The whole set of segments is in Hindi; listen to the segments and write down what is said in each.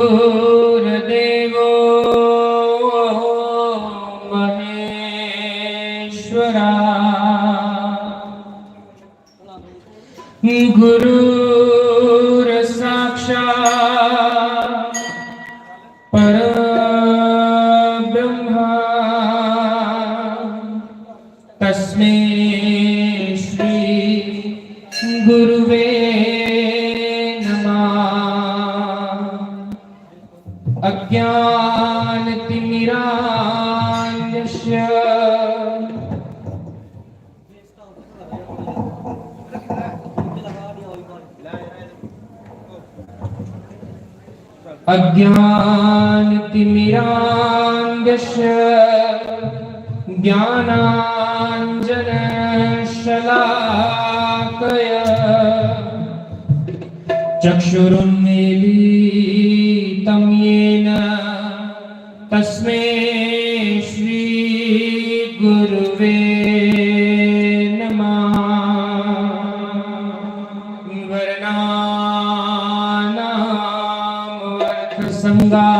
गुरुदेवो महेश्वरा गुरुर्साक्षात् परब्रह्म तस्मै श्री गुरुवे अज्ञानतिमिरान्धस्य ज्ञानाञ्जनशलाकया चक्षुरुन्मीलितं येन तस्मै श्री गुरुवे नमः। वर्णानाम् अर्थसङ्गानां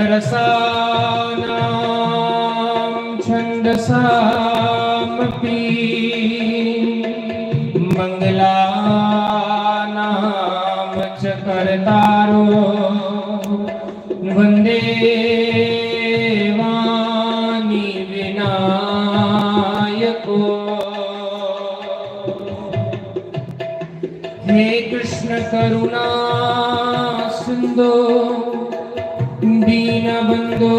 रसानां छन्दसामपि मंगलानां च कर्तारो वन्दे वाणी विनायको। हे कृष्ण करुणा सिंधो दीनबंधो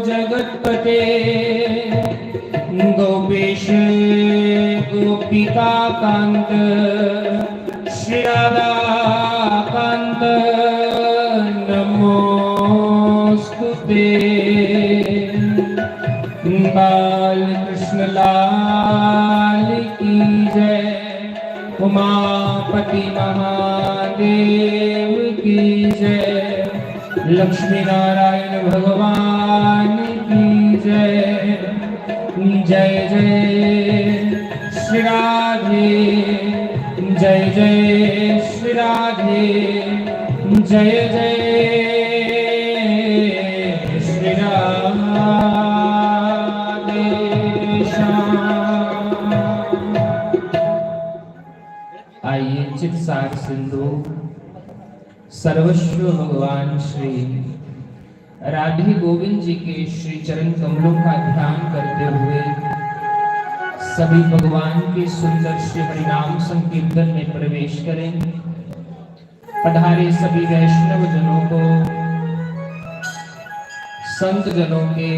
जगत्पते गोपेश गोपिका कांत श्री राधा कांत नमोस्तुते। बाल कृष्ण लाल की जय, उमापति महादेव की जय, लक्ष्मी नारायण भगवान की जय। जय जय श्री राधे, जय जय श्री राधे, जय जय श्री राधे श्याम। आइए चित सार सिंधु सर्वस्व भगवान श्री राधे गोविंद जी के श्री चरण कमलों का ध्यान करते हुए सभी भगवान के सुंदर श्री हरिनाम संकीर्तन में प्रवेश करें। पधारे सभी वैष्णव जनों को, संत जनों के,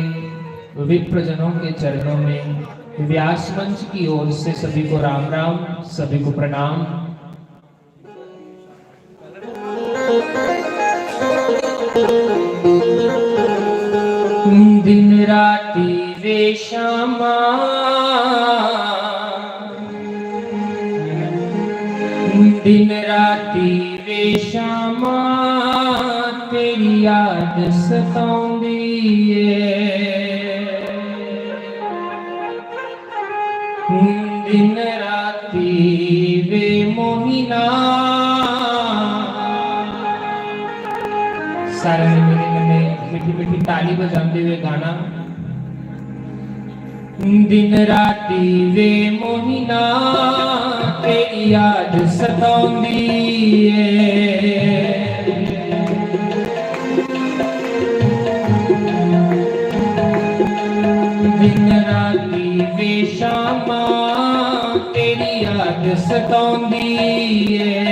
विप्र जनों के चरणों में व्यास मंच की ओर से सभी को राम राम, सभी को प्रणाम। दिन राती वे श्यामा, दिन राती वे श्यामा तेरी याद सताउंदी है। दिन राती वे मोहिना, सारे मीठी मीठी ताली बजाते हुए गाना। दिन राती वे मोहिना तेरी याद सताउंदी है। दिन राती वे श्यामा तेरी याद सताउंदी है।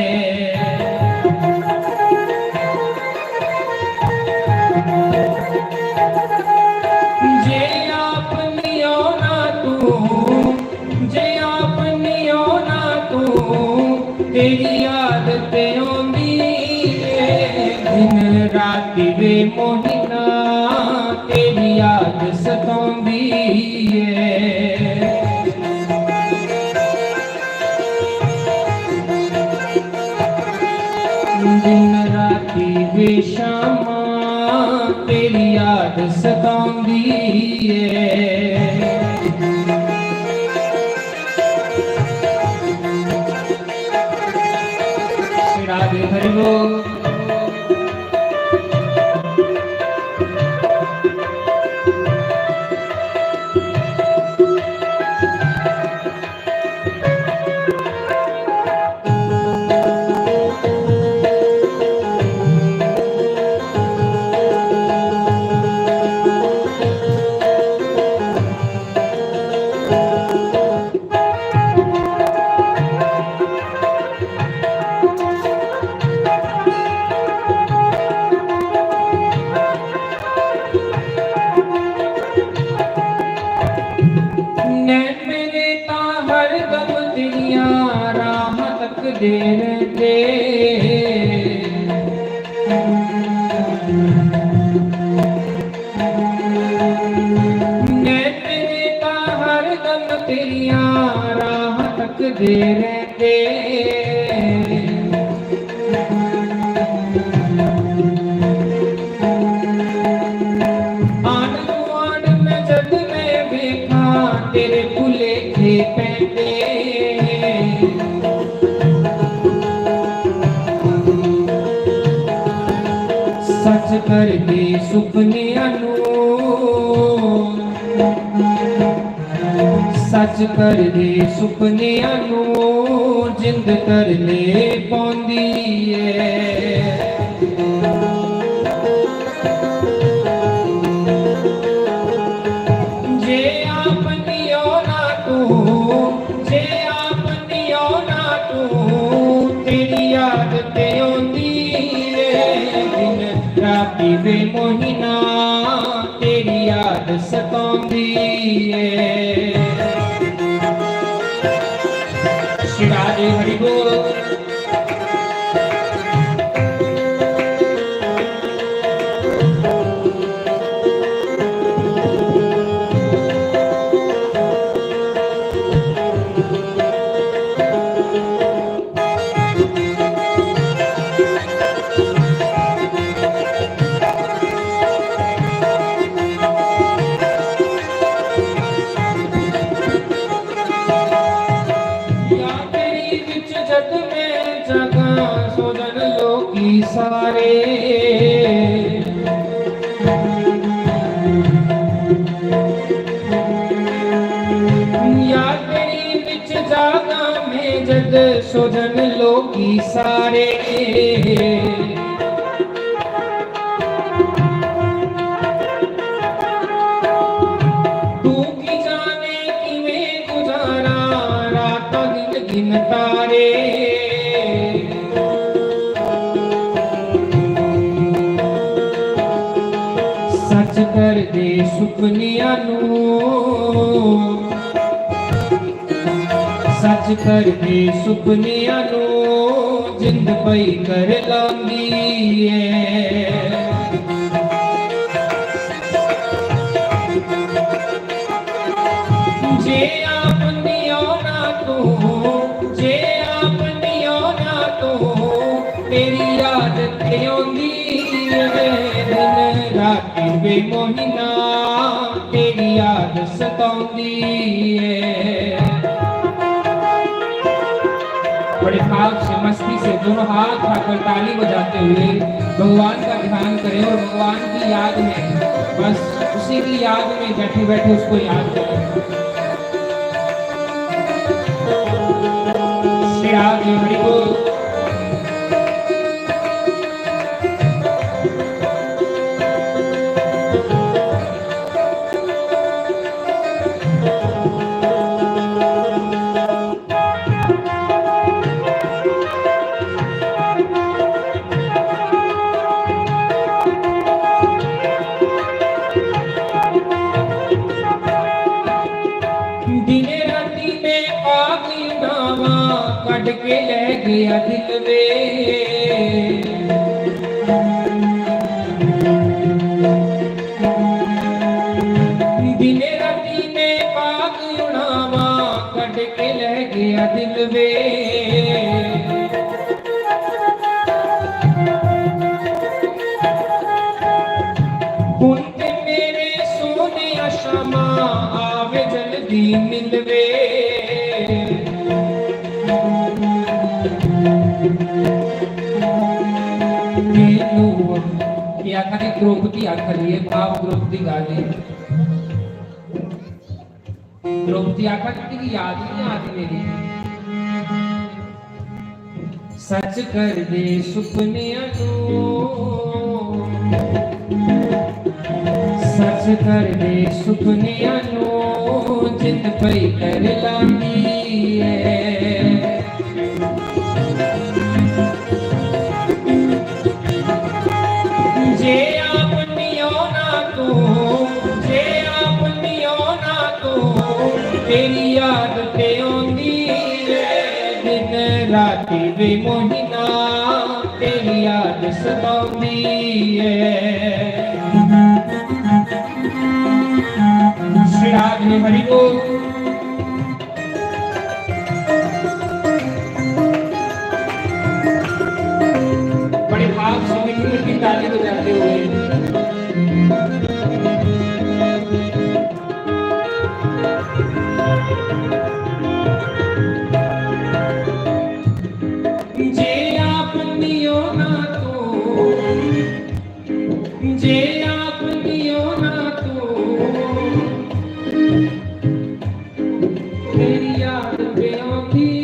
तेरी याद ते आंदी है। दिन राती वे मोहिना तेरी याद सताउंदी है। दिन राती वे श्यामा तेरी याद सताउंदी है। हरि बोल। दे रहते आन गुआन में जद मैं देखा तेरे भुले थे पैंदे सच कर दे सुपने सच कर दे सुपने जिंद कर ले पौंदी जे आपनियो ना तू जे आपनियो ना तू तेरी याद ते आंदी दिन राती वे मोहिना तेरी याद सतांदी राधे हरि बोल। सारे या तेरी बिच जागा में जद सोजन लोगी सारे तू की जाने किवें गुजारा रात दिन गिन तारे सच कर दे सुपनियां सच कर दे सुपनियां जिंद पई कर लांदी जे आपनियो ना तू जे आपनियो ना तू तेरी याद ते आंदी राती वे मोहिना तेरी याद सतांदी बड़े भाव से मस्ती से दोनों हाथ उठाकर ताली बजाते हुए भगवान का ध्यान करें और भगवान की याद में बस उसी की याद में बैठे बैठे उसको याद करें। श्री राधे हरि बोल। दिने राती में आग उड़ावा कट के ले गया दिल में दिने राती में आग उड़ावा कट के ले गया दिल में उनके मेरे सोने आशमा आवे जल्दी मिलवे ये आखरी द्रौपदी आखरी है भाव द्रौपदी गाली द्रौपदी आखरी की याद नहीं आती मेरी सच कर दे सुपने सच कर दे सुपने जिंद पई कर लानी है जे अपनियो ना तू तेरी याद ते आंदी दिन राती वे मोहिना तेरी याद सताउंदी श्री राग ने हरि बोल बड़े भाव से मीठी मीठी ताली बजाते हुए जे आपनियो ना तो तेरी याद पे आंदी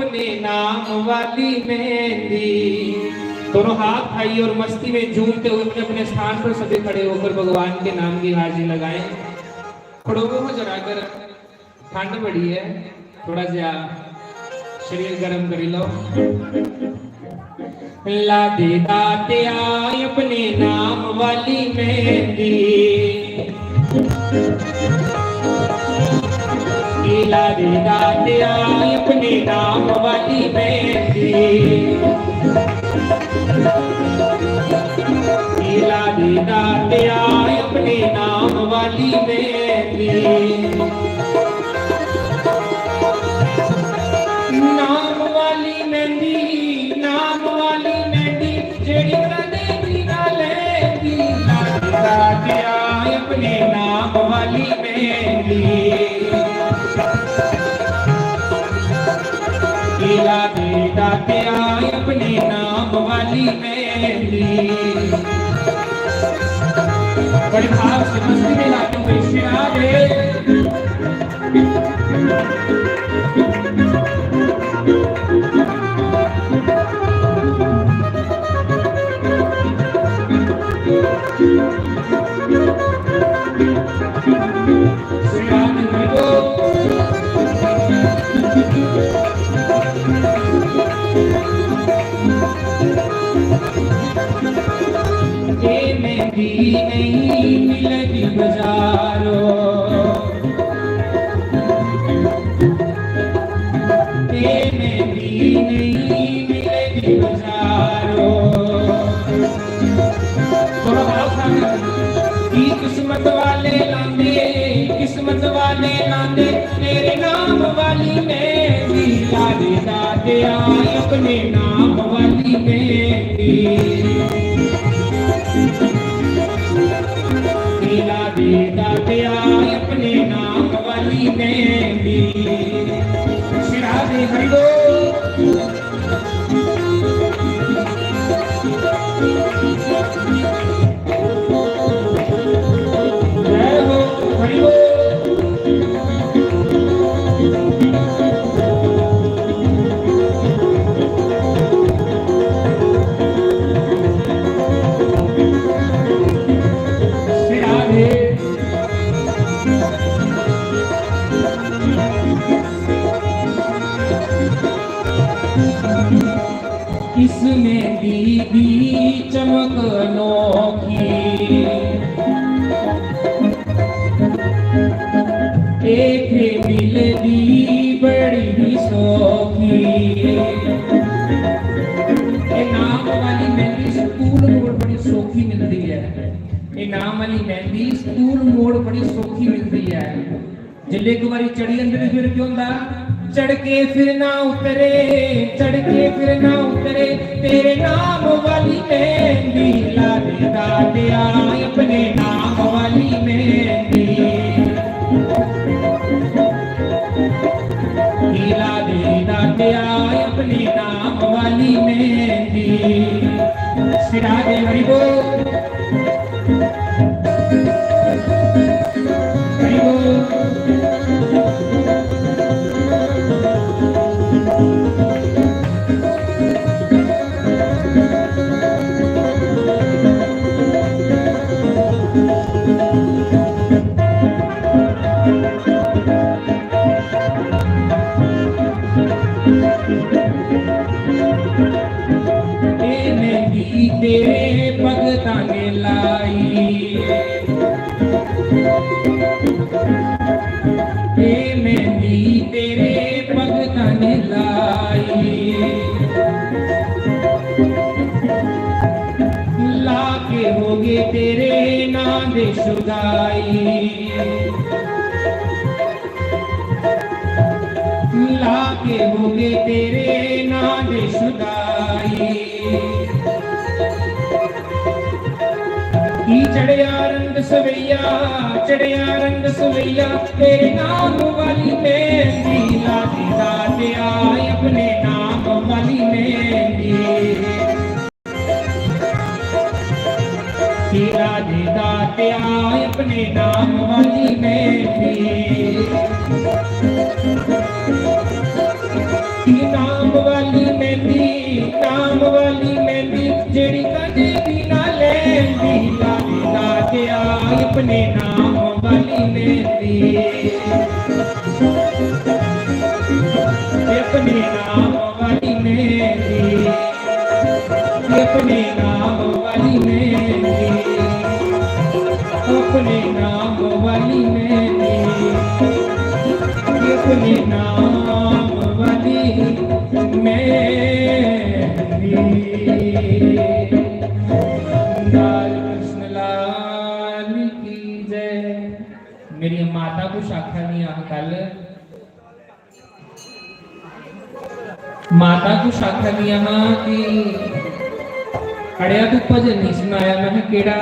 अपने नाम वाली मेहंदी दोनों हाथ खाइए और मस्ती में झूमते हुए अपने स्थान पर सभी खड़े होकर भगवान के नाम की हाजिरी लगाएं। खड़ों को जरा कर ठंड बड़ी है थोड़ा सा शरीर गर्म कर लो ला दे दाते आए अपने नाम वाली मेहंदी ला दे दाते आए अपने नाम वाली मेहंदी ला दे दाते आए अपने नाम वाली मेहंदी नाम वाली मेहंदी जेड़ी कदे ना लेंदी ला दे दाते आए अपने नाम वाली मेहंदी ला दे दाते आए अपने नाम वाली मेहंदी बड़े भाव से मस्ती में लाते हुए श्री राधे श्री राधे नहीं मिलेगी बाजारों नहीं मिलेगी बाजारों किस्मत वाले लांदे तेरे नाम वाली मेहंदी ला दे दाते आए अपने नाम वाली मेहंदी ला दे दाते आए अपने नाम वाली मेहंदी श्री राधे हरि बोल जय हो हरि बोल इसमें दीदी चमक अनोखी एक मिलदी बड़ी सौखी नाम वाली मेहंदी स्कूल में बड़ी सौखी मिलती है है। इनाम वाली मेहंदी स्कूल मोड़ बड़ी सौखी मिलती है। जिले एक बारी चढ़ी अंदर फिर क्यों होंदा, चढ़ के फिर ना उतरे, चढ़ के फिर ना उतरे, तेरे नाम वाली मेहंदी ला दे दादिया अपने नाम वाली मेहंदी, ला दे दादिया अपने नाम वाली मेहंदी। सिरा दे हरि बोल, हरि बोल। तेरे भगतां ने लाई, मेहंदी तेरे भगतां ने लाई, लाके हो गए तेरे नाम दे शुदाई, लाके हो गए तेरे नाम दे शुदाई। चढ़िया रंग सवैया, चढ़िया रंग सवैया, तेरे नाम वाली मेहंदी ला दे दादिया अपने नाम वाली मेहंदी, ला दे दादिया अपने नाम वाली मेहंदी, नाम वाली मेहंदी, नाम वाली मेहंदी जेड़ी कदे भी ना लेंदी, ला दे दादिया अपने नाम वाली मेहंदी, अपने नाम वाली मेहंदी, अपने नाम वाली मेहंदी, अपने नाम वाली मेहंदी, अपने नाम वाली मेहंदी। लाल कृष्ण लाल की जय। मेरी माता को आख्या नहीं आ कल, माता को आख्या नहीं आ कि अड़िया तू भजन नहीं सुनाया। मैं केड़ा,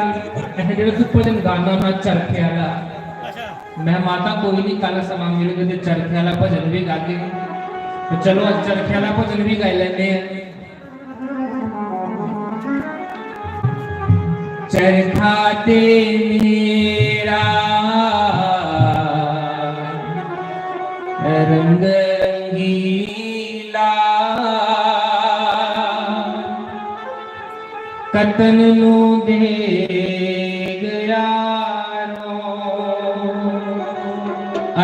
मैं जेड़ा तू भजन गाना हाँ चरखे वाला। मैं माता कोई नहीं, कल समा मिले तो चरखे वाला भजन भी गाते, तो चलो आज चरखे वाला भजन भी गा लेने हैं। चरखा ते मेरा रंग रंगीला, कतन नू दे गया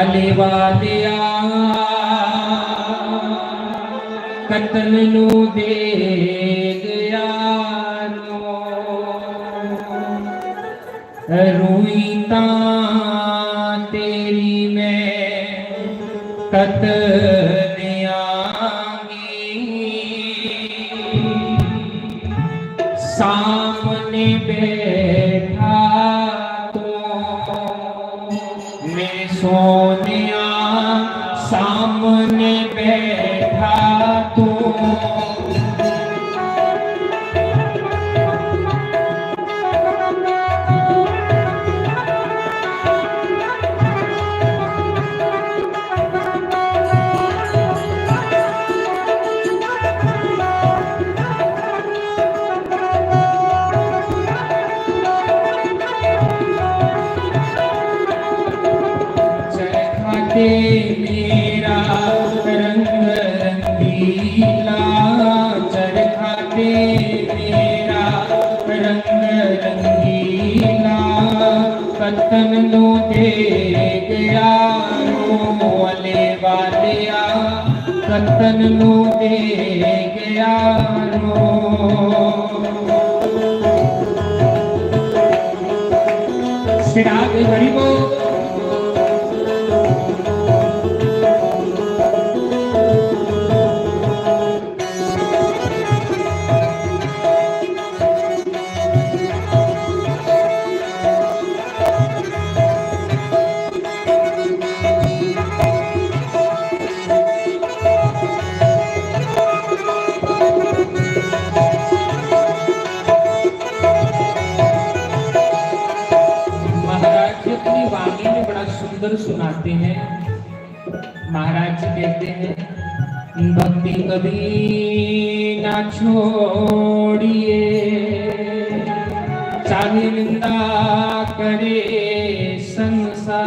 अले वालिया, कतन नू दे गया रोई तां तेरी मैं कत दियांगी, सामने बैठा तो मैं सोनिया, सामने बैठा तो मेरा रंग रंगीला, चरखा ते मेरा रंग रंगीला, कतन नो दे गया रोले वालिया, कतन नो दे गया रो। सिराग हरि बोल। सुंदर सुनाते हैं। महाराज जी कहते हैं, भक्ति कभी ना छोड़िए, चाहे निंदा करे संसार,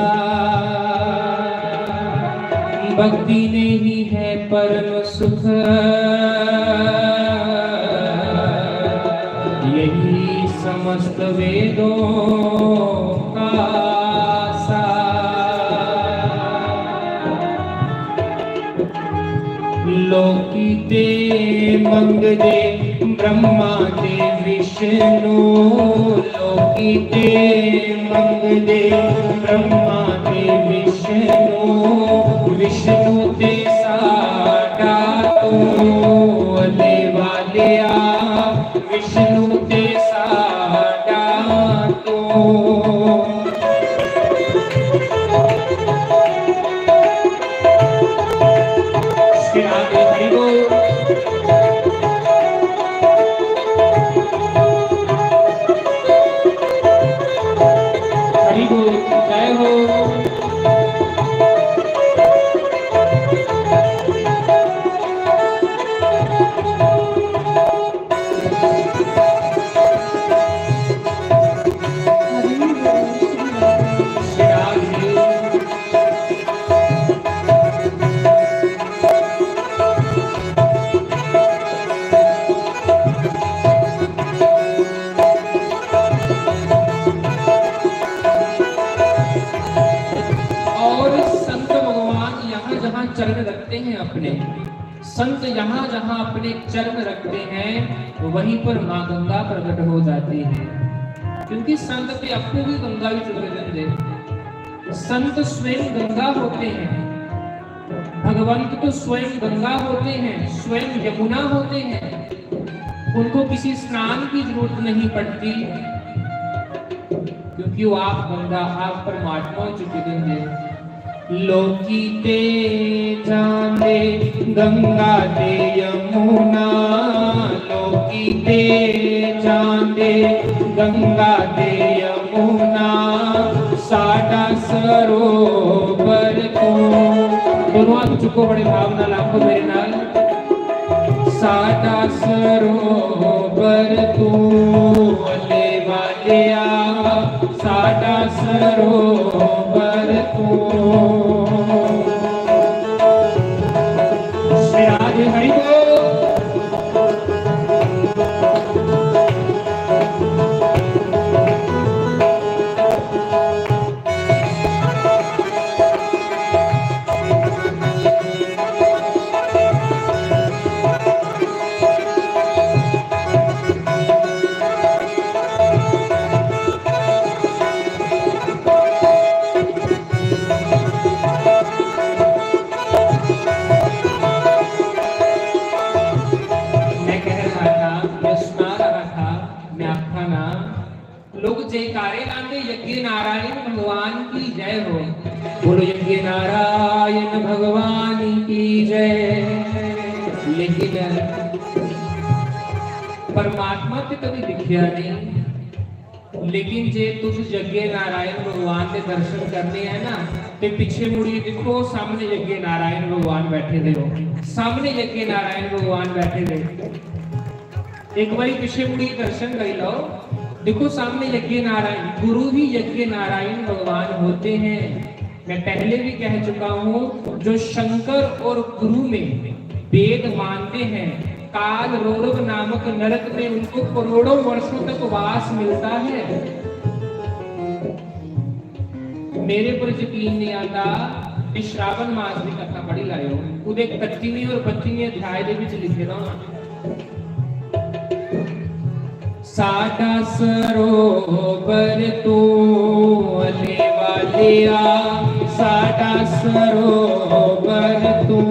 भक्ति नहीं है परम सुख, यही समस्त वेदों का लोकी ते मंगदे ब्रह्मा ते विष्णु, लोकी ते मंगदे ब्रह्मा ते विष्णु, विष्णु ते साडा तो देवालया, विष्णु ते साडा तो। चरण रखते हैं अपने संत, जहां जहां अपने चरण रखते हैं वहीं पर मां गंगा प्रकट हो जाती है। क्योंकि संत पे आपको भी गंगा भी चुके देते, संत स्वयं गंगा होते हैं, भगवंत तो स्वयं गंगा होते हैं, स्वयं यमुना होते हैं, उनको किसी स्नान की जरूरत नहीं पड़ती, क्योंकि वो आप गंगा, आप परमात्मा चुके देंगे। लोकी ते जाने गंगा ते यमुना, लोकी ते जाने गंगा ते यमुना, साडा सरोवर को। दोनों आप चुको बड़े भावना लाखों मेरे नाल। साडा सरोवर को ले वालिया, साडा सरोवर को। श्री राधे हरि बोल। लोग जयकारे लाते, यज्ञ नारायण भगवान की जय हो, बोलो यज्ञ नारायण भगवान की जय। लेकिन परमात्मा तो कभी दिखिया नहीं, लेकिन जे तुझ यज्ञ नारायण भगवान के दर्शन करने हैं ना, तो पीछे मुड़िए देखो, सामने यज्ञ नारायण भगवान बैठे थे, सामने यज्ञ नारायण भगवान बैठे थे। एक बार पीछे मुड़िए दर्शन कर लो, देखो सामने यज्ञ नारायण, गुरु ही यज्ञ नारायण भगवान होते हैं। मैं पहले भी कह चुका हूँ, जो शंकर और गुरु में वेद मानते हैं, काल रौरव नामक नरक में उनको करोड़ों वर्षों तक वास मिलता है। मेरे पर यकीन नहीं आता, इस श्रावण मास की कथा पढ़ी लायो, उदे 31 और 32 अध्याय दे विच लिखे ना, साडा सरोवर तो ले वालिया, साडा सरोवर तो।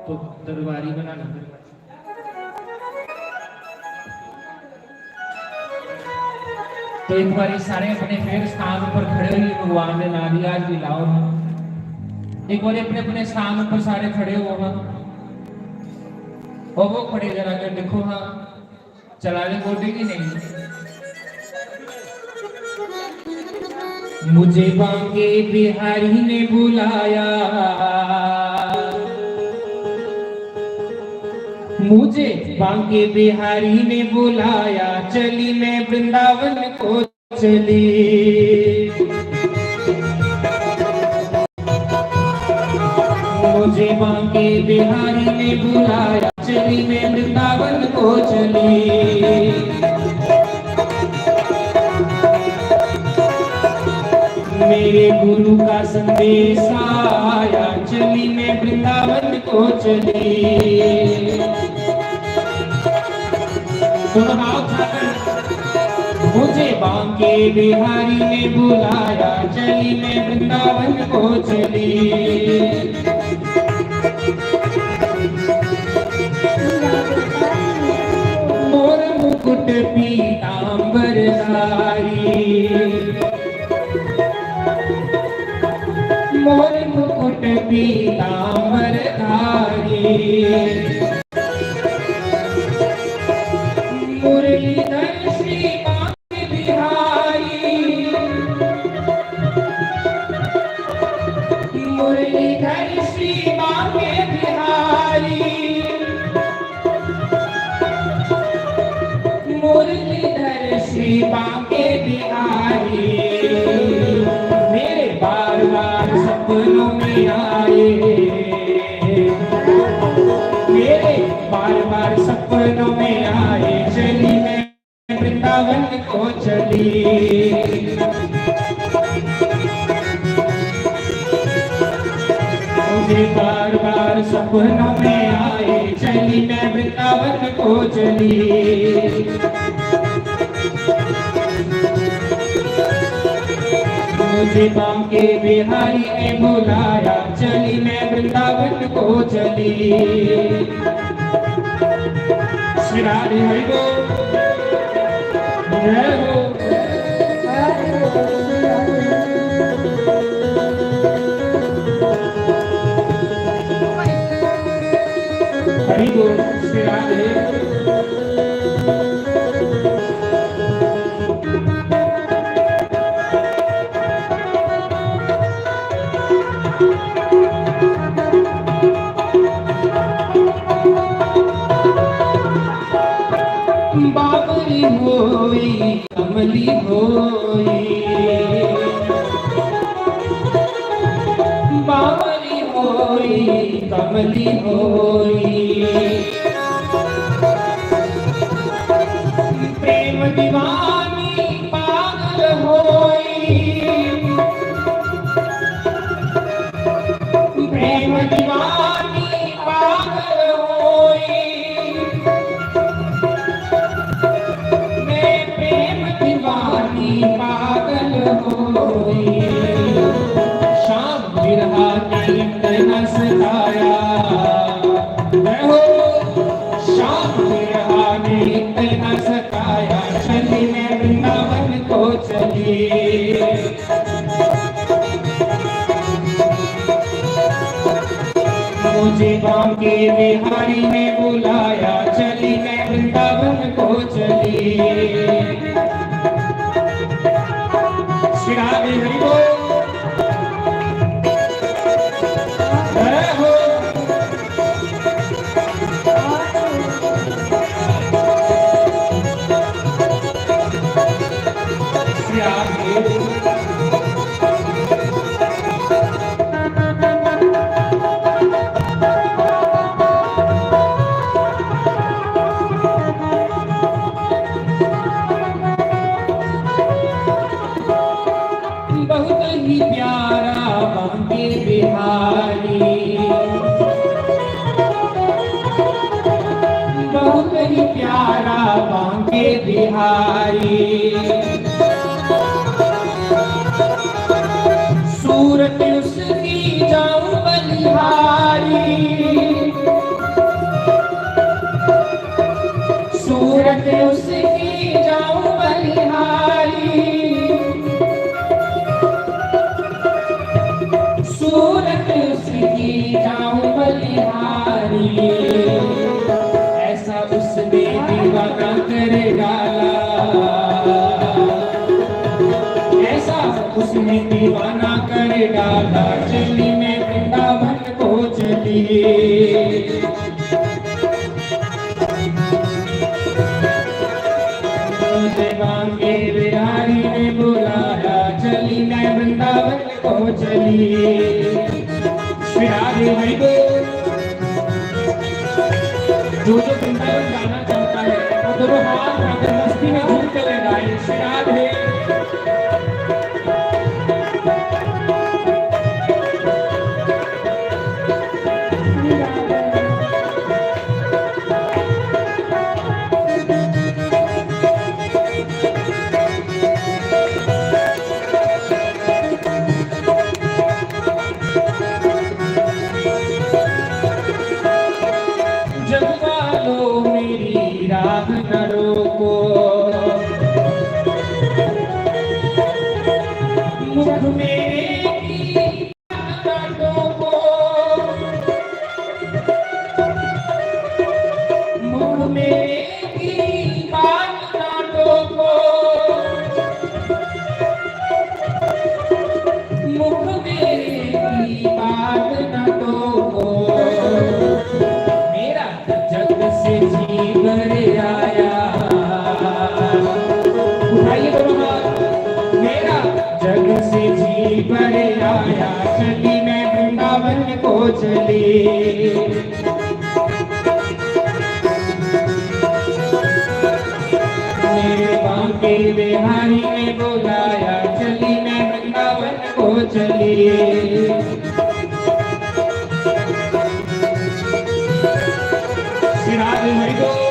तो दरबारी बनाना। तो एक बार सारे अपने फिर स्थान पर खड़े हुए भगवान ने नारियल दिलाओ। एक बार अपने अपने स्थान पर सारे खड़े हो हाँ, और वो खड़े जरा कर देखो हाँ, चला ले गोटी की नहीं। मुझे बांके बिहारी ने बुलाया, मुझे बांके बिहारी ने बुलाया, चली मैं वृंदावन को चली। मुझे बांके बिहारी ने बुलाया, चली मैं वृंदावन को चली। मेरे गुरु का संदेश आया, चली मैं वृंदावन को चली। मुझे बांके बिहारी ने बुलाया, चली मैं वृंदावन को चली। मोर मुकुट पीतांबरधारी, मोर मुकुट पीतांबरधारी, मुरलीधर श्री बांके बिहारी, मुरलीधर श्री बांके बिहारी, मुरलीधर श्री बांके बिहारी। मेरे बार बार सपनों में आए, मेरे बार बार सपनों में आए, चली मैं वृंदावन को चली। मुझे बार बार सपनों में आए, चली मैं वृंदावन को चली। मुझे बांके बिहारी ने बुलाया, चली मैं वृंदावन को चली। श्री राधे हरि बोल, जय हो। हरि बोल, श्री राधे। बाबरी होई कमली होई, बाबरी होई कमली होई, प्रेम दीवानी पागल होई, प्रेम दीवानी पागल होई, पागल होई। शाम बिरहा ने इतना सताया, हो शाम बिरहा ने इतना सताया, चली मैं वृंदावन को चली। मुझे बांके बिहारी ने बुलाया, चली मैं वृंदावन को चली। श्री राधे हरि बोल, जय हो। श्री राधे बांके बिहारी, सूरत उसकी जाऊं बलिहारी, बिहारी, ऐसा उसने दीवाना कर डाला, ऐसा उसने दीवाना कर डाला। चली मैं वृंदावन को चली, मांगे बिहारी ने बुलाया, चली मैं वृंदावन को चली। श्री राधे हरि बोल। जो वृंदावन जाना चाहता है वो दोनों हाथ उठाकर मस्ती में झूम चले गाए श्री राधे। चली मैं वृंदावन को चली, मेरे बांके बिहारी ने बुलाया, चली मैं वृंदावन को चली। श्री राधे हरि बोल।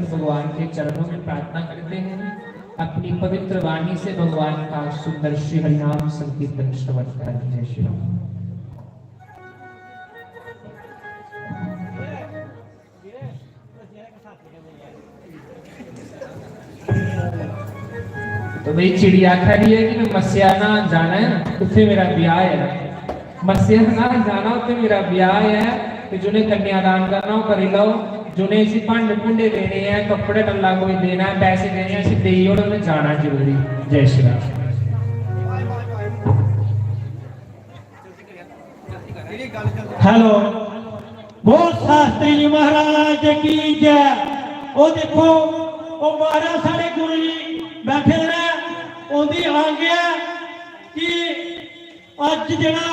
भगवान के चरणों में प्रार्थना करते हैं, अपनी पवित्र वाणी से भगवान का सुंदर श्री हरिनाम संकीर्तन श्रवण करें। जय श्री राम। तो भाई चिड़िया खड़ी है कि मैं मस्याना जाना है, उसे मेरा ब्याह है। मस्याना जाना उसे मेरा ब्याह है, तो जिन्हें कन्यादान करना हो कर लो, जुने इसी भांडे भुंडे देने हैं, कपड़े टल्ला कोई देना है, पैसे देने हैं, इसे दे और उन्हें जाना जरूरी। जय श्री राम। हेलो, बोल शास्त्री जी महाराज की जय। ओ देखो ओ महाराज सारे गुरु जी बैठे ने, उनकी आ गया कि अज जरा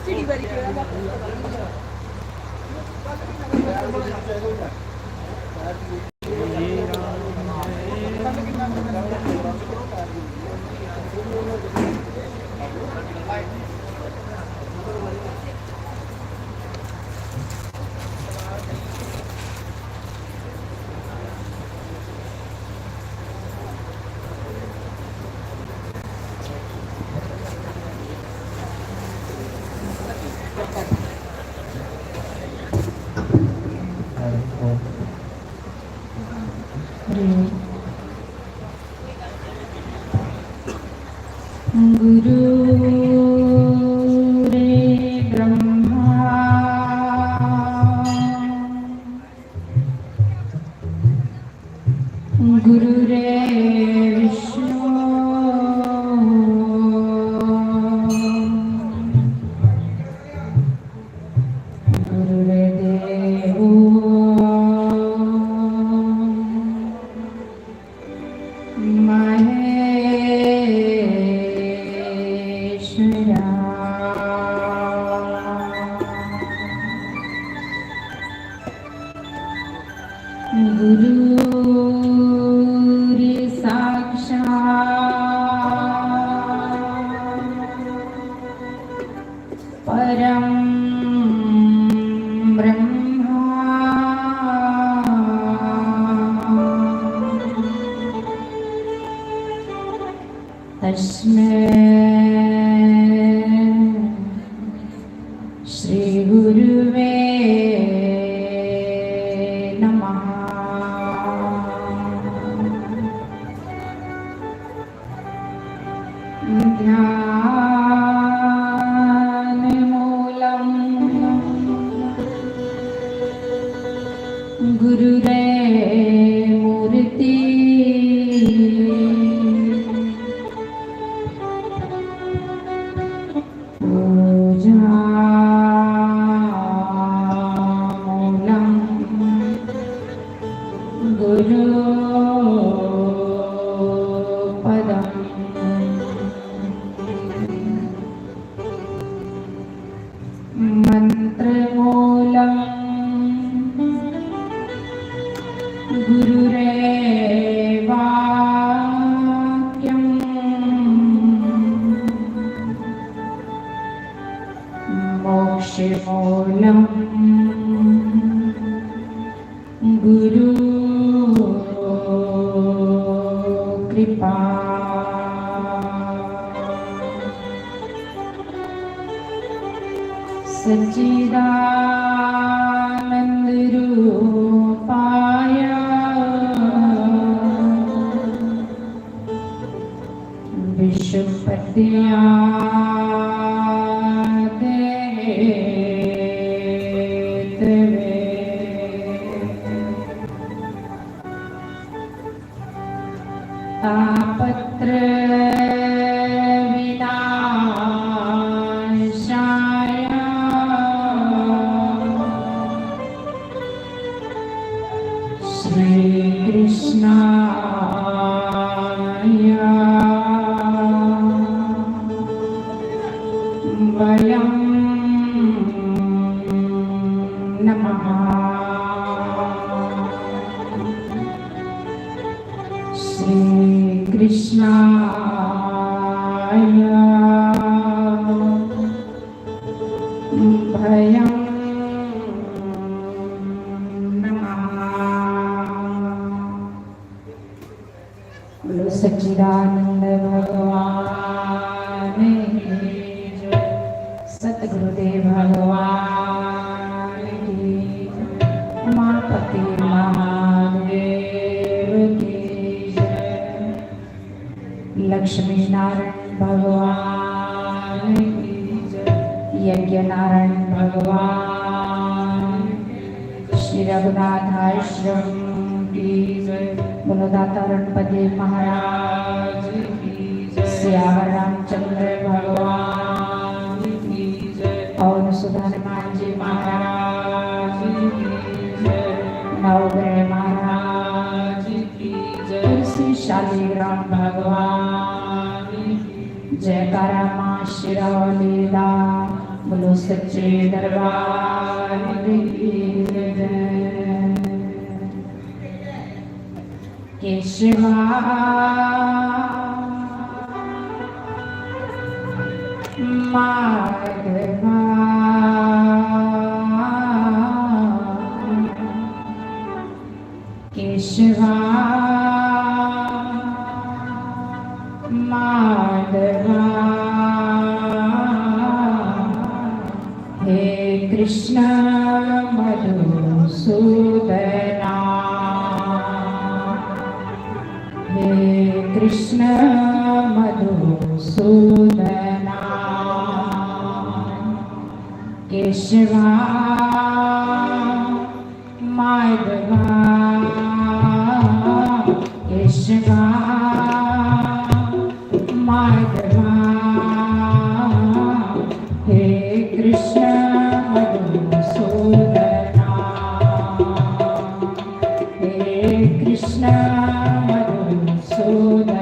चिड़ी बड़ी रे ब्रह्मा गुरु रे विष्णु गुरु रे देवो गुरुरि साक्षात् परं ब्रह्मा तस्मै श्री गुरुवे नमः। ध्यानमूलं गुरुरे मूर्ति पूजामूलं गुरुपदम् मंत्रमूलं गुरुरेवाक्यं मोक्षमूलं गुरु कृपा सच्चिदानंद रूपाय विश्वपत्यादेतवे तापत्र विनाशाय श्री कृष्णाय वयं नमः। श्री कृष्णाय भयं नमः। बोलो सच्चिदानंद भगवान की जय। सतगुरुदेव भगवान की जय। उमापति महादेव की जय। लक्ष्मी नारायण भगवान की जय। यज्ञ नारायण भगवान, श्री रघुनाथ आश्रम की जय। बोलो दाता रणपति महाराज की जय। सियावर रामचंद्र भगवान की जय। और सुधर्मान जी महाराज की जय। नवग्रह महाराज की जय। श्री शालिग्राम भगवान की जयकारा माँ शिरौली दा। बोलो सच्चे दरबार की जय। केशवा माधवा केशवा माधवा हे कृष्ण मधुसूदन कृष्ण मधुसूदना केशवा माधवा केशवा माधवा हे कृष्ण मधुसूदना हे कृष्ण मधुसूदना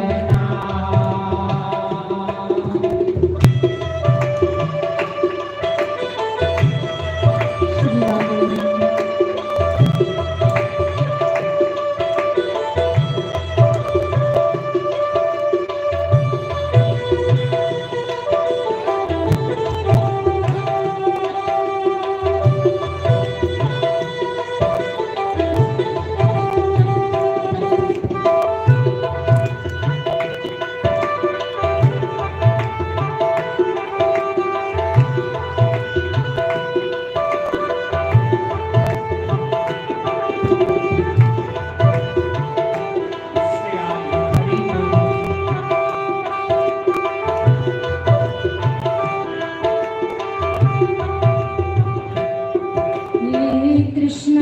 कृष्ण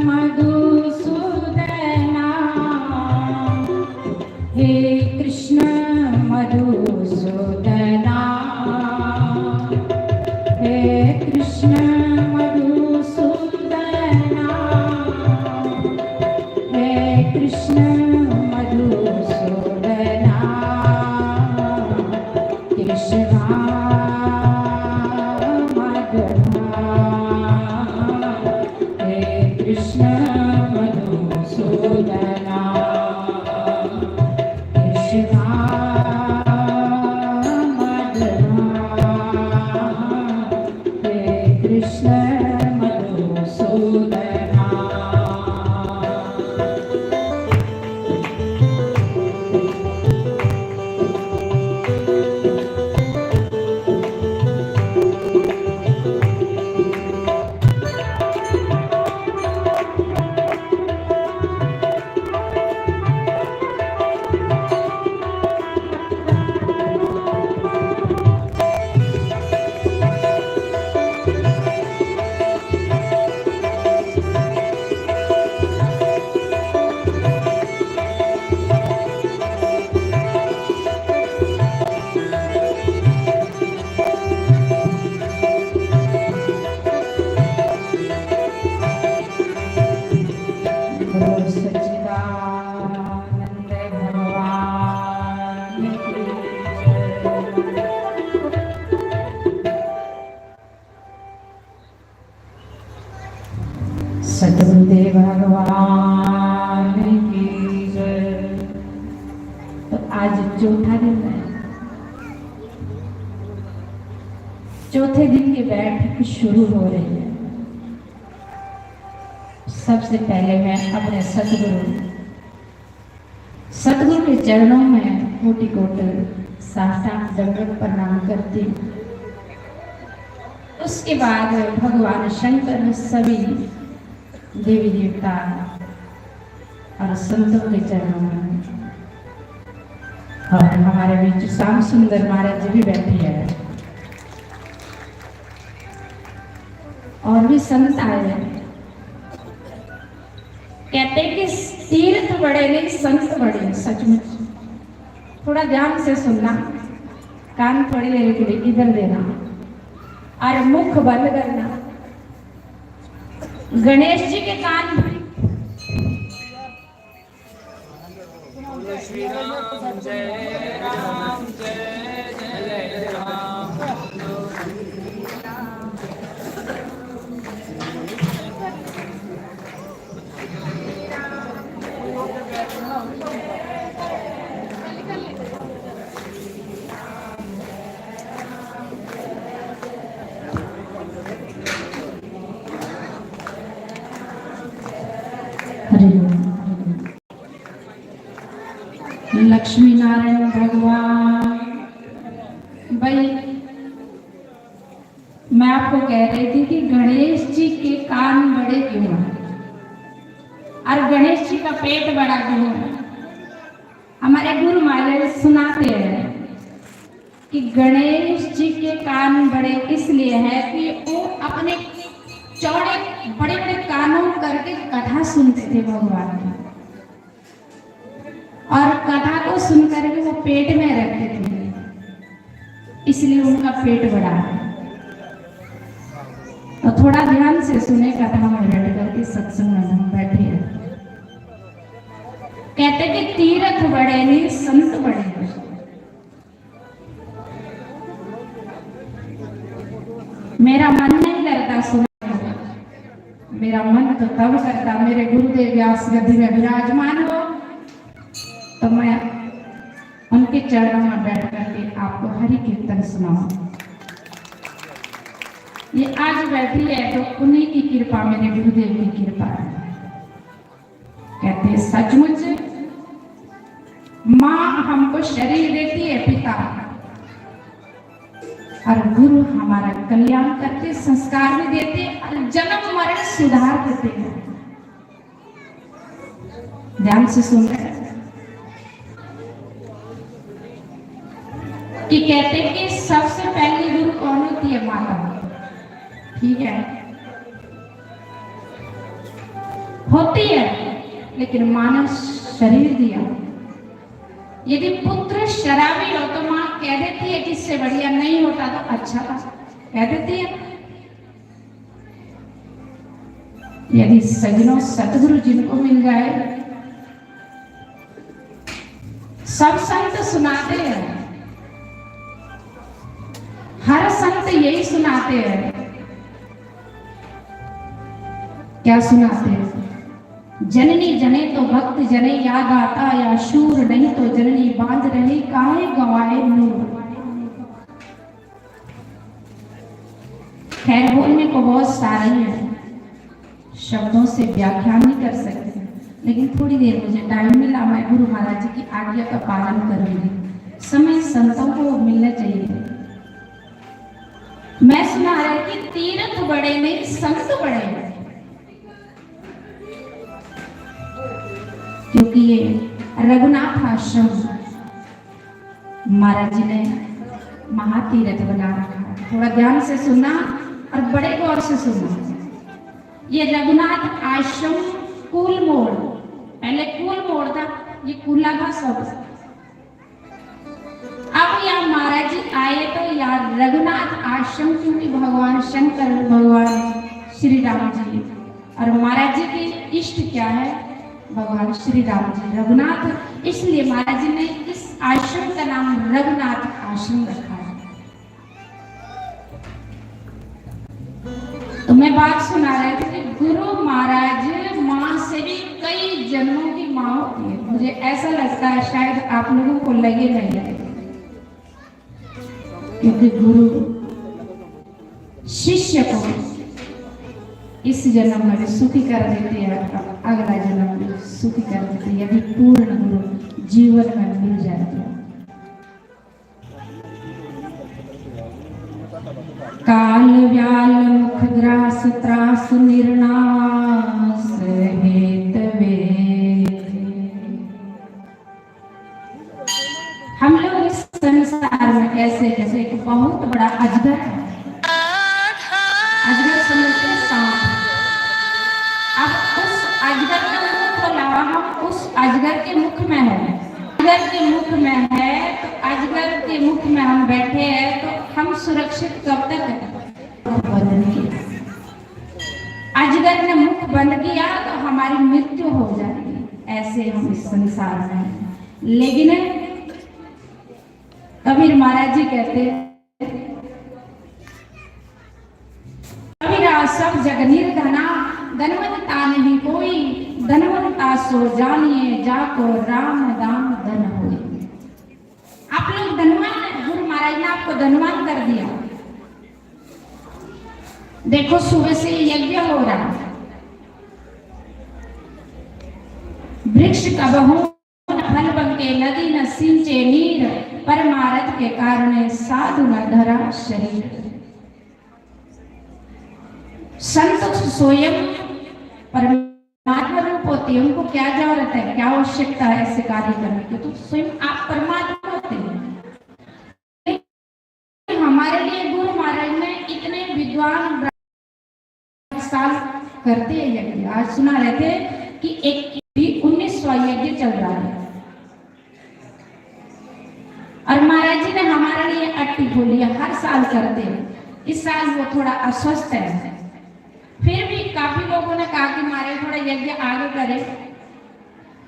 मधुसूदना हे कृष्ण मधुसूदना हे कृष्ण मधुसूदना हे कृष्ण मधुसूदना केशवा कृष्ण मधुसूदना केशवा माधवा हे कृष्ण मधुसूदना सच्चिदानंद भगवान की सद्गुरुदेव भगवान की जय। तो आज चौथा दिन है। चौथे दिन की बैठक शुरू हो रही है। सबसे पहले मैं अपने सतगुरु के चरणों में कोटि कोटि साष्टांग दंडवत प्रणाम करती हूँ। उसके बाद भगवान शंकर सभी देवी देवता और संतों के चरणों में और हमारे बीच श्याम सुंदर महाराज जी भी बैठी है और भी संत आए हैं। कहते हैं कि तीर्थ बड़े नहीं संत बड़े। सचमुच थोड़ा ध्यान से सुनना, कान थोड़ी देर के लिए इधर देना और मुख बंद करना। गणेश जी के कान श्री राम जय राम जय जय राम। लक्ष्मी नारायण भगवान। भाई मैं आपको कह रही थी कि गणेश जी के कान बड़े क्यों हैं और गणेश जी का पेट बड़ा क्यों है। हम हमारे गुरु महाराज सुनाते हैं कि गणेश जी के कान बड़े इसलिए है कि वो अपने चौड़े बड़े बड़े कानों करके कथा सुनते थे भगवान की, और कथा को सुन करके वो पेट में रखते थे, इसलिए उनका पेट बड़ा है। तो थोड़ा ध्यान से सुने कथा में बैठ करके, सत्संग में हम बैठे हैं। कहते कि तीर्थ बड़े नहीं संत बड़े हैं। मेरा मन नहीं करता सुनने, मेरा मन तो तब करता मेरे गुरुदेव व्यास गद्दी में विराजमान हो तो मैं उनके चरणों में बैठ करके आपको हरि कीर्तन सुनाऊं। ये आज बैठी है तो उन्हीं की कृपा, मेरे गुरुदेव की कृपा है। कहते हैं सचमुच माँ हमको शरीर देती है पिता, और गुरु हमारा कल्याण करते, संस्कार भी देते और जन्म मरण सुधार देते हैं। ध्यान से सुन रहे हैं कि कहते हैं कि सबसे पहली गुरु कौन होती है? माता। ठीक है, होती है, लेकिन माँ ने शरीर दिया। यदि पुत्र शराबी हो तो माँ कह देती है कि इससे बढ़िया नहीं होता तो अच्छा था, कह देती है। यदि सजनों सतगुरु जिनको मिल जाए, सब संत सुनाते हैं, हर संत यही सुनाते हैं। क्या सुनाते हैं? जननी जने तो भक्त जने याद आता, या शूर नहीं तो जननी बांध रही, काहे गवाए नूर। खैर बोलने को बहुत सारे हैं, शब्दों से व्याख्या नहीं कर सकते, लेकिन थोड़ी देर मुझे टाइम मिला, मैं गुरु महाराज जी की आज्ञा का पालन करूंगी। समय संतों को मिलना चाहिए। मैं सुना रहा कि तीर्थ बड़े नहीं संत बड़े हैं, क्योंकि ये रघुनाथ आश्रम महाराज जी ने महातीर्थ बना रखा है। थोड़ा ध्यान से सुनना और बड़े गौर से सुनना। ये रघुनाथ आश्रम कूल मोड़, पहले कूल मोड़ था, ये कूला था सब। अब यहाँ महाराज जी आए तो यहाँ रघुनाथ आश्रम, क्योंकि भगवान शंकर, भगवान श्री राम जी और महाराज जी की इष्ट क्या है? भगवान श्री राम जी रघुनाथ, इसलिए महाराज जी ने इस आश्रम का नाम रघुनाथ आश्रम रखा है। तो मैं बात सुना रहे थे कि गुरु महाराज माँ से भी कई जन्मों की माँ होती है। मुझे ऐसा लगता है शायद आप लोगों को लगे नहीं लगे, क्योंकि गुरु शिष्य को इस जन्म में भी सुखी कर देते हैं, अगला जन्म में सुखी कर देते हैं, यदि पूर्ण गुरु जीवन में मिल जाते हैं। काल व्याल मुख ग्रास त्रास निर्नाश हेतवे। हम लोग इस संसार में कैसे, जैसे एक बहुत बड़ा अजगर है, अजगर समझते हैं सांप। अब उस अजगर के मुख को लावा, हम उस अजगर के मुख में है, अजगर के मुख में है, तो अजगर के मुख में हम बैठे हैं, तो हम सुरक्षित कब तक है? बंद किया, अजगर ने मुख बंद किया तो हमारी मृत्यु हो जाएगी। ऐसे हम इस संसार में हैं। लेकिन कबीर महाराज जी कहते हैं, सब जग निर्धना, धनवंता नहीं कोई, धनवंता सो जानिए, जाको राम दाम धन होए। आप लोग धनवान हैं, गुरु महाराज ने आपको धनवान कर दिया। देखो सुबह से यज्ञ हो रहा, वृक्ष कबहू फल बंके, नदी न सिंचे नीर, परमारथ के कारण साधु न धरा शरीर। संत स्वयं परमात्मा रूप होती है, उनको क्या जरूरत है, क्या आवश्यकता है ऐसे कार्य करने की? तो स्वयं आप परमात्मा होते हैं। हमारे लिए गुरु महाराज ने इतने विद्वान साल करते हैं यज्ञ। आज सुना रहे थे कि 19वां यज्ञ चल रहा है और महाराज जी ने हमारे लिए अट्टी खोली है, हर साल करते हैं। इस साल वो थोड़ा अस्वस्थ है, फिर भी काफी लोगों ने कहा कि महाराज थोड़ा यज्ञ आगे करें।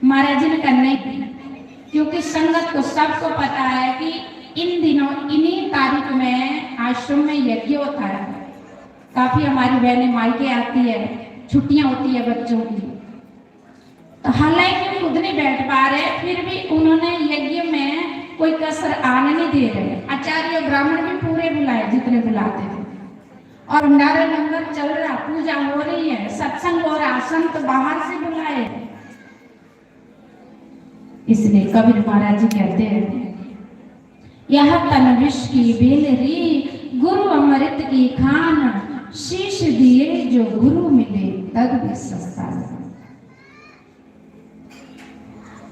महाराज जी ने करने की, क्योंकि संगत को सबको पता है कि इन दिनों इन्हीं तारीख में आश्रम में यज्ञ होता है। काफी हमारी बहनें मायके आती है, छुट्टियां होती है बच्चों की, तो हालांकि खुद नहीं बैठ पा रहे, फिर भी उन्होंने यज्ञ में कोई कसर आने नहीं दे रहे। आचार्य ब्राह्मण भी पूरे बुलाए जितने बुलाते थे, और भंडारा लंगर चल रहा, पूजा हो रही है, सत्संग हो रहा, संत बाहर से बुलाए। इसलिए कबीर महाराज जी कहते हैं, यह तन विष की बेलरी, गुरु अमृत की खान, शीश दिए जो गुरु मिले तद भी सस्ता।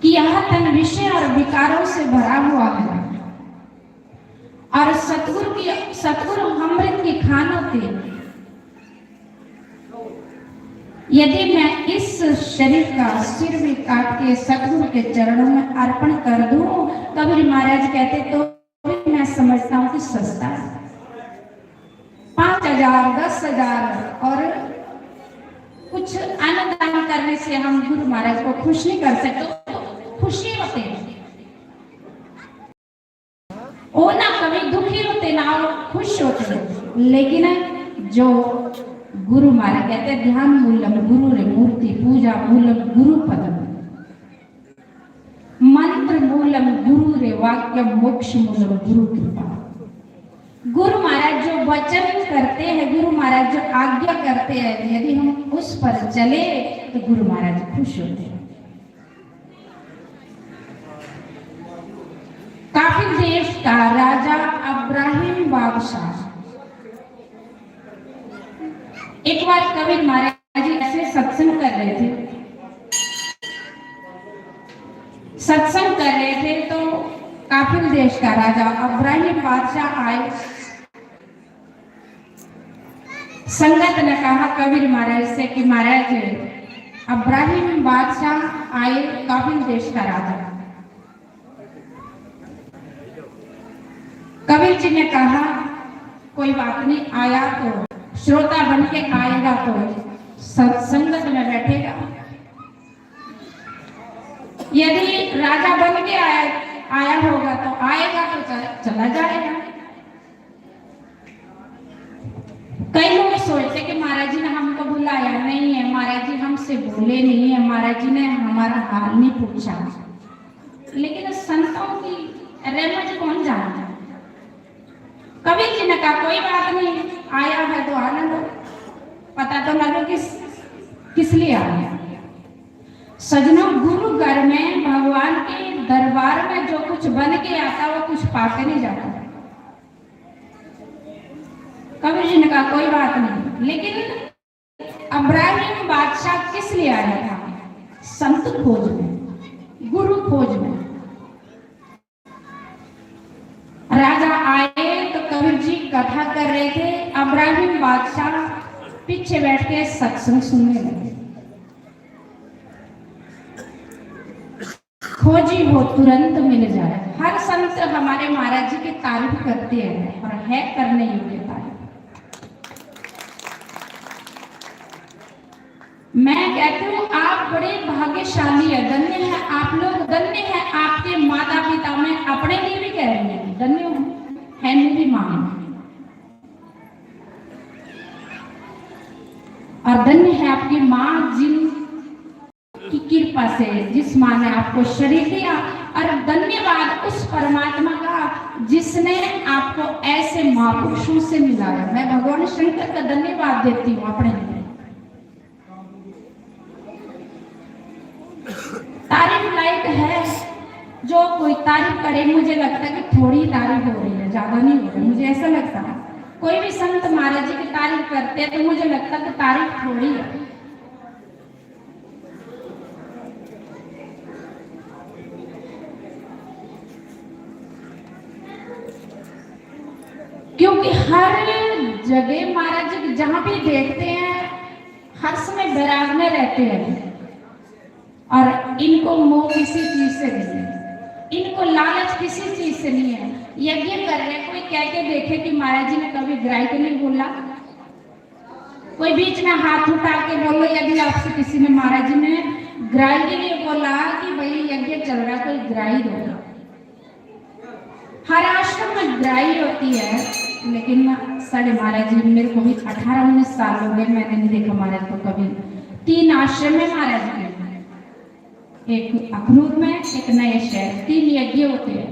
कि यह तन विषय और विकारों से भरा हुआ है और सतगुरु अमृत की खान होती है। यदि मैं इस शरीर का सिर भी काट के सतगुरु के चरणों में अर्पण कर दूं, कबीर महाराज कहते तो भी मैं समझता हूं कि सस्ता है। 5,000 10,000 और कुछ अन्नदान करने से हम गुरु महाराज को खुश नहीं कर सकते। तो खुशी होते वो ना कभी दुखी होते ना वो खुश होते, लेकिन जो गुरु महाराज कहते हैं ध्यान मूलम गुरु रे मूर्ति, पूजा मूलम गुरु पदम, मंत्र मूलम गुरु रे वाक्य, मोक्ष मूलम गुरु कृपा। गुरु महाराज जो वचन करते हैं, गुरु महाराज जो आज्ञा करते हैं, यदि हम उस पर चले तो गुरु महाराज खुश होते हैं। काफिल देश का राजा अब्राहिम बादशाह, एक बार कबीर महाराज जी ऐसे सत्संग कर रहे थे, तो काफिल देश का राजा अब्राहिम बादशाह आए। संगत ने कहा कबीर महाराज से कि महाराज अब्राहिम बादशाह आए, काफिल देश का राजा। कबीर जी ने कहा कोई बात नहीं, आया तो श्रोता बन के आएगा तो सत्संगत में बैठेगा, यदि राजा बन के आया होगा तो आएगा तो चला जाएगा। कई लोग सोचते कि महाराज जी ने हमको बुलाया नहीं है, महाराज जी हमसे बोले नहीं है, महाराज जी ने हमारा हाल नहीं पूछा। लेकिन संतों की रहमत कौन जानता। कबीर जी ने कहा कोई बात नहीं, आया है तो आने दो, पता तो लगे किस लिए आया। सजनों, गुरु घर में भगवान के दरबार में जो कुछ बन के आता वो कुछ पाके नहीं जाता। कबीर जी ने कहा कोई बात नहीं, लेकिन अब्राहिम बादशाह किस लिए आया था? संत खोज में, गुरु खोज में। राजा आए तो कबीर जी कथा कर रहे थे, अब्राहिम बादशाह पीछे बैठ के सत्संग सुनने लगे। खोजी हो तुरंत मिल जाए। हर संत हमारे महाराज जी की तारीफ करते हैं और है करने योग्य तारीफ। मैं कहती हूँ आप बड़े भाग्यशाली है, धन्य है आप लोग, धन्य है आपके माता पिता। मैं अपने लिए भी कह रही हूँ, धन्य है मेरी माँ, और धन्य है आपकी माँ जिन की कृपा से, जिस माँ ने आपको शरीर दिया, और धन्यवाद उस परमात्मा का जिसने आपको ऐसे महापुरुषों से मिलाया। मैं भगवान शंकर का धन्यवाद देती हूँ अपने लिए। तारीफ लायक है, जो कोई तारीफ करे, मुझे लगता है कि थोड़ी तारीफ हो रही है, ज्यादा नहीं हो रही। मुझे ऐसा लगता है कोई भी संत महाराज जी की तारीफ करते हैं तो मुझे लगता है कि तारीफ थोड़ी है। क्योंकि हर जगह महाराज जी जहां भी देखते हैं हर समय बैराग में रहते हैं और इनको मोह किसी चीज से नहीं है, इनको लालच किसी चीज से नहीं है। यज्ञ कर रहे, कोई कह के देखे कि महाराज जी ने कभी ग्राही को नहीं बोला, कोई बीच में हाथ उठा के बोलो यदि आपसे किसी ने महाराज जी ने ग्राही के लिए बोला कि भाई यज्ञ चल रहा है कोई ग्राही दो। हर आश्रम में ग्राही होती है, लेकिन साढ़े महाराज जी मेरे को भी 18-19 साल हो गए, मैंने नहीं देखा महाराज को कभी। 3 आश्रम में महाराज के, एक अखनूर में, एक नए शहर, 3 यज्ञ होते हैं।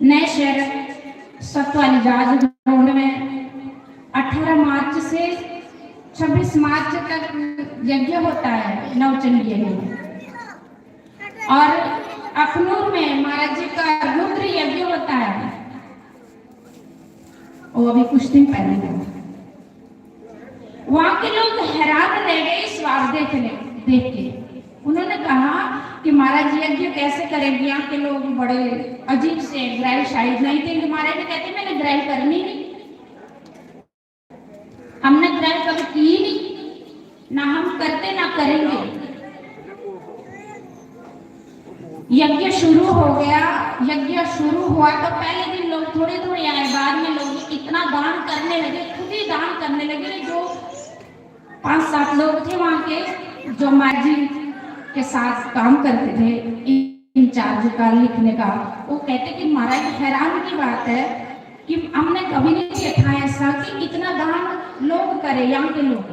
नए शहर सतवाली राज रोड में 18 मार्च से 26 मार्च तक यज्ञ होता है, नवचंडी यज्ञ। और अखनूर में महाराज जी का रुद्र यज्ञ होता है, वो अभी कुछ दिन पहले हुआ। वहां के लोग हैरान रह गए इस बात देख के। उन्होंने कहा कि महाराज यज्ञ कैसे करेंगे, यहाँ के लोग बड़े अजीब से ग्राही शायद नहीं थे। महाराज कहते मैंने ग्राही करनी नहीं, हमने ग्राही कभी की नहीं, ना हम करते ना करेंगे। यज्ञ शुरू हो गया, यज्ञ शुरू हुआ तो पहले दिन लोग थोड़े थोड़े आए, बाद में लोग इतना दान करने लगे, खुद ही दान करने लगे। जो 5-7 लोग थे वहां के, जो महाराज जी के साथ काम करते थे, इंचार्ज का लिखने का, वो कहते कि महाराज हैरान की बात है कि हमने कभी नहीं देखा ऐसा कि इतना दान लोग करे यहाँ के लोग,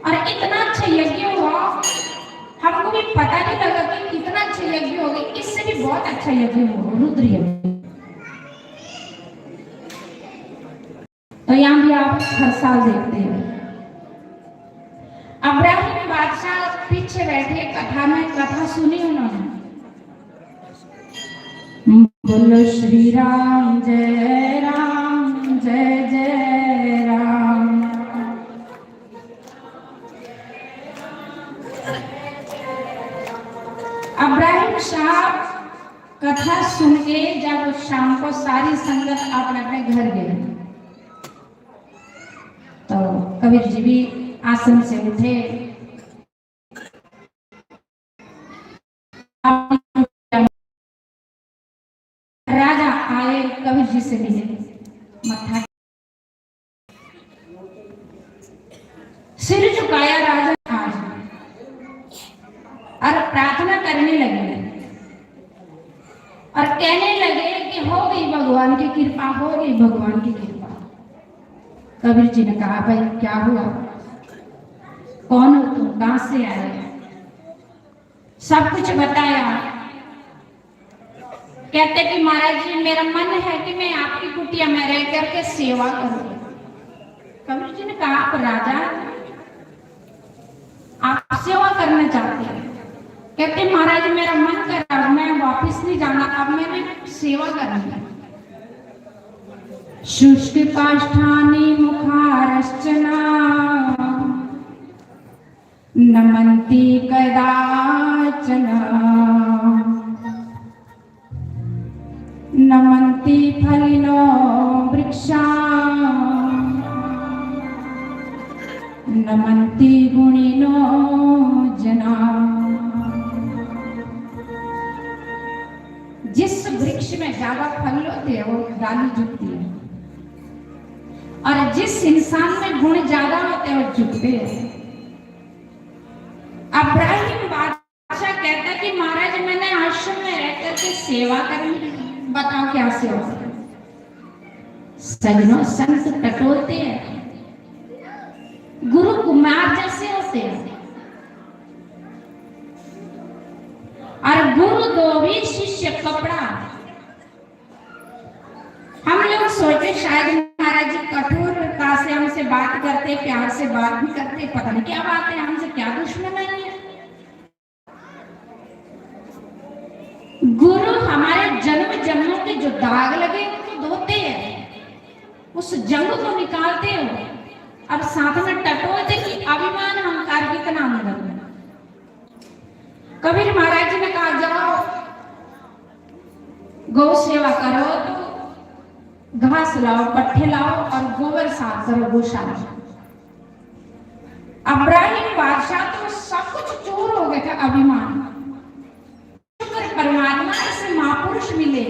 और इतना अच्छा यज्ञ हुआ। हमको भी पता नहीं लगा कि कितना अच्छा यज्ञ हो गया, इससे भी बहुत अच्छा यज्ञ हुआ, रुद्र यज्ञ। तो यहाँ भी आप हर साल देखते हैं। अब्राहिम बादशाह पीछे बैठे कथा में, कथा सुनी उन्होंने, बोलो श्री राम जय राम जय जय राम। अब्राहिम साहब कथा सुन के जब शाम को सारी संगत अपने अपने घर गए, तो कबीर जी भी आसन से उठे, राजा आए, कबीर जी से मिले, मत्था सिर झुकाया राजा आज, और प्रार्थना करने लगे और कहने लगे कि हो गई भगवान की कृपा, हो गई भगवान की कृपा। कबीर जी ने कहा भाई क्या हुआ, कौन हो तुम, कहां से आए, सब कुछ बताया। कहते कि महाराज जी मेरा मन है कि मैं आपकी कुटिया में रह करके सेवा करूं। कबीर जी ने कहा आप राजा, आप सेवा करना चाहते हैं। कहते महाराज मेरा मन कर रहा, मैं वापस नहीं जाना, अब मैंने सेवा करनी है। शुष्क काष्ठानि मुखारश्चना नमन्ति कदाचन नमन्ति फलिनो वृक्षा नमन्ति गुणिनो जना। जिस वृक्ष में ज्यादा फल होते हैं वो डाली झुकती है, और जिस इंसान में गुण ज्यादा होते हैं वो झुकते हैं। अब्राहिम बादशाह कहता है कि महाराज मैंने आश्रम में रहकर के सेवा करनी, बताओ क्या सेवा। सजनों संत टटोलते हैं, गुरु कुमार जैसे होते हैं, और गुरु दो भी शिष्य कपड़ा। हम लोग सोचते शायद महाराज जी कठोरता से हमसे बात करते, प्यार से बात भी करते, पता नहीं क्या बात है, हमसे क्या दुश्मनी है। गुरु हमारे जन्म जन्मों के जो दाग लगे उनको धोते हैं, उस जंग को निकालते हैं, और साथ में टटोलते कि अभिमान अहंकार कितना अंदर है। कबीर महाराज जी ने कहा जाओ गौ सेवा करो, तो घास लाओ, पट्ठे लाओ और गोबर साफ करो गौशाला। इब्राहिम बादशाह तो सब कुछ चोर हो गए थे, अभिमान। शुक्र परमात्मा ऐसे महापुरुष मिले,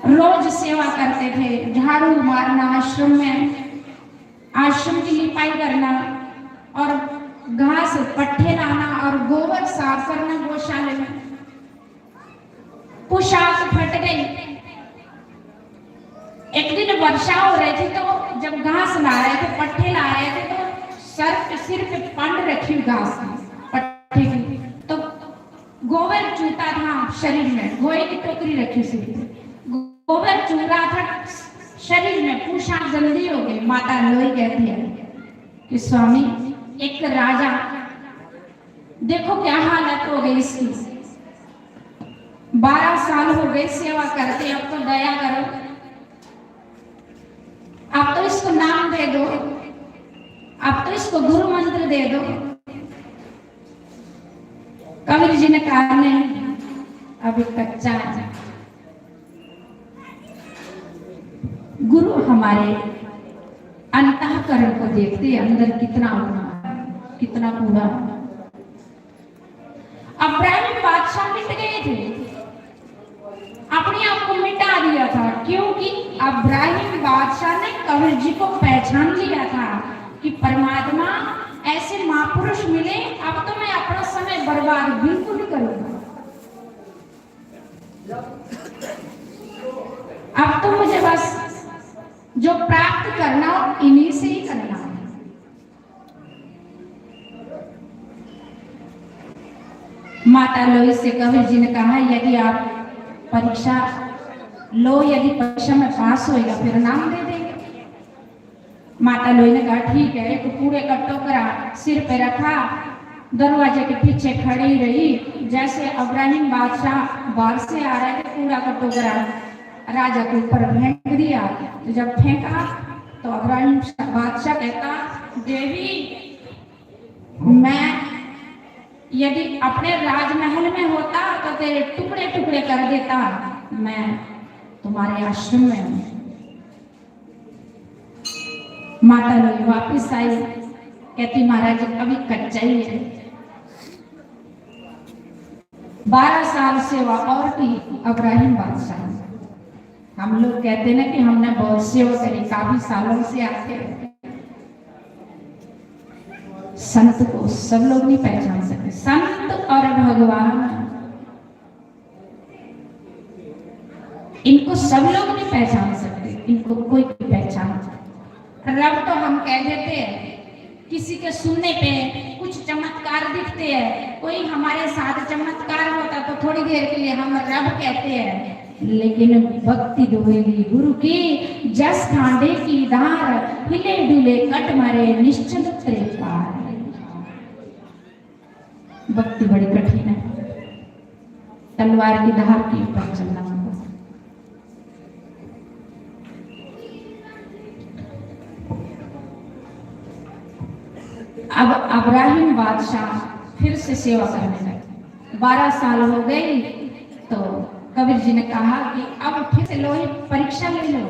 रोज सेवा करते थे, झाड़ू मारना आश्रम में, आश्रम की लिपाई करना और घास पट्ठे लाना और गोबर साफ करना गौशाले में। पोशाक फट गई। एक दिन वर्षा हो रही थी तो जब घास ला रहे थे, पट्ठे ला रहे थे, तो सिर पे पंड रखी घास पट्ठे की, तो गोबर चूता था शरीर में, गोए की टोकरी रखी सिर पे, गोबर चू रहा था शरीर में, पोशाक जल्दी हो गई। माता लोई कहती है कि स्वामी, एक राजा, देखो क्या हालत हो गई इसकी, 12 साल हो गए सेवा करते, अब तो दया करो, अब तो इसको नाम दे दो, अब तो इसको गुरु मंत्र दे दो। कबीर जी ने कहा नहीं, अभी कच्चा है। गुरु हमारे अंतःकरण को देखते, अंदर कितना होना, कितना कूड़ा। इब्राहिम बादशाह मिट गए थे, अपने आप को मिटा दिया था, क्योंकि इब्राहिम बादशाह ने कबीर जी को पहचान लिया था कि परमात्मा ऐसे महापुरुष मिले, अब तो मैं अपना समय बर्बाद बिल्कुल नहीं करूंगा, अब तो मुझे बस जो प्राप्त करना हो इन्हीं से ही करना है। माता लोई से कबीर जी ने कहा, यदि आप परीक्षा लो, यदि परीक्षा में पास होएगा फिर नाम दे देंगे। माता लोई ने कहा ठीक है। एक कूड़े का टोकरा सिर पे रखा, दरवाजे के पीछे खड़ी रही। जैसे इब्राहिम बादशाह बाहर से आ रहे थे, कूड़ा का टोकरा राजा के ऊपर फेंक दिया। तो जब फेंका तो इब्राहिम बादशाह कहता, देवी, मैं यदि अपने राजमहल में होता तो तेरे टुकड़े टुकड़े कर देता, मैं तुम्हारे आश्रम में हूं। माता लोई वापिस आई, कहती महाराज अभी कच्चा ही है, 12 साल सेवा और की इब्राहिम बादशाह। हम लोग कहते ना कि हमने बहुत सेवा करी, काफी सालों से आते हैं। संत को सब लोग नहीं पहचान सकते, संत और भगवान इनको सब लोग नहीं पहचान सकते, इनको कोई नहीं पहचान सकता। रब तो हम कह देते हैं, किसी के सुनने पे कुछ चमत्कार दिखते हैं, कोई हमारे साथ चमत्कार होता तो थोड़ी देर के लिए हम रब कहते हैं, लेकिन भक्ति दुहेली गुरु की, जस खांडे की धार, हिले डुले कट मारे निश्चल उतरे पार। भक्ति बड़ी कठिन है, तलवार की धार के ऊपर चलना होगा। अब इब्राहिम बादशाह फिर से सेवा करने लगे। 12 साल हो गए तो कबीर जी ने कहा कि अब फिर से लो, परीक्षा ले लो।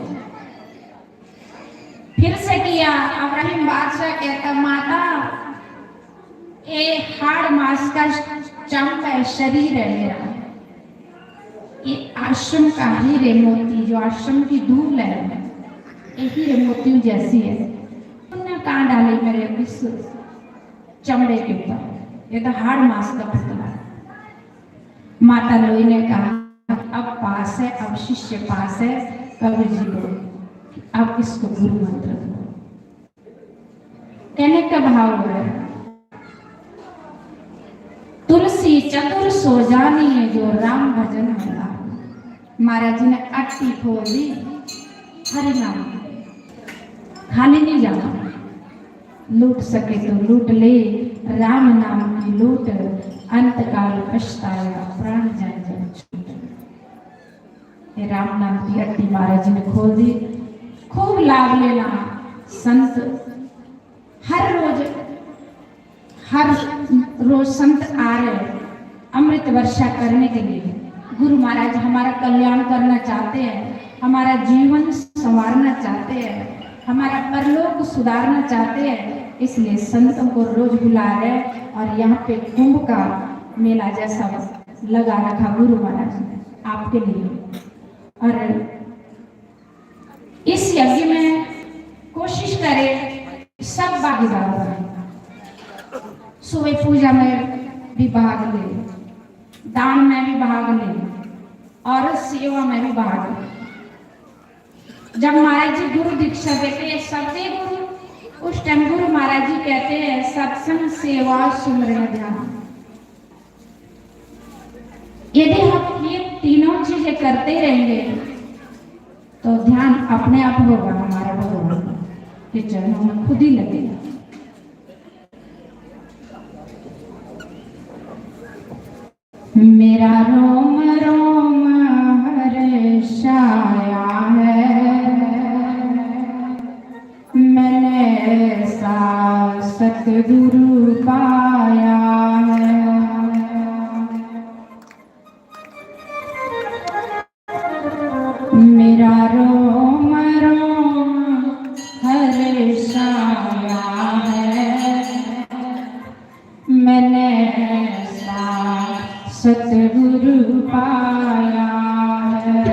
फिर से किया। इब्राहिम बादशाह कहता, माता ये हाड़ मास का चमक है, शरीर है मेरा, ये आश्रम का हीरे मोती, जो आश्रम की धूल है, ये हीरे मोती जैसी है, उन्होंने कहाँ डाली मेरे इस चमड़े के ऊपर, ये तो हाड़ मास का पुतला है। माता लोई ने कहा, अब पास है, अब शिष्य पास है, कबीर जी को अब इसको गुरु मंत्र दो। कहने का भाव है, तुलसी चतुर सो जानी है, जो राम भजन होला। महाराज जी ने अट्टी खोल दी, हरि नाम खाली नहीं जाना, लूट सके तो लूट ले, राम नाम की लूट, अंत काल पछताया प्राण जन जन छूट। ये राम नाम की अट्टी महाराज जी ने खोल दी। खूब लाभ लेना। संत हर रोज संत आ रहे अमृत वर्षा करने के लिए, गुरु महाराज हमारा कल्याण करना चाहते हैं, हमारा जीवन संवारना चाहते हैं, हमारा परलोक सुधारना चाहते हैं, इसलिए संतों को रोज बुला रहे और यहाँ पे कुंभ का मेला जैसा लगा रखा गुरु महाराज ने आपके लिए। और इस यज्ञ में कोशिश करें सब भागीदार बने, सुबह पूजा में भी भाग ले, दान में भी भाग ले और सेवा में भी भाग ले। जब महाराज जी गुरु दीक्षा देते हैं सबसे गुरु, उस टाइम गुरु महाराज जी कहते हैं सत्संग सेवा सुमरण ध्यान। यदि हम ये तीनों चीजें करते रहेंगे तो ध्यान अपने आप होगा हमारा भगवान के चरणों में खुद ही लगेगा। मेरा रोम रोम हर्षाया है, मैंने ऐसा सतगुरु पाया है। मेरा रोम रोम हर्षाया है, मैंने ऐसा सतगुरु पाया है।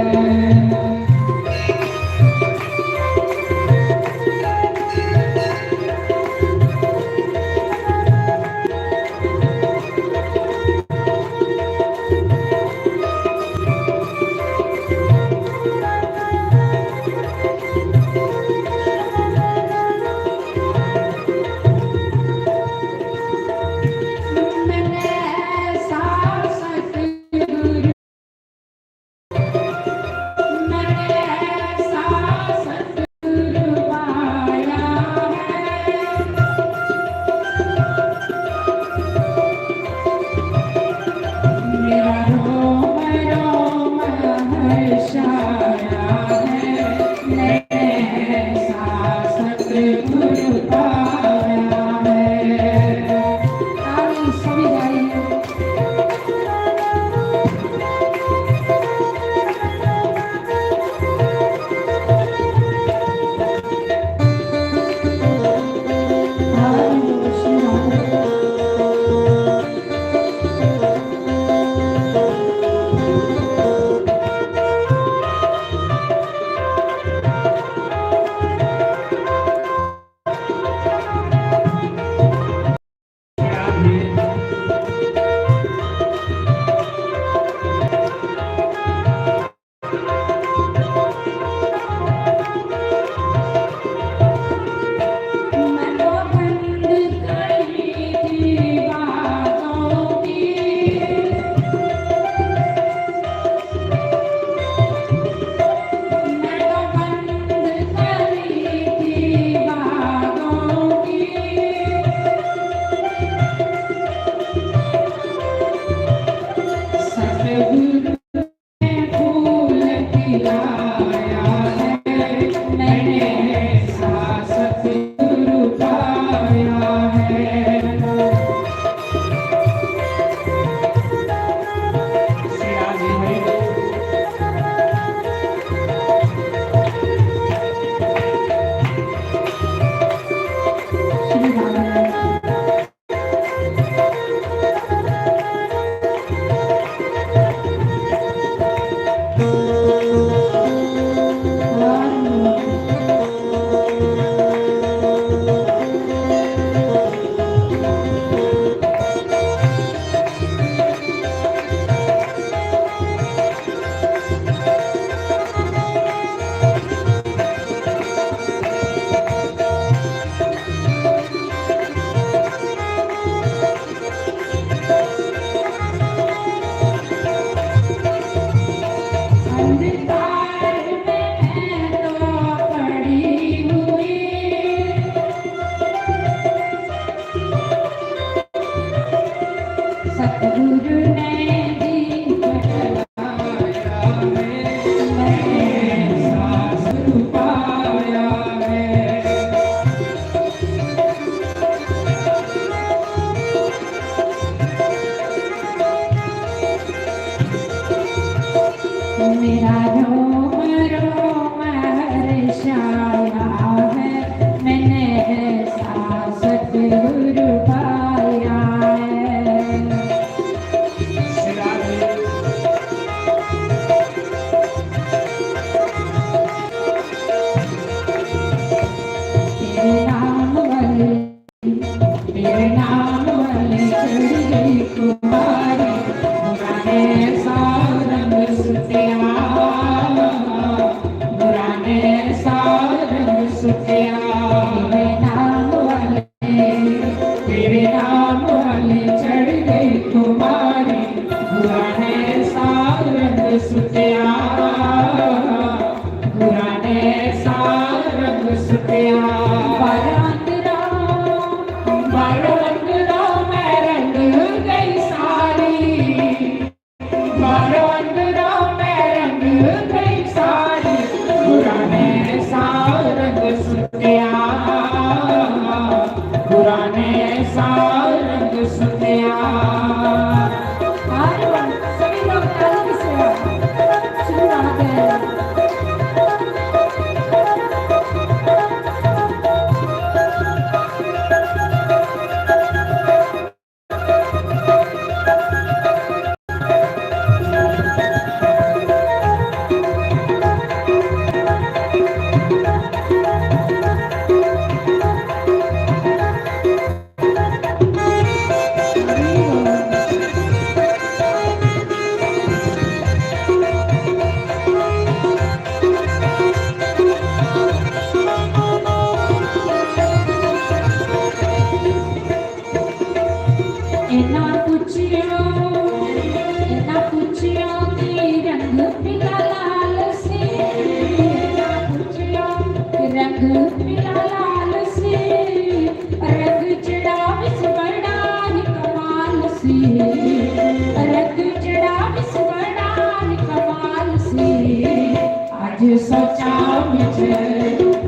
मेरा रोम रोम हर्षाया है, मैंने ऐसा सतगुरु पाया है। तेरे नाम वाले चढ़ गई कुमारी, पुराने सारंग सुतिया, पुराने सारंग सुतिया। तेरे नाम वाले चढ़ गई कुमारी, पुराने सारंग सुतिया, पुराने सारंग सुतिया।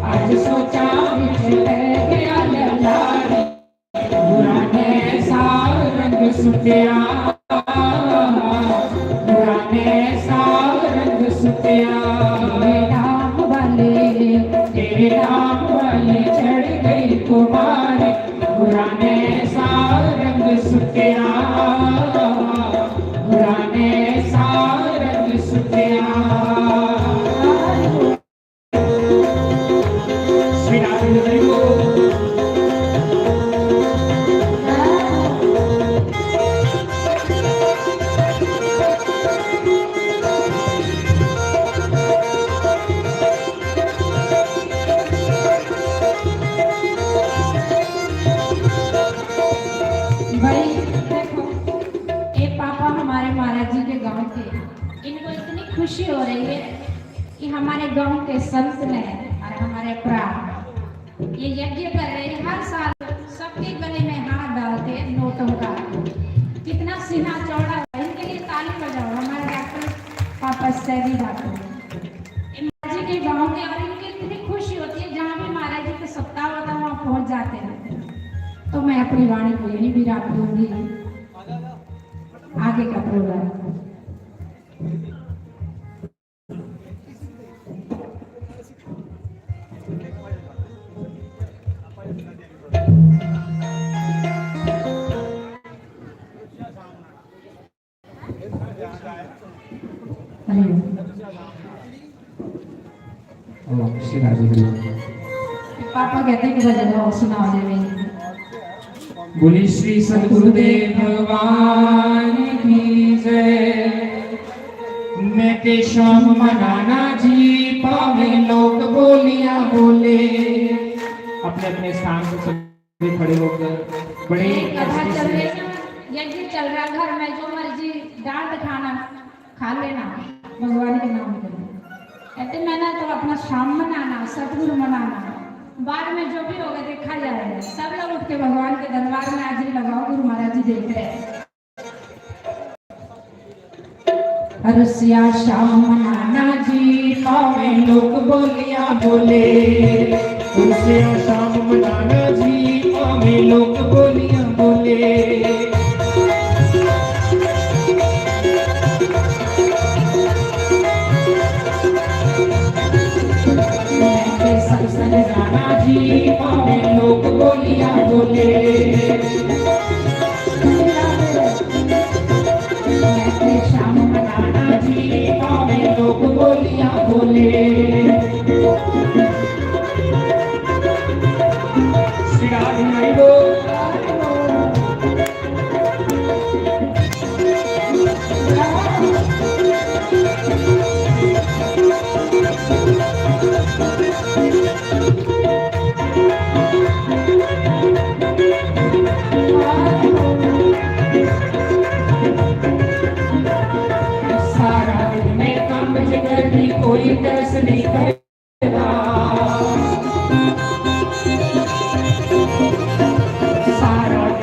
आज सोचा गया ललारी, पुराने सारंग सुतिया, पुराने सारंग सुतिया। तेरे नाम वाले चढ़ गई कुमारी, पुराने सारंग सुतिया, पुराने सारंग सुतिया। भाई देखो, ये पापा हमारे महाराज जी के गांव के, इनको इतनी खुशी हो रही है कि हमारे गांव के संत ने और हमारे प्राण ये यज्ञ कर रहे हैं। हर साल सबके गले में हाथ डालते हैं नोटों का। कितना सीना चौड़ा है, इनके लिए ताली बजाओ। हमारे डॉक्टर पापा सैदी डॉक्टर महाराज जी के गाँव के, और इनकी इतनी खुशी होती है जहाँ भी महाराज जी के सप्ताह होता है वहाँ पहुँच जाते हैं। तो मैं अपनी वाणी को यही विराम दूंगी, आगे का प्रोग्राम। पापा कहते हैं कि बजाओ, सुनाओ देवी। बोले श्री सद्गुरुदेव भगवान की जय। मैं के श्याम मनाना जी, पावे लोग बोलियां बोले। अपने अपने स्थान पर सभी खड़े होकर बड़े कथा चल रही है, यज्ञ चल रहा घर में, जो मर्जी डांट खाना खा लेना, भगवान के नाम पे। कहते मैंने तो अपना शाम मनाना, सतगुरु मनाना, बाद में जो भी होगा देखा जाएगा। सब लोग उठ के भगवान के दरबार में हाजिरी लगाओ, गुरु महाराज जी देख रहे हैं। अरसिया शाम मनाना जी, पावे लोग बोलियां बोले। अरसिया शाम मनाना जी, पावे लोग बोलियां बोले।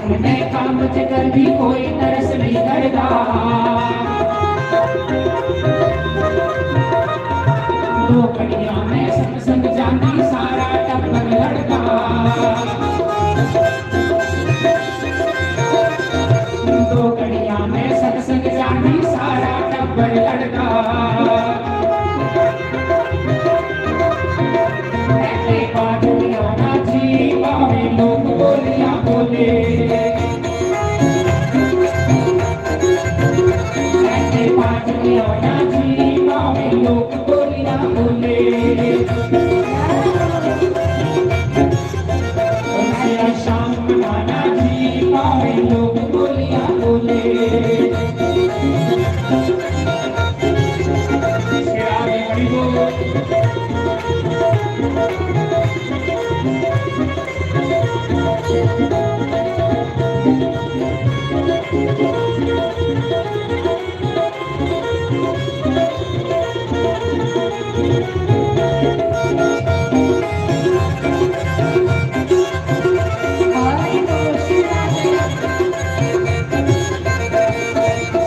अपने काम च कर भी कोई तरस नहीं करता। दो कड़ियां में संग संग जाती सारा टब्बर लड़का। दो कड़ियां में संग संग जाती सारा टब्बर लड़का। ऐसे बादलियों ना जी पावे लोग बोलियां बोले। ऐसे बादलियों ना जी पावे लोग बोलियां बोले। ऐसे शाम मनाना जी पावे लोग बोलियां बोले। श्याम हरि बोल।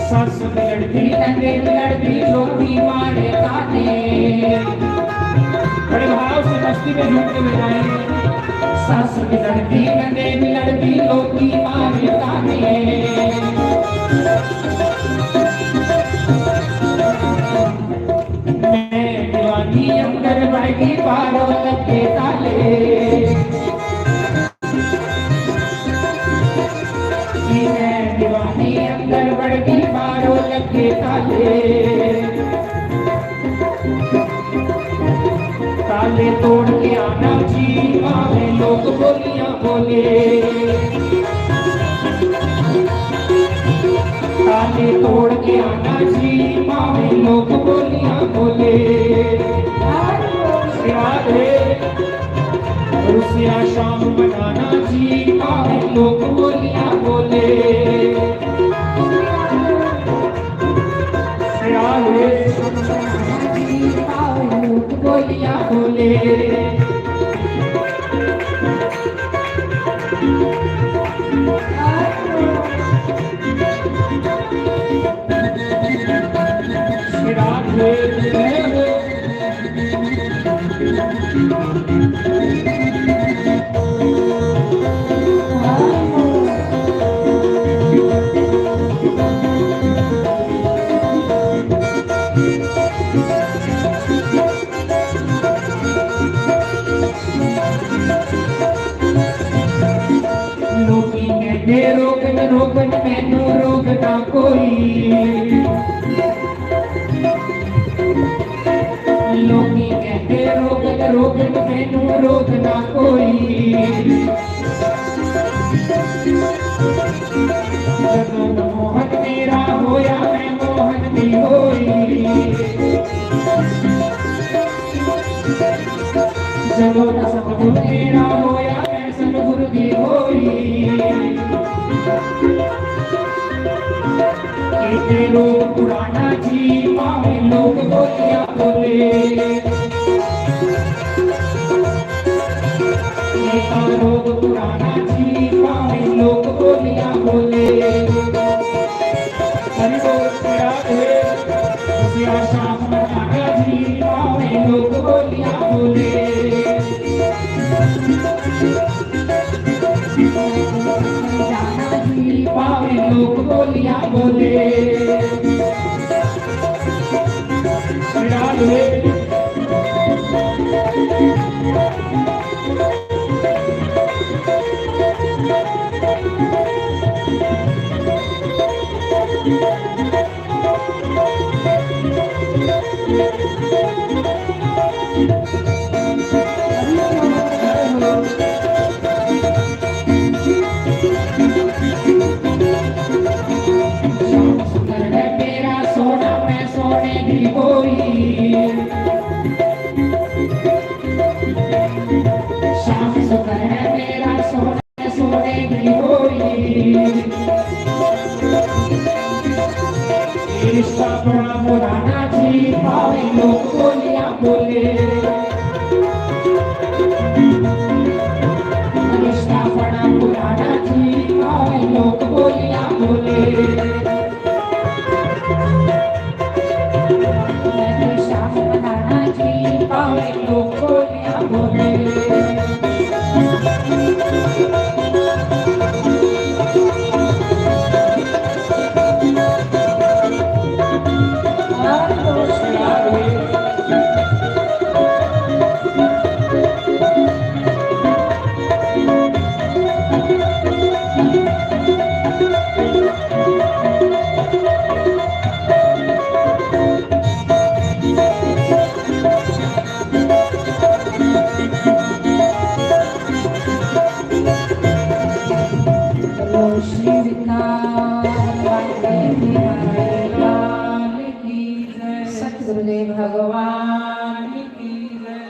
सस बिगड़ती लगे बिगड़ती लोभी मारे ताने। बड़े भाव से मस्ती में झूम के बजाएंगे। सस बिगड़ती लगे बिगड़ती लोभी मारे ताने। मैं दीवानी अंदर बढ़ी पारो लगे ताले। मैं दीवानी अंदर बढ़ी पारो लगे ताले। ताले तोड़ के आना जी पावे लोग बोलियां बोले। ताले तोड़ के आना जी पावे लोग बोलियां बोले। राधे रुसिया शाम मनाना जी पावे लोग बोलियां बोले। राधे जी पावे लोग बोलियां बोले। लोकी कहते रोकन रोकन मैनू रोकता कोई। लोकी कहते रोकन रोकन मैनू रोकना कोई। जदों मोहन मेरा होया मैं मोहन दी होई। जदों सतगुर मेरा होया मैं सतगुर दी होई। कहते लोग पुराना जी पावे लोग बोलियां बोले। कहता लोग पुराना जी पावे लोग बोलियां बोले। हरि बोल तेरा है रुसिया शाम मनाना जी पावे लोग बोलियां बोले। जाना जी पावे लोग बोलियां बोले। राधे रिश्ता बड़ा पुराना जी पावे लोग बोलियां बोले। रिश्ता बड़ा पुराना जी पावे लोग बोलिया बोले। मैं तो श्याम बनाना जी पावे लोग बोलिया बोले। सतगुरुदेव भगवान की जय।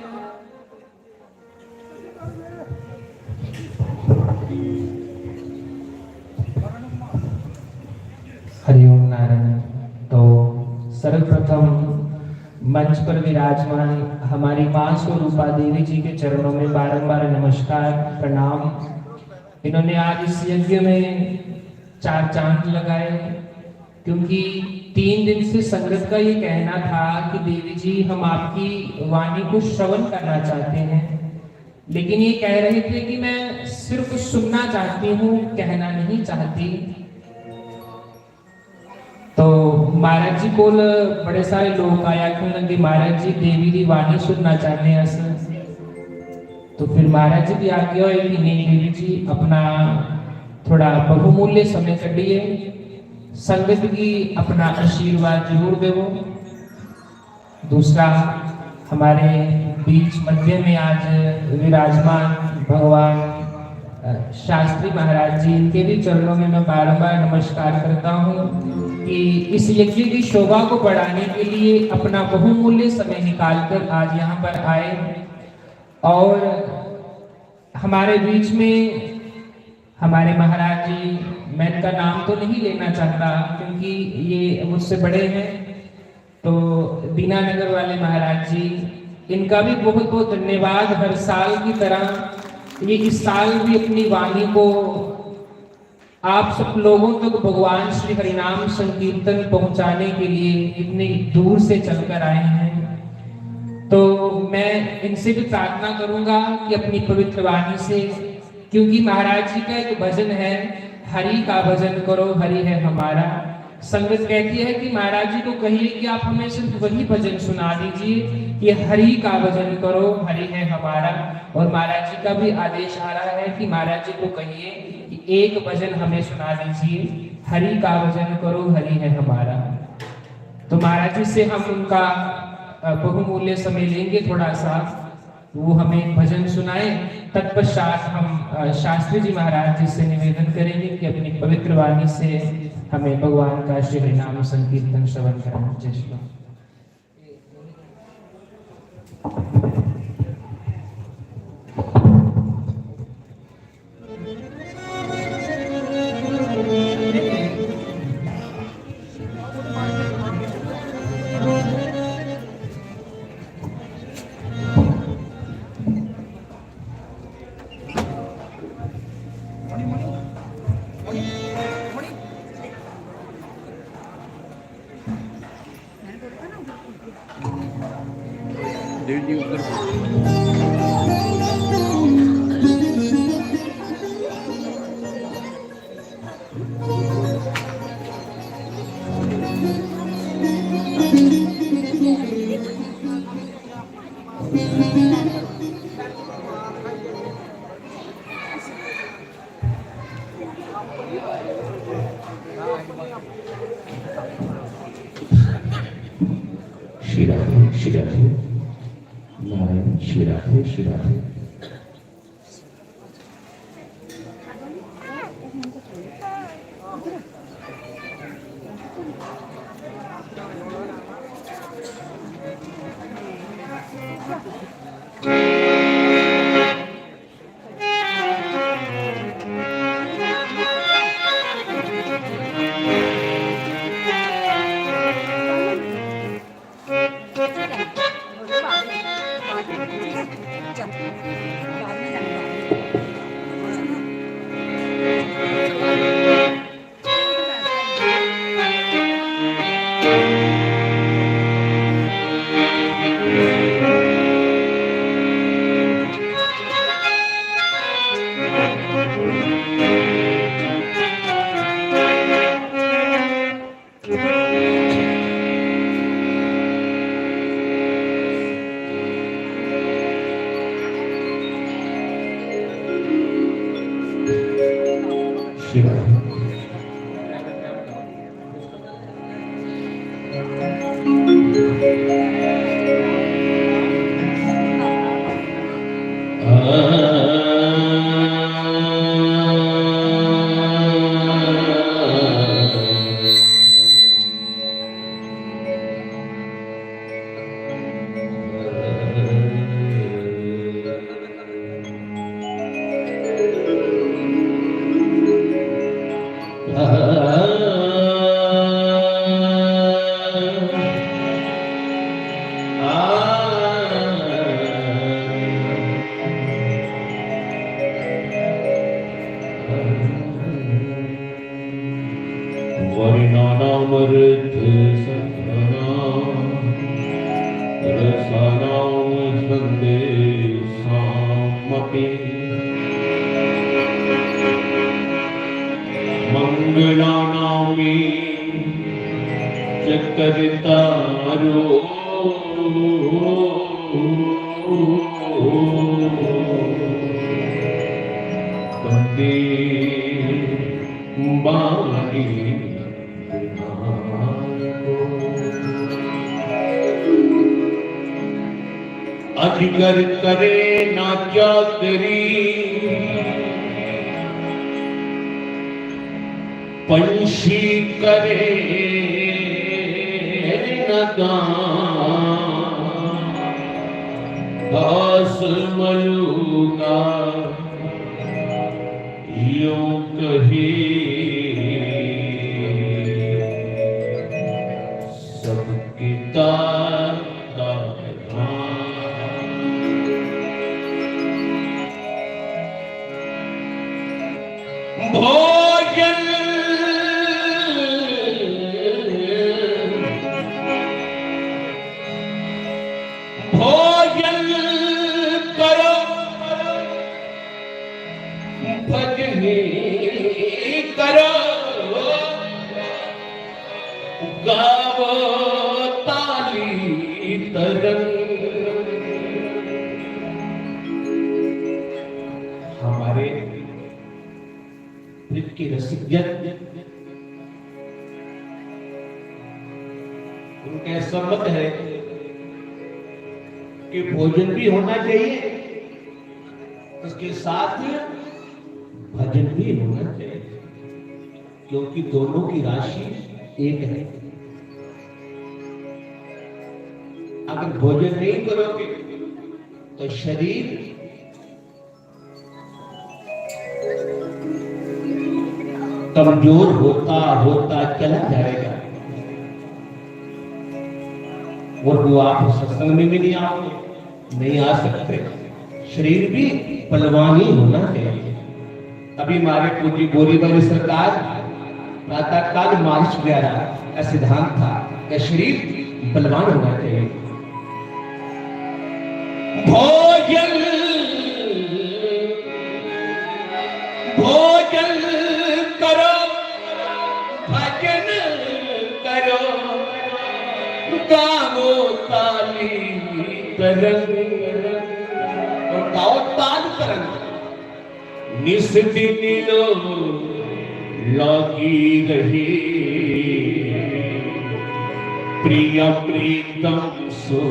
हरिओम नारायण। तो सर्वप्रथम मंच पर विराजमान हमारी मां स्वरूपा देवी जी के चरणों में बारंबार नमस्कार प्रणाम। इन्होंने आज इस यज्ञ में 4 चांद लगाए, क्योंकि 3 दिन से संगत का ये कहना था कि देवी जी हम आपकी वाणी को श्रवण करना चाहते हैं, लेकिन ये कह रहे थे कि मैं सिर्फ सुनना चाहती हूँ, कहना नहीं चाहती। तो महाराज जी को बड़े सारे लोग आया क्यों लगे महाराज जी देवी की वाणी सुनना चाहते हैं अस। तो फिर महाराज जी की आज्ञा है कि नहीं देवी जी अपना थोड़ा बहुमूल्य समय कढ़िए, संगत की अपना आशीर्वाद जरूर देवो। दूसरा, हमारे बीच मध्य में आज विराजमान भगवान शास्त्री महाराज जी, इनके भी चरणों में मैं बारंबार नमस्कार करता हूँ कि इस यज्ञ की शोभा को बढ़ाने के लिए अपना बहुमूल्य समय निकालकर आज यहाँ पर आए। और हमारे बीच में हमारे महाराज जी, मैं इनका नाम तो नहीं लेना चाहता क्योंकि ये मुझसे बड़े हैं, तो दीनानगर वाले महाराज जी, इनका भी बहुत बहुत धन्यवाद। हर साल की तरह ये इस साल भी अपनी वाणी को आप सब लोगों तक भगवान श्री हरिनाम संकीर्तन पहुंचाने के लिए इतनी दूर से चलकर आए हैं। तो मैं इनसे भी प्रार्थना करूंगा कि अपनी पवित्र वाणी से, क्योंकि महाराज जी का एक भजन है, हरि का भजन करो हरि है हमारा। संगत कहती है कि महाराज जी को कहिए कि आप हमें सिर्फ वही भजन सुना दीजिए कि हरि का भजन करो हरि है हमारा। और महाराज जी का भी आदेश आ रहा है कि महाराज जी को कहिए कि एक भजन हमें सुना दीजिए, हरि का भजन करो हरि है हमारा। तो महाराज जी से हम उनका बहुमूल्य समय लेंगे थोड़ा सा, वो हमें भजन सुनाए। तत्पश्चात हम शास्त्री जी महाराज जी से निवेदन करेंगे कि अपनी पवित्र वाणी से हमें भगवान का श्री हरिनाम संकीर्तन श्रवण कराएं। जय श्री राम। श्री राधे नारायण श्री राधे श्री राधे। आशीर्वाद। मंगलानामी चकरतारो बंदे बानी अजगर करे ना चाकरी पंछी करे न दास मलूगा यूं कहे सबकी भोजन भोजन करो भजनी करो गावो ताली तरंग। हमारे की रसिकजन उनका सम्मत है कि भोजन भी होना चाहिए, उसके साथ भजन भी होना चाहिए, क्योंकि दोनों की राशि एक है। अगर भोजन नहीं करोगे तो शरीर कमजोर होता होता चला जाएगा और वो आप सत्संग में भी नहीं आओगे, नहीं आ सकते। शरीर भी बलवान ही होना चाहिए। अभी हमारे पूज्य बोरी वाली सरकार प्रातः काल मार्च द्वारा का सिद्धांत था कि शरीर बलवान होना चाहिए। भोजन भोजन करो भजन करो गाओ ताली तरंग और गाओ ताल तरंग। निस दिन लो लागी रही प्रिय प्रीतम सो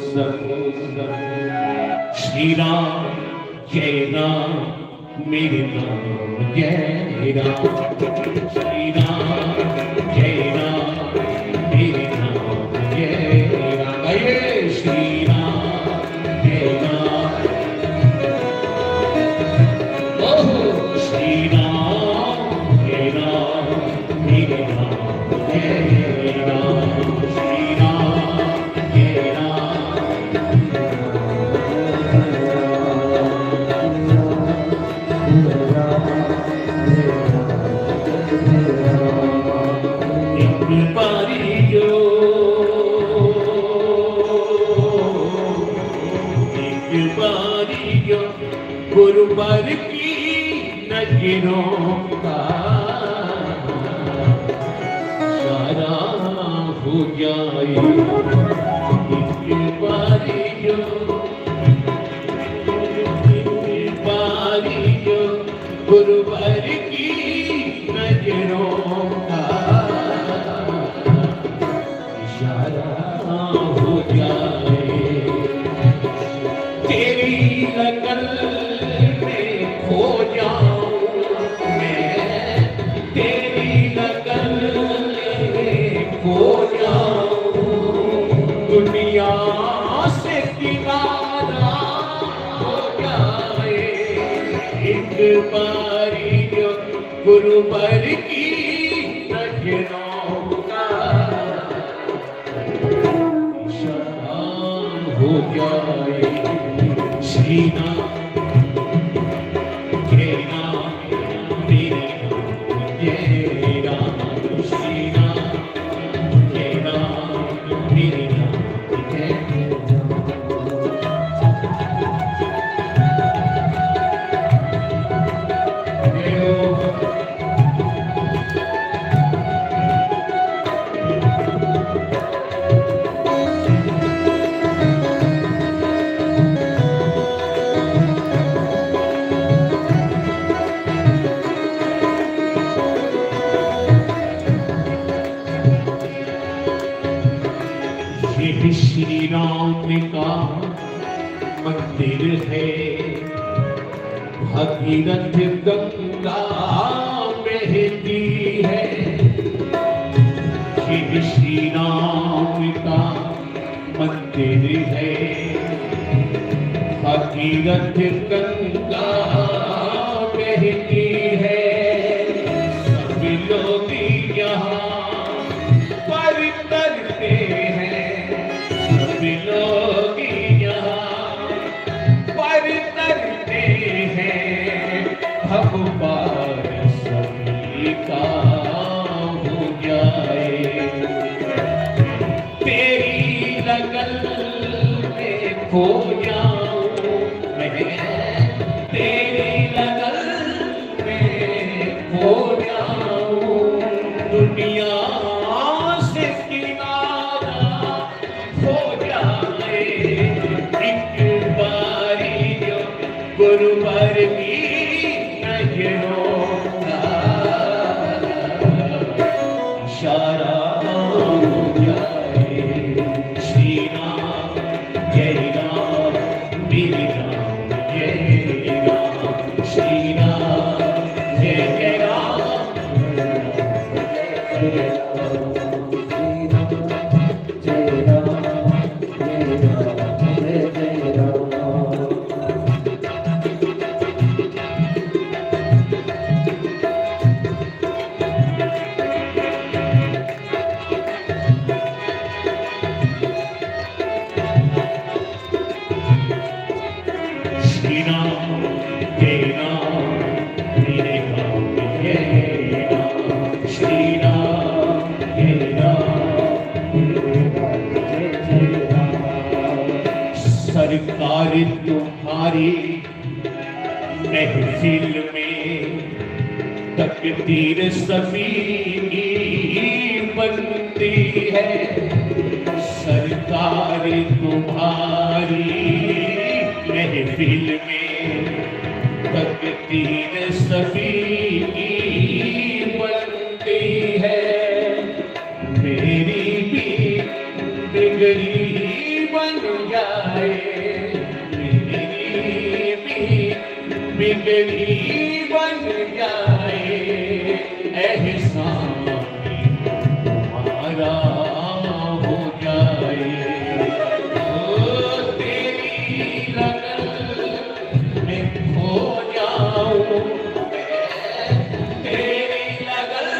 सब। श्री राम जय राम मेरे राम जय राम। श्री राम जय राम मेरे राम जय राम। ये श्री राम जय राम। ओह श्री राम जय राम मेरे राम जय राम। श्री राम जय राम। गुरुवर की नजरों का सारा हो जाए बारी जो गुरुवर की गुरुवर की नजरों का इशारा हो जाए श्री नाम के नाम मेरे जय राम श्री नाम के नाम मेरे नाम जय ये श्री राम का मंदिर है भगीरथ गंगा बहती है ये श्री राम का मंदिर है भगीरथ गंगा बहती है सब लोग यहाँ पर करते हैं सब लोग यहाँ पर करते हैं भगवान सभी का हो जाए तेरी लगन में खो जाऊं मैं तेरी लगन में खो जाऊं दुनिया से किनारा हो जाए एक बारी जो गुरुवर की नजरों का इशारा हो जाए श्री राम जय राम मेरे राम जय राम श्री राम जय राम श्री राम जय राम मेरे राम जय राम श्री राम जय राम सरकार तुम्हारी महफिल में तकदीर सभी बनती है सरकार तुम्हारी महफिल में तकदीर सभी बनती है मेरी भी बिगड़ी बन जाए मेरी भी बिगड़ी बन जाए एहसान तुम्हारा हो जाए ओ तेरी लगन में खो जाऊं तेरी लगन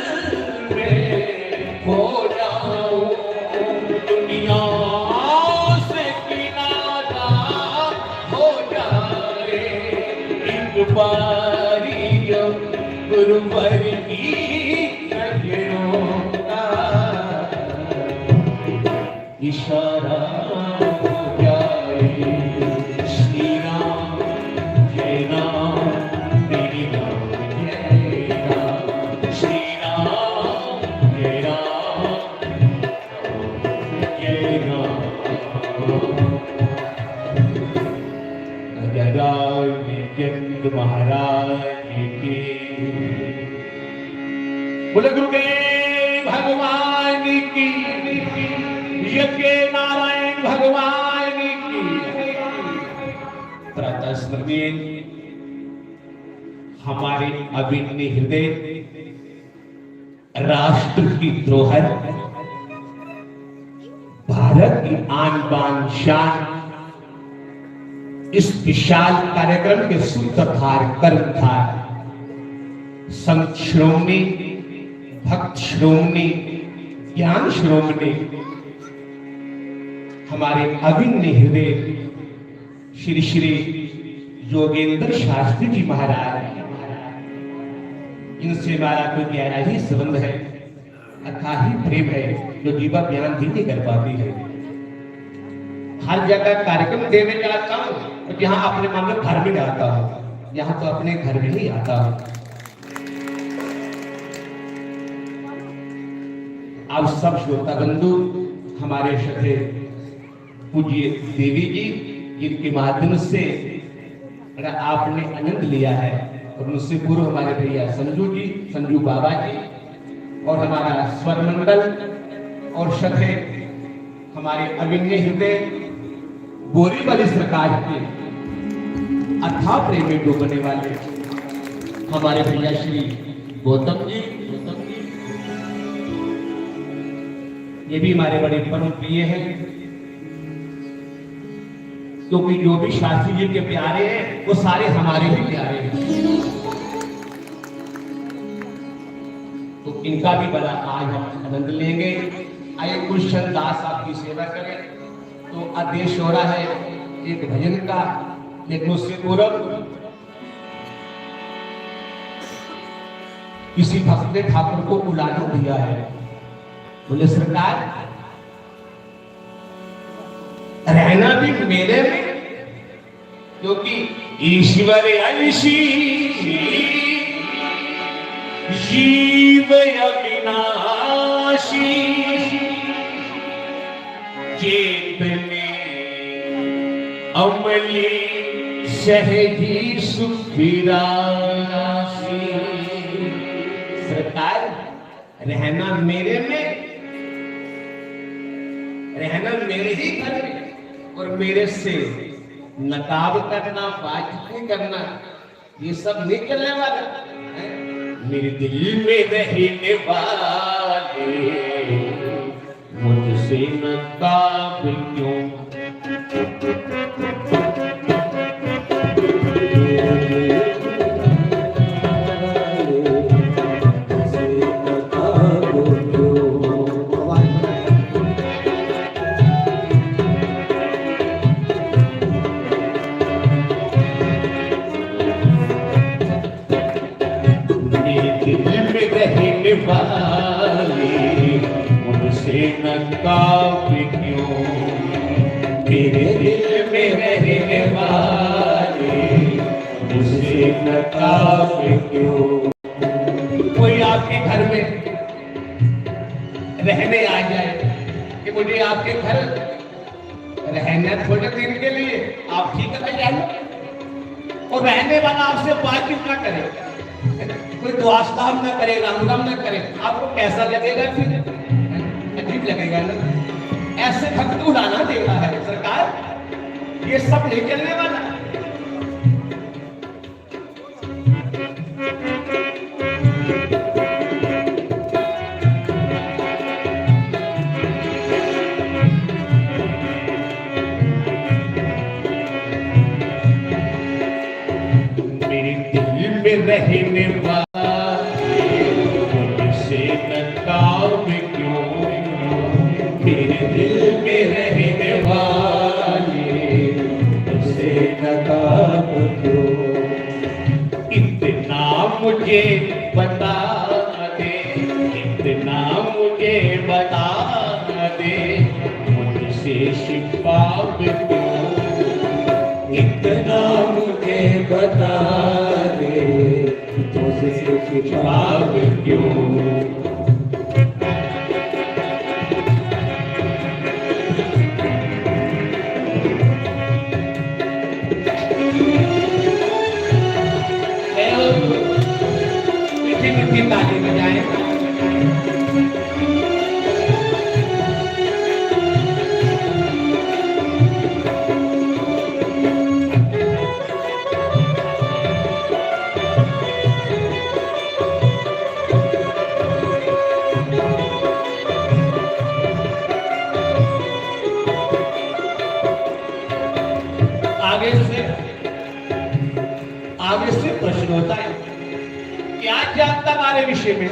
में खो जाऊं दुनिया से किनारा हो जाए एक बारी जो गुरुवर की नजरों का इशारा हो जाए श्री राम जय राम मेरी राम जय राम श्री राम जय राम जय राम गजराज चंद महाराज की बोले गुरुदेव भगवान की यज्ञ नारायण भगवान की प्रातः स्मृति हमारे अभिन्न हृदय राष्ट्र की धरोहर भारत की आन बान शान इस विशाल कार्यक्रम के सूत्रधार कर्मधार संत श्रोमणी, भक्त श्रोमणी, ज्ञान श्रोमणी, हमारे अभिन्न हृदय श्री श्री योगेंद्र शास्त्री जी महाराज, इनसे हमारा कोई गहरा ही संबंध है, अथाह ही प्रेम है, जो जीवा बयान भी नहीं कर पाती है। हर जगह कार्यक्रम देने जाता हूँ तो यहाँ अपने मामले घर में आता हूँ, यहाँ तो अपने घर में ही आता हूँ। आप सब श्रोता बंधु, हमारे सखे पूज्य देवी जी, जिनके माध्यम से आपने आनंद लिया है, और उनसे पूर्व हमारे भैया संजू जी, संजू बाबा जी, और हमारा स्वर मंडल, और सखे हमारे अभिन्न हृदय बोरी वाली सरकार के अथाह प्रेम में डूबने वाले हमारे भैया श्री गौतम जी, ये भी हमारे बड़े परम प्रिय हैं, क्योंकि जो भी शास्त्री जी के प्यारे हैं वो सारे हमारे भी प्यारे हैं। तो इनका भी बड़ा आज हम आनंद लेंगे। आइए गुलशन दास आपकी सेवा करें। तो आदेश हो रहा है एक भजन का, लेकिन उससे पूर्व किसी भक्त ने ठाकुर को बुलाना दिया है, बोले सरकार रहना भी मेरे में, क्योंकि ईश्वर अंशी जीव अविनाशी, चेतने अमली सहजी सुखिरासी। सरकार रहना मेरे में, रहना मेरे ही घर में, और मेरे से नकाब करना, बातचीत करना, ये सब नहीं चलने वाला है। मेरे दिल में रहने वाले मुझसे नकाब क्यों? रहने वाले मुझसे नकाब क्यों? मेरे दिल में रहने वाले मुझसे नकाब क्यों? कोई आपके घर में रहने आ जाए कि मुझे आपके घर रहना थोड़े दिन के लिए, आप ठीक है जाए, और रहने वाला आपसे बातचीत ना करे, कोई दुआस्ताम ना करे, राम राम ना करे, आपको कैसा लगेगा? फिर अजीब लगेगा ना। ऐसे भक्त उड़ाना देता है सरकार, ये सब नहीं चलने वाला। मेरे दिल में रहने वाले मुझसे नकाब क्यों? मेरे दिल में रहने वाले मुझसे नकाब क्यों? इतना मुझे बता दे, इतना मुझे बता दे, मुझसे शिफाफ क्यों? इतना मुझे बता दे, तुझसे शिफाफ क्यों? मीठी मीठी ताली बजाएं। आगे से प्रश्न होता है, क्या क्या हमारे विषय में?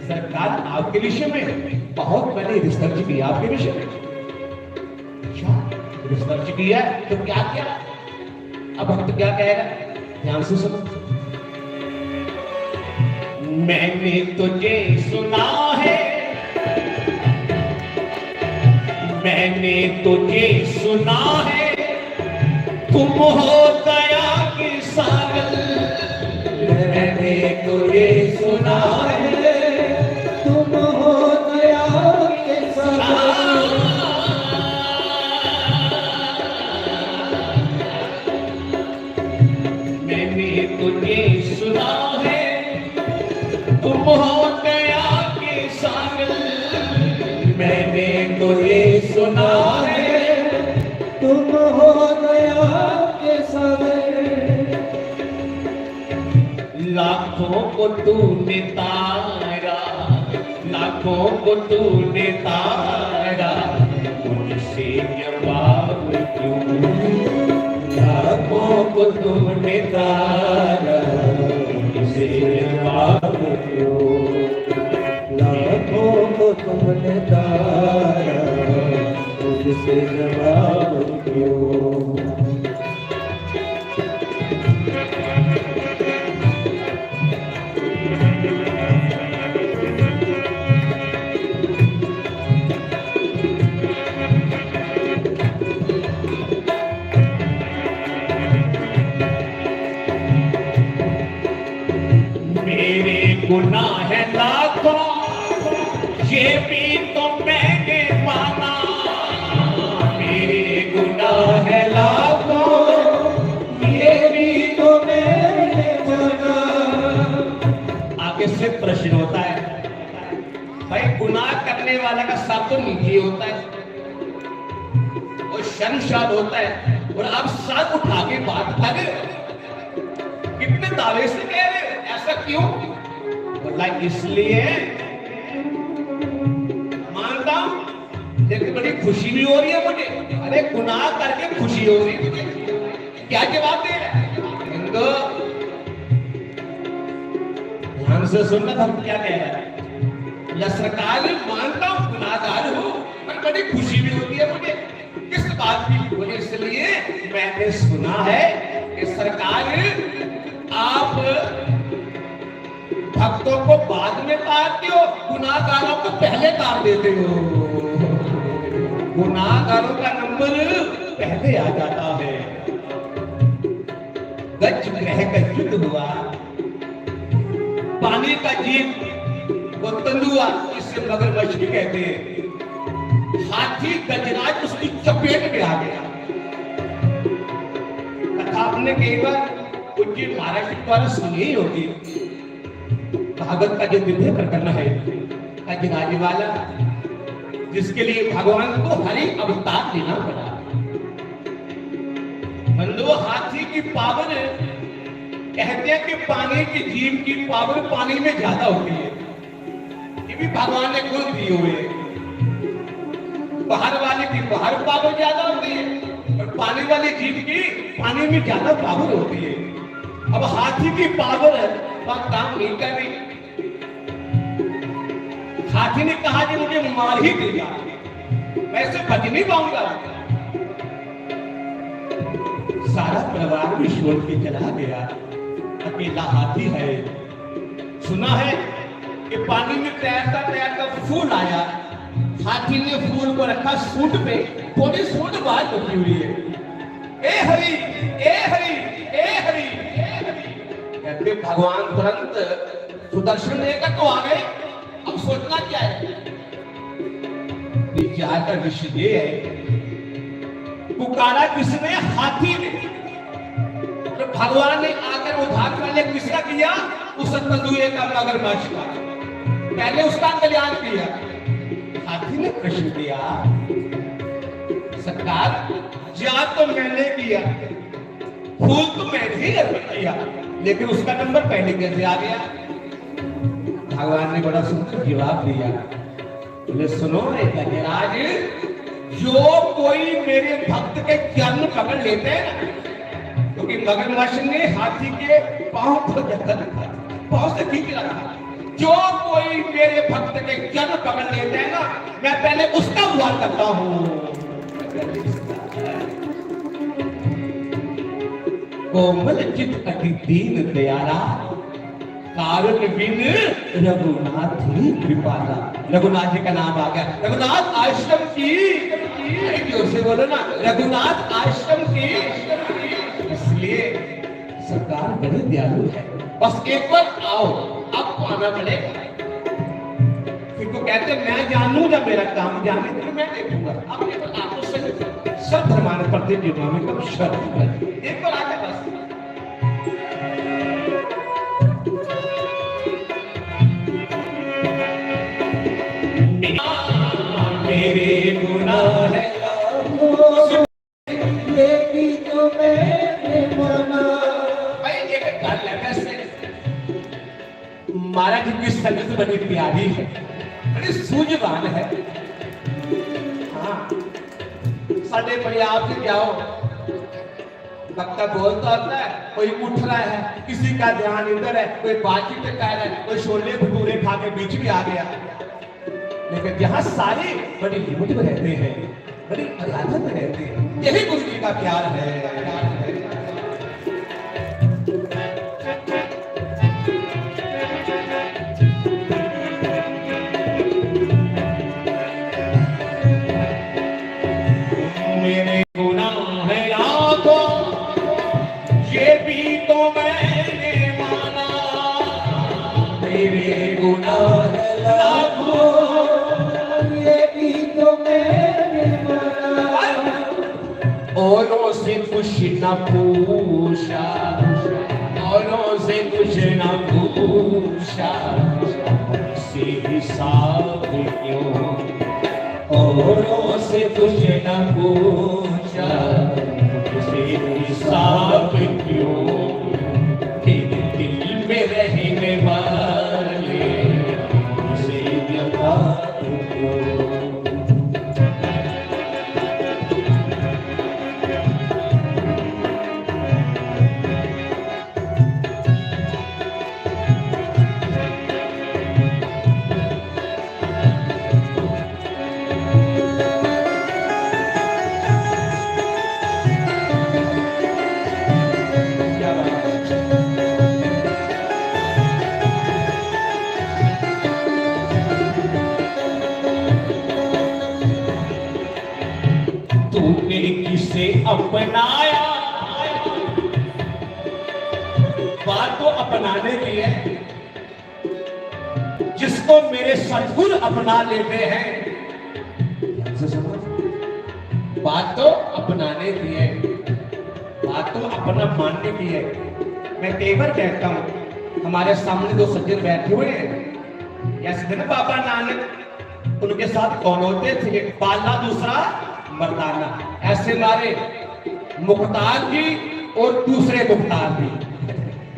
सरकार आपके विषय में बहुत मैंने रिसर्च किया आपके विषय में। अच्छा, रिसर्च किया तो क्या किया? अब भक्त क्या कहेगा, ध्यान से सुनो। मैंने तुझे सुना है, मैंने तुझे सुना है, तुम हो दया के सागर। मैंने तुझे सुना है, तुम हो दया के सागर। मैंने तुझे सुना है, तुम हो दया के सागर। मैंने तुझे सुना है, तुम हो दया के सागर। लाखों को तूने तारा, लाखों को तूने तारा, मुझसे जवाब क्यों? लाखों को तूने तारा, मुझसे जवाब क्यों? लाखों को तुमने तारा, मुझसे जवाब क्यों? मेरे गुनाह है लाखों, ये भी तो मैंने माना। मेरे गुनाह है लाखों, ये भी तो मैंने माना। आगे से प्रश्न होता है, भाई गुनाह करने वाला का सर तो नीचे होता है और शर्मसार होता है, और आप सर उठा के बात कर रहे हो, कितने दावे से कह रहे हो? ऐसा क्यों? बोला इसलिए मानता हूं, लेकिन बड़ी खुशी भी हो रही है मुझे। अरे गुनाह करके खुशी हो रही है मुझे, क्या जवाब दे रहा है? हिंदू ध्यान से सुनना, हम क्या कह रहा है। या सरकार मानता हूं गुनाहगार हूं, पर बड़ी खुशी भी होती है मुझे। किस बात की? बोले इसलिए मैंने सुना है कि सरकार आप भक्तों को बाद में तारते हो, गुनाहगारों को पहले तार देते हो। गुनाहगारों का नंबर पहले आ जाता है। गज ग्रह का युद्ध हुआ, पानी का जीव वो तंदुआ, इससे मगरमच्छ भी कहते हैं। हाथी गजराज उसकी चपेट में आ गया। कथा आपने कई बार उनकी महाराज द्वारा सुनी ही होगी। भागवत का जो दिव्य प्रकरण है गजराज वाला, जिसके लिए भगवान को हरि अवतार लेना पड़ा। बंधु, हाथी की पावर कहते हैं कि पानी की जीव की पावर पानी में ज्यादा होती है। ये भी भगवान ने खुद दिए हुए। बाहर वाले की बाहर पावर ज्यादा होती है और पानी वाले जीव की पानी में ज्यादा पावर होती है। अब हाथी की पावर वह काम नहीं कर रही। हाथी ने कहा कि मुझे मार ही देगा, मैं इससे बच नहीं पाऊंगा। सारा परिवार भी छोड़ के चला गया, अकेला हाथी है। सुना है कि पानी में तैरता तैरता फूल आया, हाथी ने फूल को रखा सूंड पे, थोड़ी सूंड बाहर उठी हुई है। ए हरि, ए हरि, ए हरि, ए हरि। कहते भगवान तुरंत सुदर्शन लेकर तो आ गए। अब सोचना क्या है? विचार का विषय ये है, पुकारा किसने? हाथी ने। तो भगवान ने आकर उद्धार करने किसका किया? उस तंदुए का, मगरमच्छ का। पहले उसका कल्याण किया। हाथी ने प्रश्न किया, सरकार जा तो मैंने किया, फूल तो मैंने ही अर्पण किया, लेकिन उसका नंबर पहले कैसे आ गया? भगवान ने बड़ा सुंदर जवाब दिया। बोले सुनो गजराज, जो कोई मेरे भक्त के चरण पकड़ लेते हैं, क्योंकि मगरमच्छ ने हाथी के पांव को जकड़ रखा, पांव से खींच रखा। जो कोई मेरे भक्त के चरण पकड़ लेते हैं ना, मैं पहले उसका हुआ करता हूं। कोमल चित अति दीन दयाला, कारण बिन रघुनाथ ही कृपाला। रघुनाथ जी का नाम आ गया। रघुनाथ आश्रम की, जोर से बोलो ना, रघुनाथ आश्रम की। इसलिए सरकार बड़ी दयालु है। बस एक बार आओ, आपको आना पड़ेगा। फिर को कहते मैं जानूंगा, मेरा काम जाने तो मैं देखूंगा। आपने तो आपको सब धर्माने पड़ते जीवन में कब शर्त एक बार आके बस मेरे गुनाह है लेकिन तो मैंने माना। भाई एक गल है वैसे महाराज जी की संगत बड़ी प्यारी है, बड़ी सूझवान है। हाँ साढ़े पंजाब से जाओ, वक्ता बोलता होता है, कोई उठ रहा है, किसी का ध्यान इधर है, कोई बातचीत कर रहा है, कोई छोले भटूरे खा के बीच में आ गया। लेकिन यहाँ सारे बड़ी लिमिट में रहते हैं, बड़ी मर्यादा में रहते हैं। यही गुरु जी का प्यार है। मेरे गुनाह है लाखों, ये भी तो मैंने माना। मेरे गुनाह है लाखों, ये भी तो मैंने माना। औरों से कुछ न पूछा, औरों से कुछ न पूछा, से हिसाब क्यों? औरों से कुछ न पूछा, से हिसाब क्यों? तेरे दिल में रहने वाले से जवाब क्यों? तूने किसे अपनाया? बात तो अपनाने की है, जिसको मेरे सद्गुरु अपना लेते हैं। बात तो अपनाने की है, बात तो अपना मानने की है। मैं कई बार कहता हूं, हमारे सामने दो सज्जन बैठे हुए हैं, जैसे ना बाबा नानक, उनके साथ कौन होते थे? एक पाला, दूसरा मर्दाना। ऐसे हमारे मुख्तार जी और दूसरे मुख्तार जी,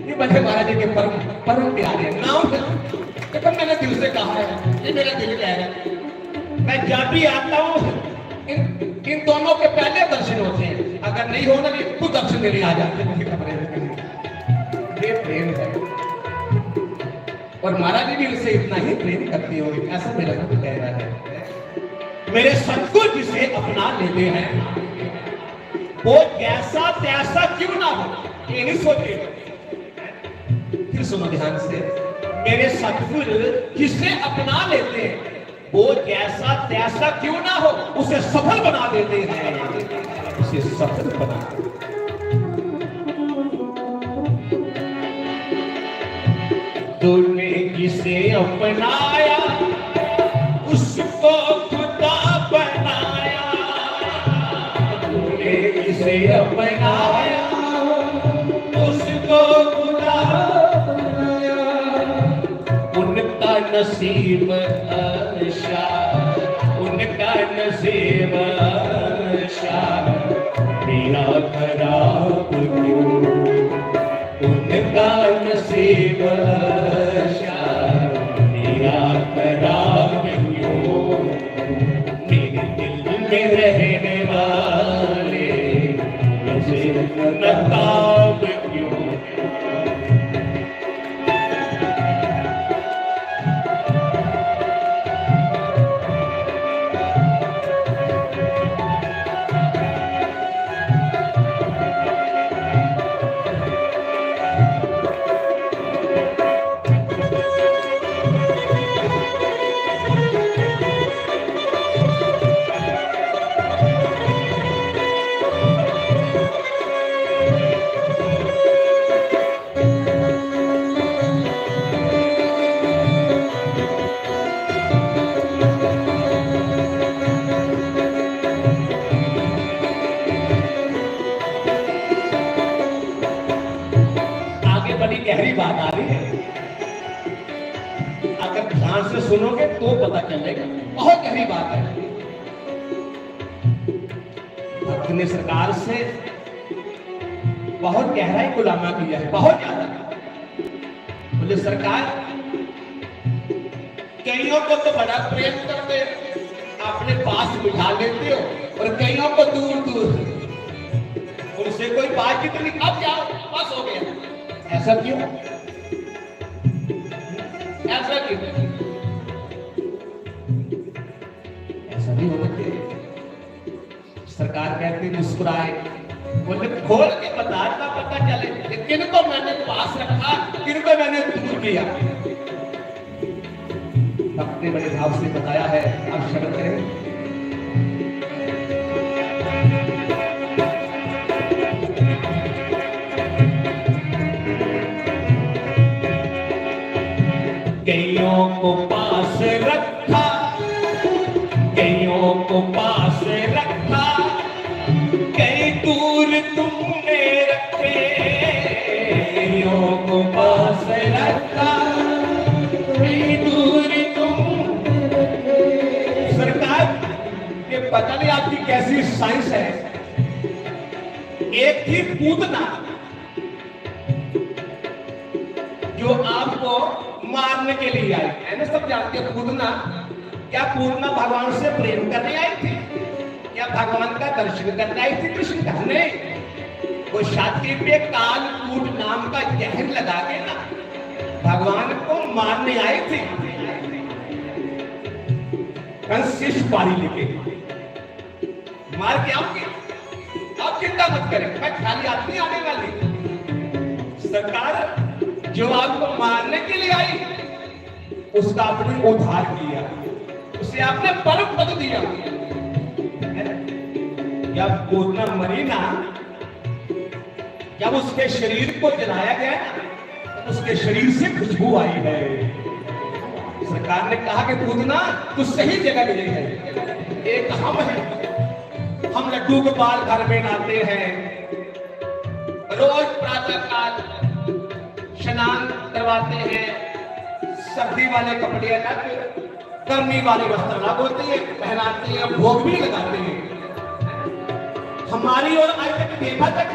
ये बड़े महाराज जी के परम प्यारे नाम है। तो मैंने दिल से कहा है, ये मेरा दिल कह रहा है। मैं जब भी आता हूँ इन दोनों के पहले दर्शन होते हैं, अगर नहीं होना तो दर्शन देने आ जाते हैं कमरे में। ये प्रेम है, और महाराज जी भी उनसे इतना ही प्रेम करती होगी, ऐसा मेरा मन कह रहा है। मेरे सद्गुरु जिसे अपना लेते हैं, वो जैसा तैसा क्यों ना हो, ये नहीं सोचे। फिर सुनो ध्यान से, मेरे सद्गुरु जिसे अपना लेते हैं, वो जैसा तैसा क्यों ना हो, उसे सफल बना देते हैं, उसे सफल बना। तूने जिसे अपनाया, उसको खुदा बनाया। तूने जिसे अपनाया, उसको खुदा बनाया। उनका नसीब अच्छा, उनका नसीब अच्छा, मेरा खराब क्यों? उनका नसीब अच्छा, मेरा खराब क्यों? मेरे दिल में रहने वाले मुझे नकाब क्यों? ध्यान से सुनोगे तो पता चलेगा, बहुत गहरी बात है। भक्त ने सरकार से बहुत गहराई गुलामा किया है, बहुत ज्यादा। बोले सरकार, कईयों को तो बड़ा प्रेम करते, अपने पास बिठा लेते हो, और कईयों को दूर दूर, उनसे कोई बातचीत नहीं, अब जाओ बस हो गया। ऐसा क्यों? ऐसा क्यों? ऐसा नहीं होना चाहिए। सरकार कहती मुस्कुराए, बोले खोल के बता, पता चले किनको मैंने पास रखा, किनको मैंने दूर किया। अपने बड़े भाव से बताया है, आप शब्द करें। कईयों को पास रखा, कईयों को पास रखा, कई दूर तुमने रखे, कईयों को पास रखा, कई दूर तुमने रखे। सरकार, ये पता नहीं आपकी कैसी साइंस है। एक थी पूतना, जो आपको मारने के लिए आई है ना, सब जानते हैं पूतना। क्या पूतना भगवान से प्रेम करने आई थी? क्या भगवान का दर्शन करने आई थी? कृष्ण करने वो छाती पे कालकूट नाम का जहर लगा के ना भगवान को मारने आई थी। कंशिश पारी लेके मार के आओगे, आप चिंता मत करें, मैं खाली आदमी आने वाली। सरकार, जो आपको मारने के लिए आई, उसका आपने उद्धार किया, उसे आपने परम पद दिया। जब पूतना मरी ना, जब उसके शरीर को जलाया गया ना, तो उसके शरीर से खुशबू आई है। सरकार ने कहा कि पूतना तू सही जगह गई है। एक हम है, हम लड्डू गोपाल घर में आते हैं, रोज प्रातः काल स्नान करवाते हैं, सर्दी वाले कपड़े अलग, गर्मी वाले वस्त्र अलग होते हैं, पहनाते हैं, भोग भी लगाते हैं। हमारी और आज तक देखा तक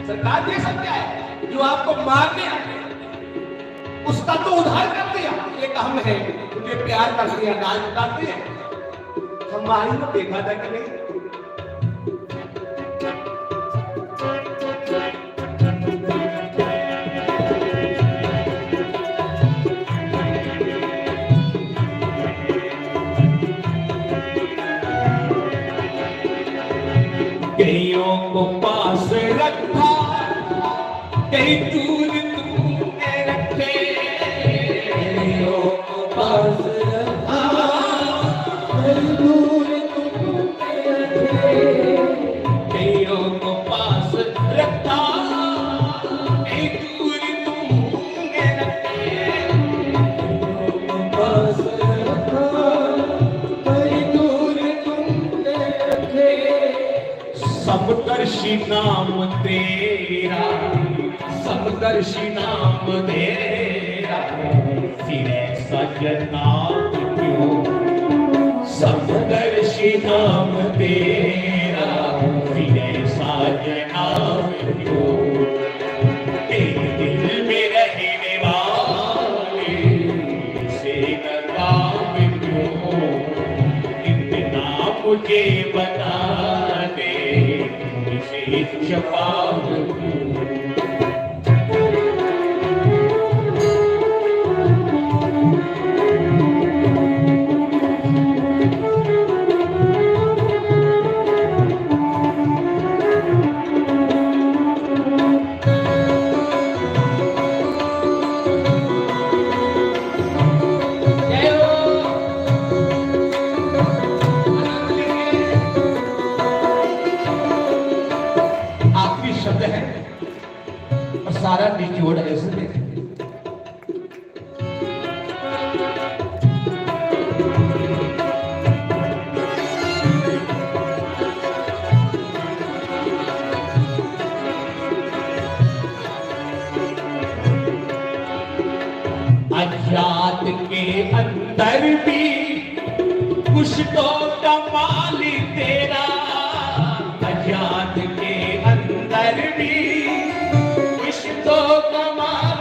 सरकार दे सकता है, जो आपको मारने आए उसका तो उद्धार कर दिया। एक हम है, तुझे प्यार कर दिया, दाल उठाते हैं, हमारी तो देखा तक नहीं। कईयों को पास रखा, कई दूर तुमने रखे, कईयों को पास रखा, कई दूर तुमने रखे, कईयों को पास रखा, कई दूर तुमने रखे, कईयों को पास रखा, कई दूर तुमने रखे। समदर्शी नाम तेरा, समदर्शी नाम तेरा, सिरे सजना क्यों, समदर्शी नाम तेरा, सिरे सजना क्यों, तेरे दिल में रहने वाले से काम क्यों, इतना मुझे बता दे, शफाअत अंदर भी कुछ तो कमाल तेरा, आजाद के अंदर भी कुछ तो कमाल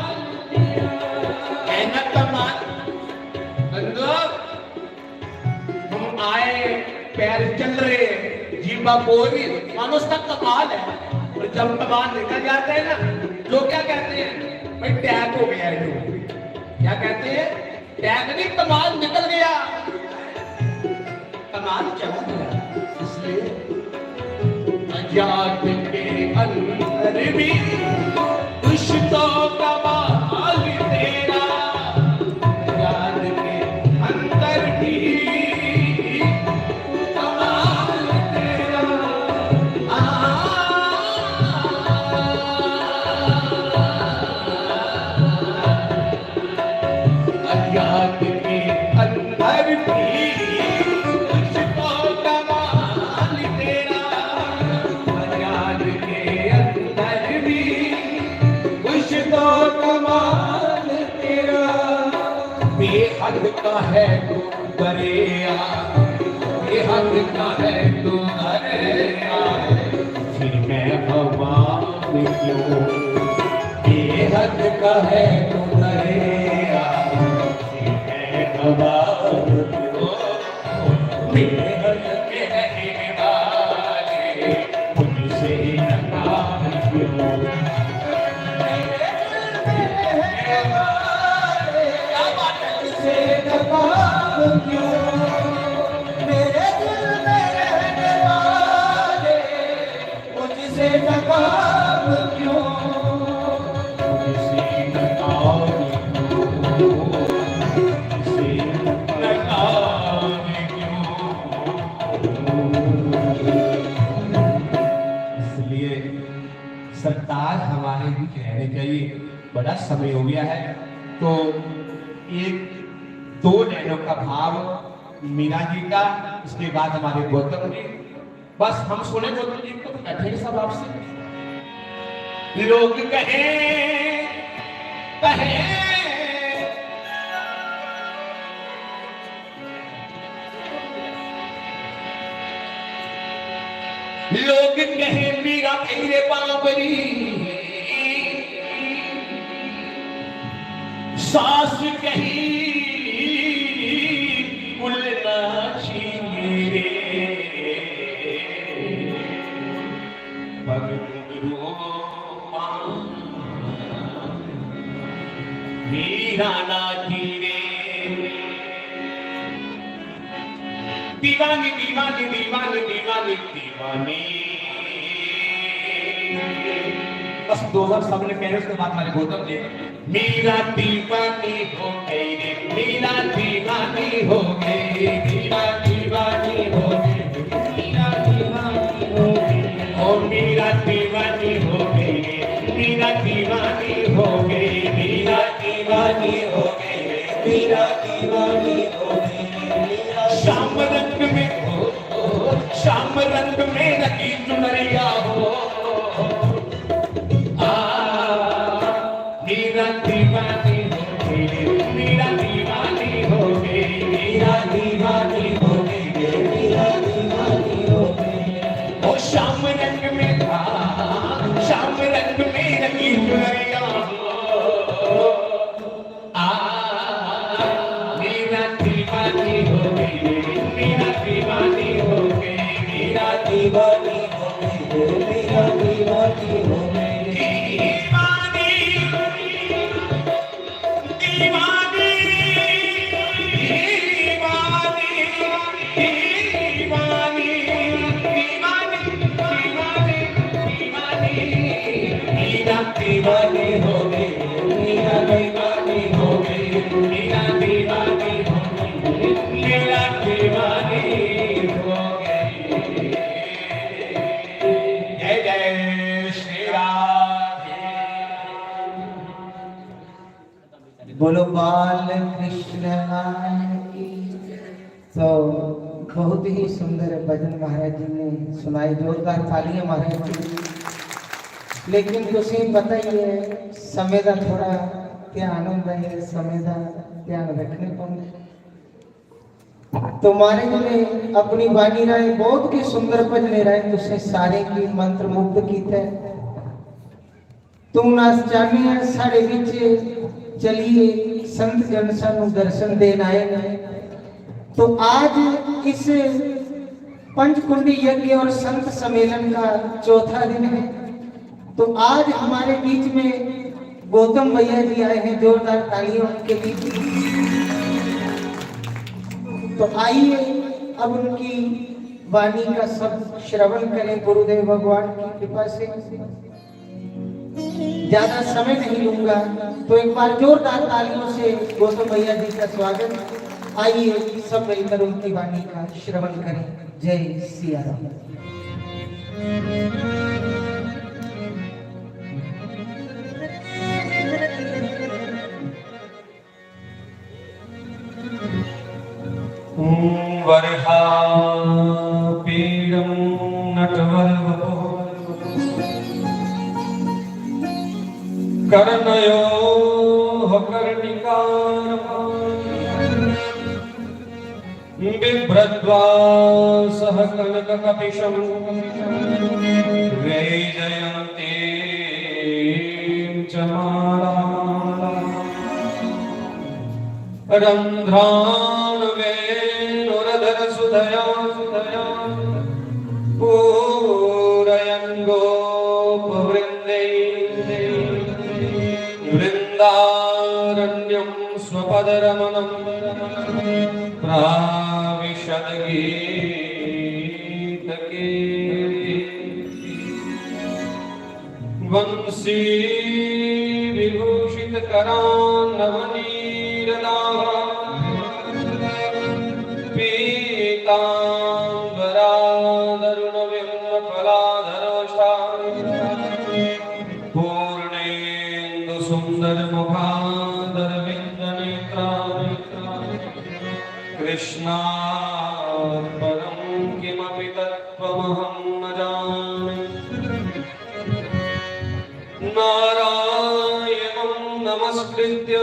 है न कमाल। अंदर हम आए, पैर चल रहे, जीवा बोल रही, मानो उसका कमाल है। और जब कमाल निकल जाते हैं ना, लोग क्या कहते हैं, भाई टैग हो गया है। लोग क्या कहते हैं, टैग नहीं, कमाल निकल गया, कमाल चला गया। इसलिए आजाद के अंदर भी कुछ तो कमाल तेरा, आजाद के अंदर भी कमाल तेरा। आजाद के अंदर भी कुछ तो कमाल तेरा, आजाद के अंदर भी कुछ तो कमाल तेरा। बेहद का है तू दरिया, बेहद का है तू दरिया, फिर मैं हवा में क्यों, बेहद का है तू दरिया, फिर मैं हवा में क्यों, बेहद के रहने वाले मुझसे नकार क्यों, से नकार क्यों, मेरे दिल में रहने वाले मुझसे नकार क्यों, मुझसे नकार क्यों, मुझसे नकार क्यों। इसलिए सरताज हमारे बीच रहने चाहिए। बड़ा समय हो गया है, तो एक दो लाइनों का भाव मीरा जी का, इसके बाद हमारे गौतम जी, बस हम सुने गौतम जी को, बैठे सब आपसे। लोग कहें लोग कहें मीरा मेरे बाबरी, सास कहीं उलनाची मेरे, पग घुंघरू मीरा नाची रे, दीवानी दीवानी दीवानी दीवानी दीवानी। बस दो बार सबने कह रहे, उसके बाद हमारे गौतम जी, मीरा दीवानी हो गई रे, मीरा दीवानी हो गई, मीरा दीवानी हो गई, मीरा दीवानी हो गई, ओ मीरा दीवानी हो गई रे, मीरा दीवानी हो गई, मीरा दीवानी हो गई रे, मीरा दीवानी हो गई। श्याम रंग में हो, श्याम रंग में रखी चुनरिया हो, मीरा दीवानी हो गई, मीरा दीवानी हो गई, मीरा दीवानी हो गई, मीरा दीवानी हो गई। ओ श्याम रंग में था, श्याम रंग में रंगी चुनरिया हो, मीरा दीवानी हो गई, मीरा दीवानी हो गई, मीरा दीवानी हो गई, मीरा दीवानी हो गई। दीवानी हो गई, मीरा दीवानी हो गई, मीरा दीवानी हो गई, मीरा दीवानी हो गई। जय जय श्री राम। बोलो बाल कृष्ण लाल की। तो बहुत ही सुंदर भजन महाराज जी ने सुनाई, जोरदार तालियां महाराज जी। लेकिन तुसी बताइए समय का थोड़ा ध्यान होता है, समय का ध्यान रखने पौंदा। तो महाराज ने अपनी बानी राय बहुत की सुंदर भजने राय तुसे सारे की मंत्र मुक्त किया। तुम नास चाहनी साढ़े विच चलिए संत जन सानू दर्शन देन आए हैं। तो आज इस पंचकुंडी यज्ञ और संत सम्मेलन का चौथा दिन है। तो आज हमारे बीच में गौतम भैया जी आए हैं, जोरदार तालियों के बीच। तो आइए अब उनकी वाणी का सब श्रवण करें गुरुदेव भगवान की कृपा से। ज्यादा समय नहीं लूंगा, तो एक बार जोरदार तालियों से गौतम भैया जी का स्वागत। आइए सब मिलकर उनकी वाणी का श्रवण करें। जय सिया राम। वर्हा पीडं नटवरवपो कर्णयोः बिभ्रद्वा सह कनककपिशं वैजयन्तीं च मालाम् रन्ध्रान् वेणुरधर सुधया पूरयन् गोपवृन्दै वृन्दारण्यं स्वपदरमणं प्राविशद गीतके वंशी विभूषित करान्नवनीरदाः पीताम्बरादरुणविम्नफलाधरोषा पूर्णेन्दु सुन्दर मुखादरविन्दनेत्रा कृष्णात् परं किमपि तत्त्वमहं न जाने। नारायणं नमस्कृत्य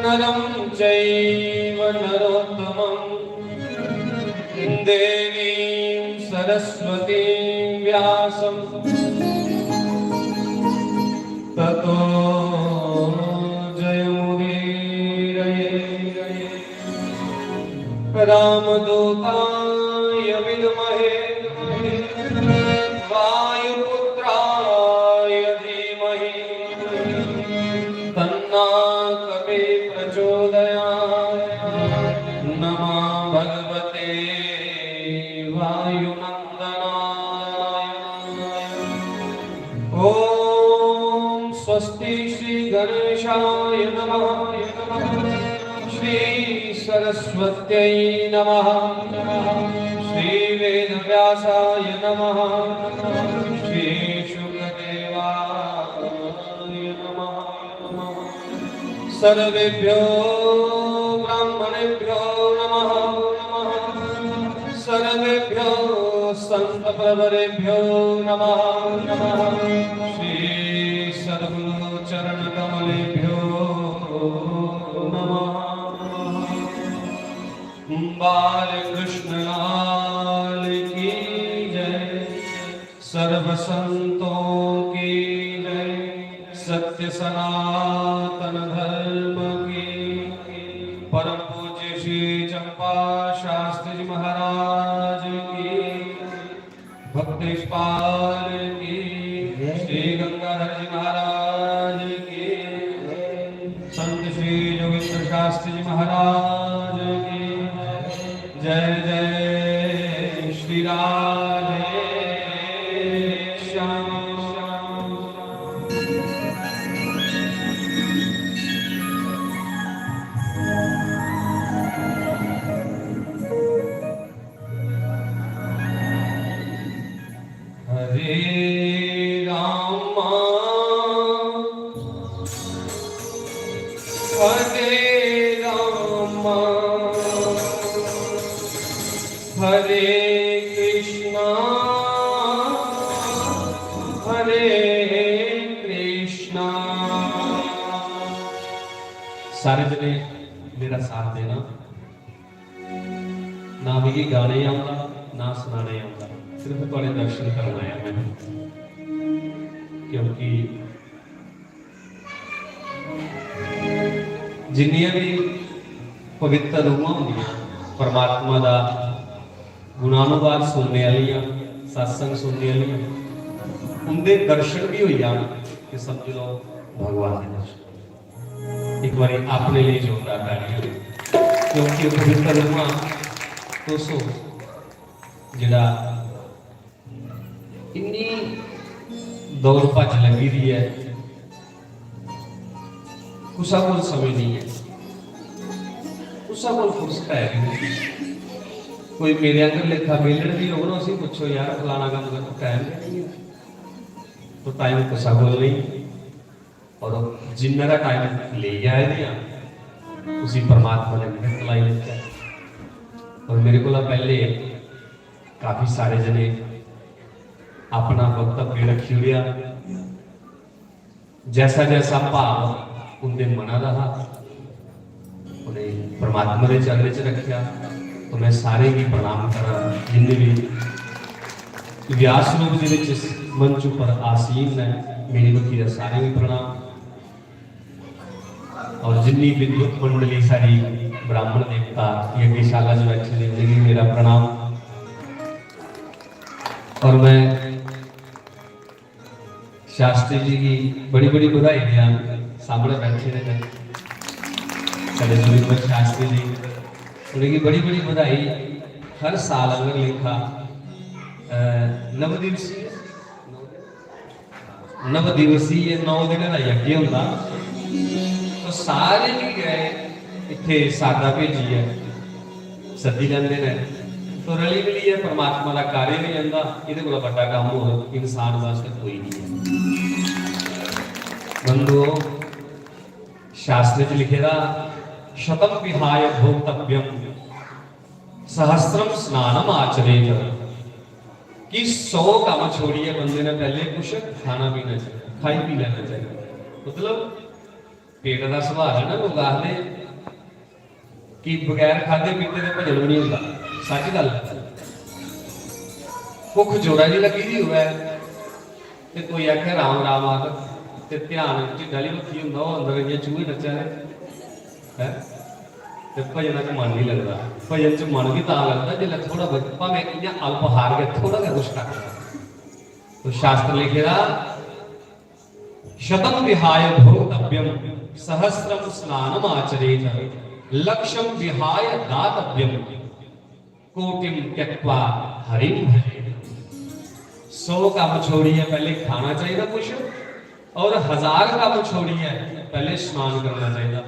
नरं चैव नरोत्तमं देवीं सरस्वतीं व्यासं ततो जयमुदीरये। रामदूताय विद्महे वायुपुत्राय धीमहि तन्नाकपि प्रचोदयात्। नमः भगवते वायुनन्दनाय। ॐ स्वस्ति श्री गणेशाय नमः। श्री सरस्वत्यै नमः। श्री वेदव्यासाय नमः। श्री शुकदेवाय नमः। सर्वेभ्यो ब्राह्मणेभ्यो नमः। सर्वेभ्यो संतप्रवरेभ्यो नमः। श्री सद्गुरु चरण कमलेभ्यो नमः। बालकृष्ण लाल की जय। सर्व संतों की जय। सत्य सनातन धर्म की। परम पूज्य श्री चंपा शास्त्री जी महाराज की। भक्तेशपाल की। श्री गंगाधर जी महाराज की। संत श्री योगेंद्र शास्त्री जी महाराज की। जय जय श्री राधे श्याम। हरे राम हरे राम हरे कृष्णा हरे कृष्णा। सारे जने मेरा साथ देना। ना भी गाने आउंदा ना सुनाने आउंदा, सिर्फ थोड़े दर्शन करना है मैं, क्योंकि जिन्नियां भी पवित्र रूहां होंदियां परमात्मा दा गुणानुवाद सुनने वालियां, सत्संग सुनने वालियां, उनके दर्शन भी हो जान कि समझ लो भगवान के दर्शन। एक बार अपने लिए जोरदार तालियां, क्योंकि पवित्र रूहां दोस्तों जिहड़ा इन्नी दौड़ भज लगी दी है, कुसा कोल समय नहीं है, कुसा कोल फुर्सत है नहीं। कोई मेरे अंदर लेखा बेलण भी हो ना, उसी पूछो यार फलाना काम कर, टाइम नहीं है, तो टाइम कुसा कोल नहीं। और जिन्ना का टाइम ले जाए दिया उसी परमात्मा ने मेहनत लाई लेता है। और मेरे को पहले काफी सारे जने अपना वक्तव्य रखी हुआ, जैसा जैसा भाव उनके मना रहा उन्हें परमात्मा के चरण च रखा। तो मैं सारे ही प्रणाम करा, जिन्हें भी व्यास रूप के मंच पर आसीन है, मेरी बखी का सारे भी प्रणाम। और जिन्नी विद्युत मंडली सारी ब्राह्मण देवता यज्ञशाला जो बैठे जिंदगी मेरा प्रणाम। और मैं शास्त्री जी की बड़ी बड़ी बधाई दिया, सामने बैठे रहे शास्त्री जी, उनकी बड़ी बड़ी बधाई। हर साल अगर लिखा नव दिवसीय 9 दिन का यज्ञ होता, तो सारे भी गए इतने सादा भेजी है, सदी लेंदे ने, तो रली मिली है परमात्मा का कार्य नहीं जाता। ये बड़ा काम हो इंसान वास्ते कोई नहीं है। बंधुओं शास्त्र च लिखेगा शतम विहाय भोक्तव्यम सहस्त्रम स्नानम आचरेत, कि 100 काम छोड़िए बंदे ने पहले कुछ खाना पीना चाहिए, खाई पी लेना चाहिए। मतलब पेट का सवाल है ना, लोग आखते कि बगैर खाते पीते के भजन भी नहीं होता। सच गल है, भुख जोरा जी लगी दी हुआ है, कोई आखे राम राम आख, ध्यान ढिड्डा ली बखी होंगे, अंदर इं चूहे नचा रहे है, भजन च मन नहीं लगता। भजन च मन भी ता लगता जिसले थोड़ा भावें इं अल्प हार के थोड़ा जहा कुछ कर। तो शास्त्र लिखेगा शतम विहाय भोक्तव्यम सहस्रम स्नानम आचरेत लक्ष्यम विहाय दातव्यम कोटिम त्यक्त्वा हरिं भजेत। 100 काम छोड़िए पहले खाना चाहिए कुछ, और 1000 काम छोड़िए पहले स्नान करना चाहिए,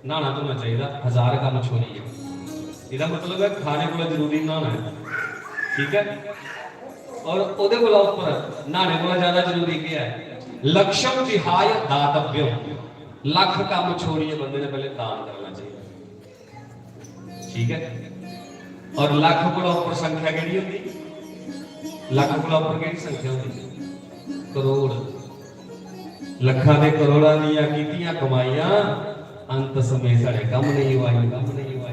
नहाना धोना चाहिए। 1000 काम छोड़िए, इसका मतलब है खाने को जरूरी नहाना है, ठीक है। और ओदे को ऊपर नहाने को ज्यादा जरूरी क्या है, लक्ष्यम विहाय दातव्यम, लाख काम छोड़िए बंदे ने पहले दान करना चाहिए, ठीक है। और लाख को ऊपर संख्या केड़ी होती, लाख को ऊपर केड़ी संख्या होती, करोड़। लखा दे करोड़ा दियां कीतियां कमाइयां, अंत समय सारे कम नहीं हुआ, कम नहीं हुआ।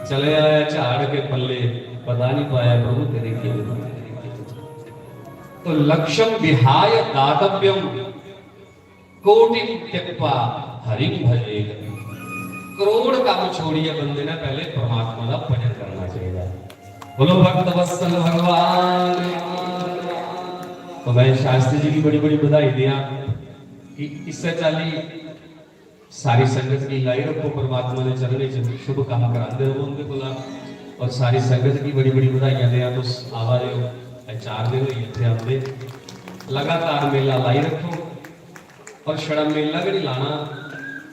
चले आया झाड़ के पल्ले, पता नहीं पाया प्रभु तेरे के। तो लक्ष्यम विहाय दातव्यम कोटिम त्यक्त्वा हरिं भजेत। करोड़ काम छोड़िए बंदे ने पहले परमात्मा का भजन करना चाहिए। बोलो भक्त वत्सल भगवान। तो मैं शास्त्री जी की बड़ी बड़ी बधाई दिया कि इससे चाली सारी संगत की लाई रखो, परमात्मा ने चरण च शुभ काम कराते रहो उनके को। और सारी संगत की बड़ी बड़ी बधाइयां दिया। तो आवा रहे हो 4 दिन हुई इतने आते, लगातार मेला लाई रखो। और छड़ा मेला भी नहीं लाना,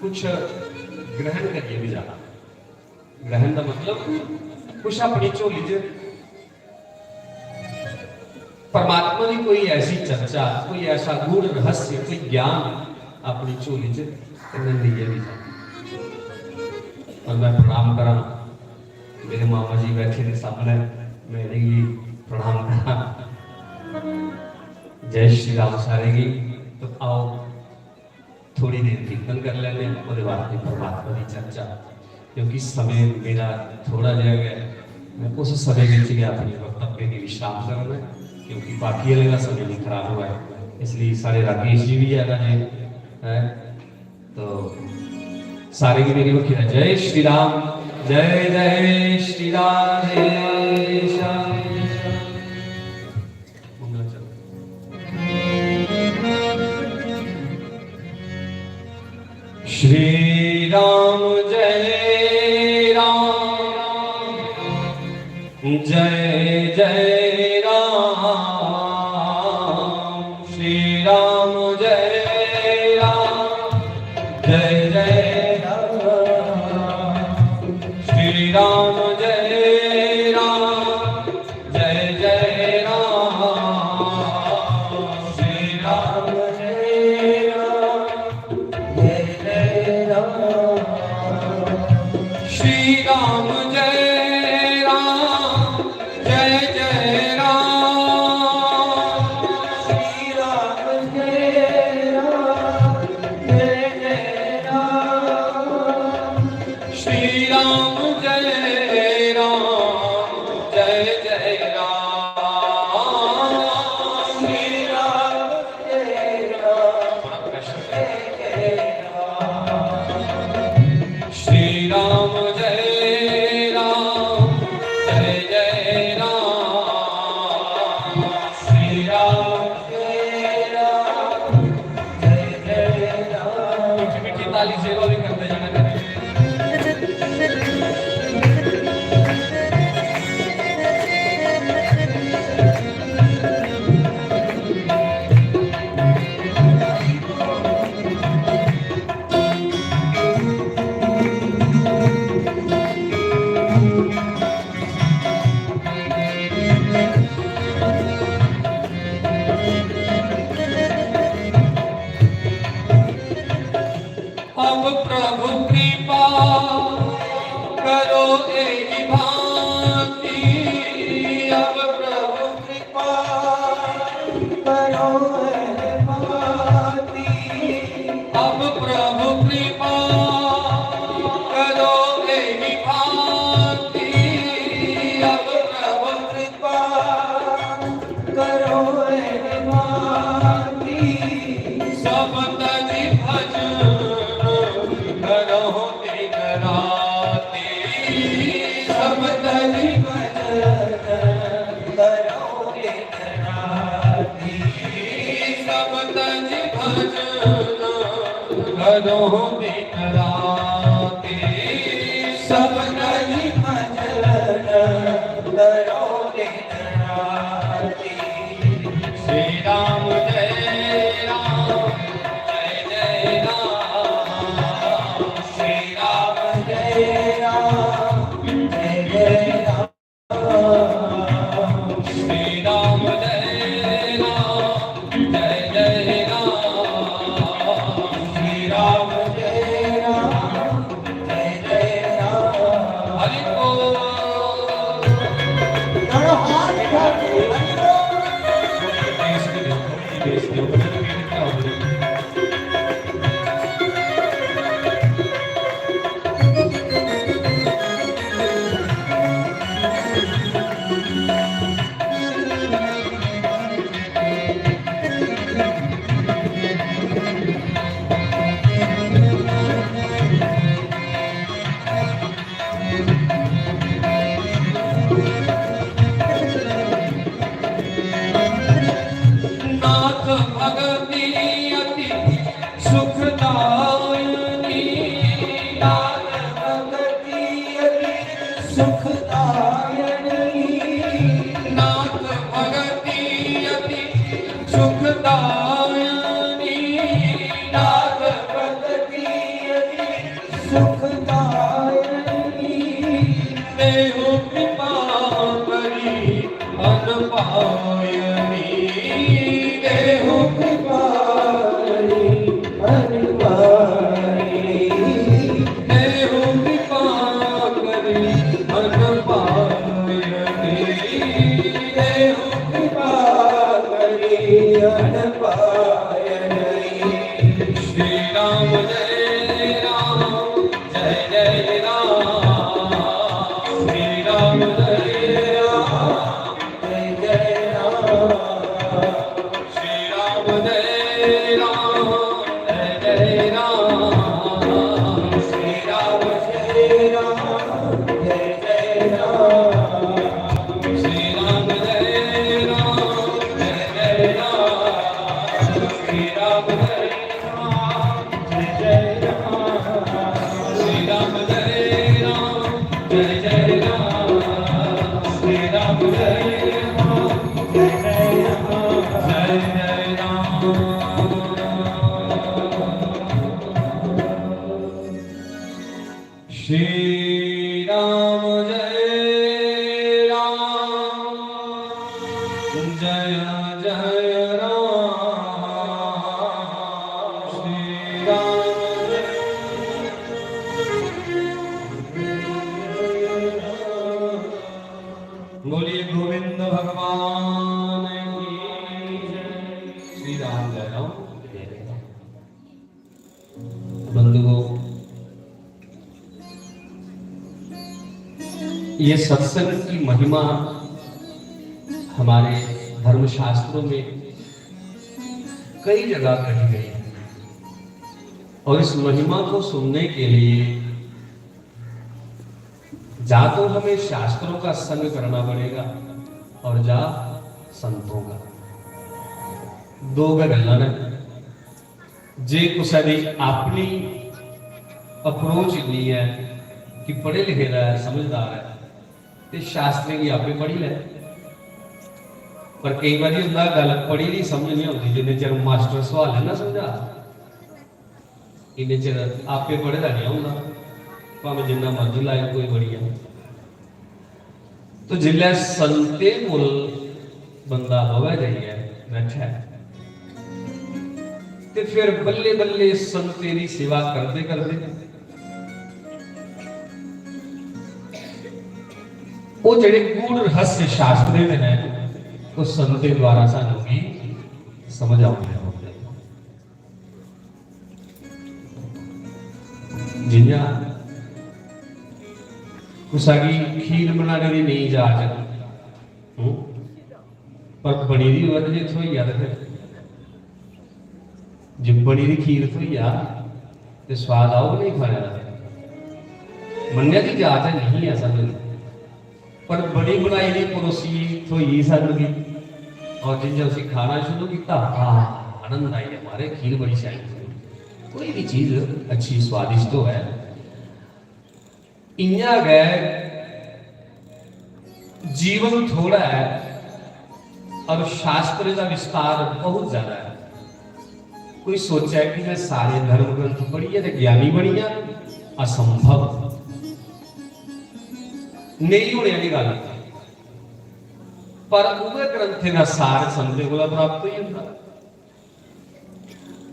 कुछ ग्रहण करिए भी जाना। ग्रहण का मतलब कुछ अपनी झोली च परमात्मा की कोई ऐसी चर्चा, कोई ऐसा गूढ़ रहस्य, कोई ज्ञान अपनी झोली च लीजिए भी जाना। और मैं प्रणाम करा, मेरे मामा जी बैठे थे सामने, मेरे लिए प्रणाम करा। जय श्री राम सारे की। तो आओ थोड़ी देर कीर्तन कर लेने, उसके बाद परमात्मा की चर्चा। क्योंकि समय मेरा थोड़ा जहा गया, मैं उस समय में अपने वक्तव्य की विश्राम करना है, क्योंकि बाकी वाले का समय भी खराब हुआ है। इसलिए सारे राकेश जी भी है ना जी है, तो सारे की मेरी वकील जय श्री राम, जय जय श्री राम, जय श्याम। श्री राम जय राम, जय जय राम, श्री राम जय राम, जय जय राम, श्री राम जय राम, जय जय राम, श्री राम जय राम, जय जय राम, श्री राम जय राम, जय जय राम, श्री राम जय राम, जय जय राम, श्री राम जय राम, जय जय राम, श्री राम जय राम, जय जय राम, श्री राम जय राम, जय जय राम, श्री राम जय राम, जय जय राम। मीठी मीठी ताली से भी करते जाना करिए। अब प्रभु कृपा करो एहि भांति, अब प्रभु कृपा करो एहि भांति, अब प्रभु कृपा करो एहि भांति, अब प्रभु कृपा करो एहि भांति, सब तनि भजन करो दिन राति, सब तनि भजन करो दिन राति, सब तनि भजन करो दिन राति, सब तनि भजन करो दिन राति। श्री राम जय राम, जय जय राम, श्री राम जय राम, जय जय राम, श्री राम जय राम, जय जय राम, श्री राम जय राम, जय जय राम। हरि बोल। नाथ भगति अति सुखदायिनी, नाथ भगति अति सुखदायिनी, नाथ भगति अति सुखदायिनी, नाथ भगति अति सुखदायिनी, देहु कृपा करी अनपायनी, देहु कृपा करी अनपायनी, देहु कृपा करी अनपायनी, देहु कृपा करी अनपायनी। श्री राम जय राम, जय जय राम, राम जय राम जय जय राम श्री राम बोलिए गोविंद भगवान की जय। श्री राम जय राम जय राम। बंधुओं, ये सत्संग की महिमा हमारे धर्मशास्त्रों में कई जगह कही गई है और इस महिमा को सुनने के लिए जा तो हमें शास्त्रों का संग करना पड़ेगा और जा संतों का। दो गल्लां ने जे कुछ दी अपनी अप्रोच नहीं है कि पढ़े लिखे दा है, समझदार है, तो शास्त्र की आपे पढ़ी लै। पर कई बार होंदा गल पढ़ी नहीं समझ नहीं आती, जिन्ने चिर मास्टर सवाल है ना समझा इन्ने चिर आपे पढ़े दा नहीं आउंदा, भावें जिन्ना मर्जी लाए कोई बड़ी है। तो जिल्लै संते मुल बंदा बवै जाइए बैठा है ते फिर बल्ले बल्ले संते दी सेवा करते करते वो जेडे गूढ़ रहस्य शास्त्र दे ने वो संते द्वारा सानू भी समझ आउंदे होंदे। जिन्ना कुसागी खीर बनाने की नहीं जाच पर बनी दी होवे जे थोई आ फिर जे बनी दी खीर थोई आ ते स्वाद आओ नहीं खाने दा। मन्निया की जाच नहीं है सानू, पर बड़ी बनाई दी परोसी थोई सानू की और जिन जब खाना शुरू किया आनंद आई हमारे खीर बड़ी शाही। कोई भी चीज अच्छी स्वादिष्ट हो है इन्या गए जीवन थोड़ा है और शास्त्र का विस्तार बहुत ज्यादा है। कोई सोचा है कि मैं सारे धर्म ग्रंथ पढ़िए तो ज्ञानी बनिया, असंभव नहीं होने वाली गल। पर उहे ग्रंथ का सार संते को प्राप्त ही होता।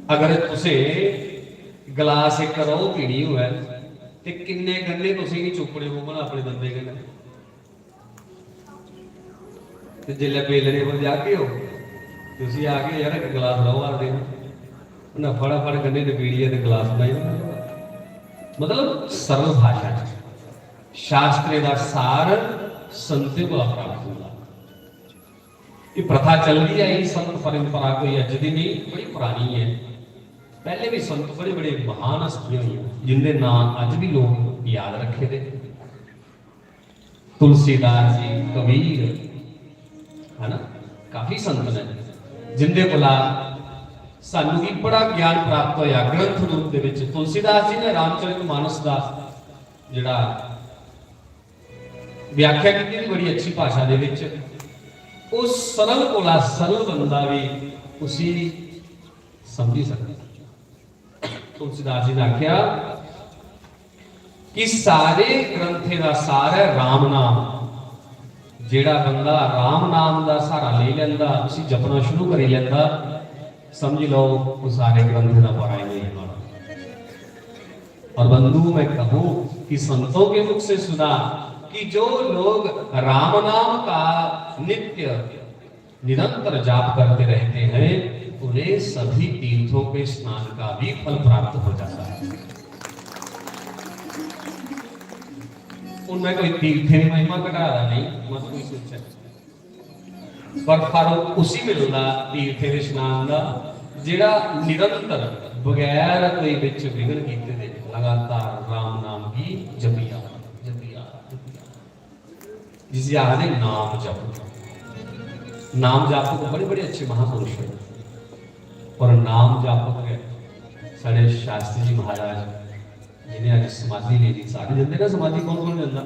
अगर तुसे गिलास एक करो पीनी हुआ ते किन्ने गन्ने तुसी नहीं चुपड़े हो बना अपने दंदे कन्नै ते जिल्लै बेलने पर जाके हो तुसी आके यार एक गिलास लो आ दे ना फटाफट गन्ने ते पीड़िए ते गिलास बनाई। मतलब सरल भाषा शास्त्र का सार संते को प्राप्त होगा। ये प्रथा चल रही है, संत परंपरा कोई अज दी नहीं, बड़ी पुरानी है। पहले भी संत बड़े बड़े महान हस्तियां हुई जिनके नाम अज भी लोग याद रखे थे। तुलसीदास जी, कबीर है ना, काफी संत ने जिनके कोला सानू भी बड़ा ज्ञान प्राप्त होया ग्रंथ रूप दे विच। तुलसीदास जी ने रामचरितमानस का जिहड़ा व्याख्या की थी बड़ी अच्छी भाषा दे विच, उस सरल कोला सरल बंदा भी उसी समझी सकता। तुलसीदास जी ने आख्या कि सारे ग्रंथे का सार है राम नाम। जेड़ा बंदा राम नाम का सहारा ले लेंदा, उसी जपना शुरू कर लेंदा, समझ लो वो सारे ग्रंथ का पढ़ाई नहीं होना। और बंधु मैं कहूं कि संतों के मुख से सुना कि जो लोग राम नाम का नित्य निरंतर जाप करते रहते हैं उन्हें सभी तीर्थों के स्नान का भी फल प्राप्त हो जाता है। उनमें कोई तीर्थ की महिमा घटा नहीं, मत कोई सोचे, पर फल उसी मिलता तीर्थ के स्नान का जेड़ा निरंतर बगैर कोई विच विघन कीते दे लगातार राम नाम की जपिया जपिया जिसे आखदे नाम जप। नाम जापक बड़े बड़े अच्छे महापुरुष हैं और नाम जापक है साढ़े शास्त्री जी महाराज जिन्हें आज समाधि ले ली। सारे जंदे ना समाधि कौन कौन जंदा?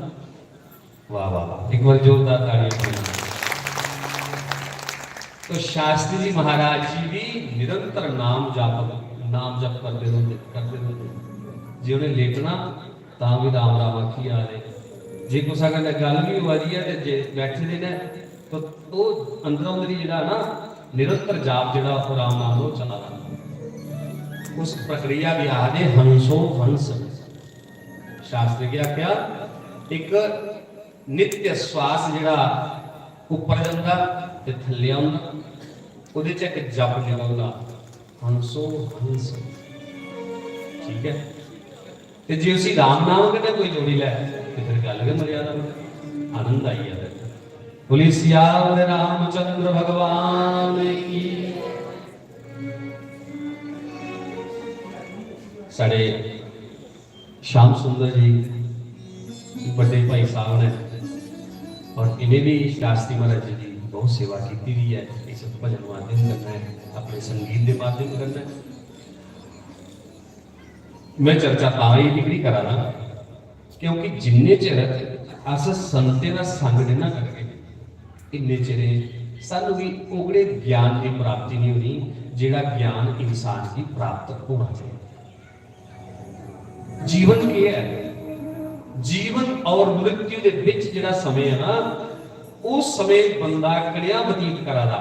वाह वाह वाह, एक बार जोरदार तालियां। तो शास्त्री जी महाराज जी भी निरंतर नाम जप करते रहते जी। उन्हें लेटना ता भी राम राम आखी आ रहे, जे कुछ अगर गल भी हो रही है जे बैठे दे ने तो वो अंदरों अंदर ही ना निरंतर जाप जो आराम नाल चला रहा उस प्रक्रिया भी आदे हंसो हंस शास्त्र क्या क्या एक नित्य श्वास जो उपर जाता ते थल्ले आउंदा ਉਹਦੇ ਚ ਇੱਕ ਜਪ ਨਿਕਲਦਾ ਹੰਸੋ ਹੰਸ ਠੀਕ ਹੈ ਤੇ ਜੇ ਅਸੀਂ ਰਾਮ ਨਾਮ ਕਹਿੰਦੇ ਕੋਈ ਜੋੜੀ ਲੈ ਤੇ ਫਿਰ ਗੱਲ ਵੀ ਮਰਿਆਦਾ ਵਿੱਚ ਆਨੰਦ ਆਈ ਜਾਂਦਾ ਬੋਲੀ ਸਿਆਵਰ ਰਾਮਚੰਦਰ ਭਗਵਾਨ ਕੀ ਸਾਡੇ श्याम सुंदर जी बड़े भाई साहब ने और इन्हें भी शास्त्री महाराज जी की बहुत सेवा की हुई है इस भजन माध्यम करना है अपने संगीत के माध्यम करना है मैं चर्चा ताई निकली करा ना क्योंकि जिन्ने चिर अस संते का संग नहीं ना करके इन्ने चिर सानू भी उगड़े ज्ञान की प्राप्ति नहीं होनी जिहड़ा ज्ञान इंसान की प्राप्त होना चाहिए जीवन के है जीवन और मृत्यु के बीच जिहड़ा समय है ना उस समय बंदा कड़िया बतीत करादा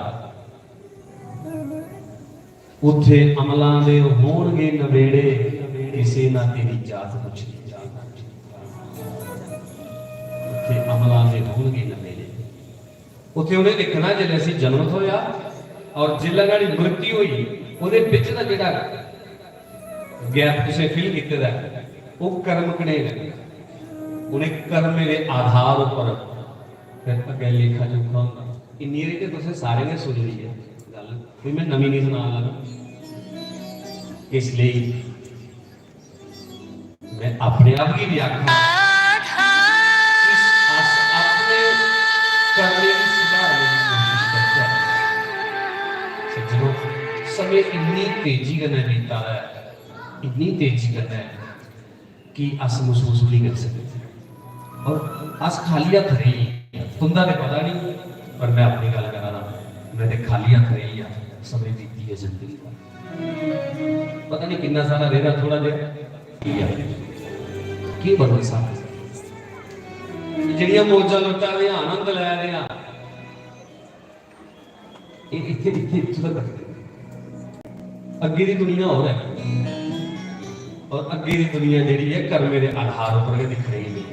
उत्थे अमलां दे होणगे नवेड़े किसे ना तेरी जात पुछदी जात उत्थे अमलां दे होणगे नवेड़े उत्थे उन्हें देखना जिहड़े असीं जन्मत होया और जिल्ला गाड़ी मृत्यु हुई उहदे विच दा जिहड़ा गैप तुसीं फील कीते दा वो कर्म कने उन्हें कर्म के आधार पर फिर अगे लेखा जोखा होगा इन्नी री तो सारे ने सुन ली है गल कोई मैं नवी नहीं सुना लगा इसलिए मैं अपने आप की व्याख्या अपने करने की सुधारने की कोशिश करता है सज्जनों समय इतनी तेजी करना बीता है इतनी तेजी करना है कि अस महसूस नहीं कर सकते और अस खाली हथ रही तुंदा तो पता नहीं पर मैं अपनी गल करा रहा मैं तो खाली हथ रही समय बीती है जिंदगी का पता नहीं कितना सारा रहना थोड़ा देर की बदल साहब जिहड़ियां मौजां लुटा रहे आनंद लै रहे इत्थे इत्थे इत्थों तक अगे की दुनिया हो रहा है और अगे की दुनिया जी है कर्मे के आधार पर दिख रही है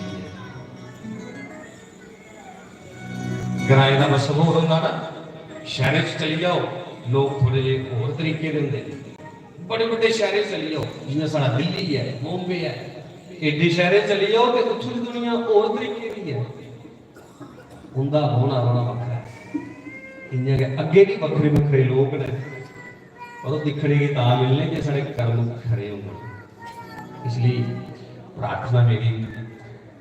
किराए का मसला होता ना शहर चली जाओ लोग थोड़े जे होर तरीके के होंगे बड़े बड़े शहर चली जाओ जिन्हें सारा दिल्ली है बॉम्बे है एडे शहर चली जाओ तो उत्थों की दुनिया होर तरीके की है उनका होना रोना वखरा इन्ने के अगे भी वखरे वखरे लोग ने और दिखने की तां मिलने कि साढ़े कर्म खरे होंगे इसलिए प्रार्थना मेरी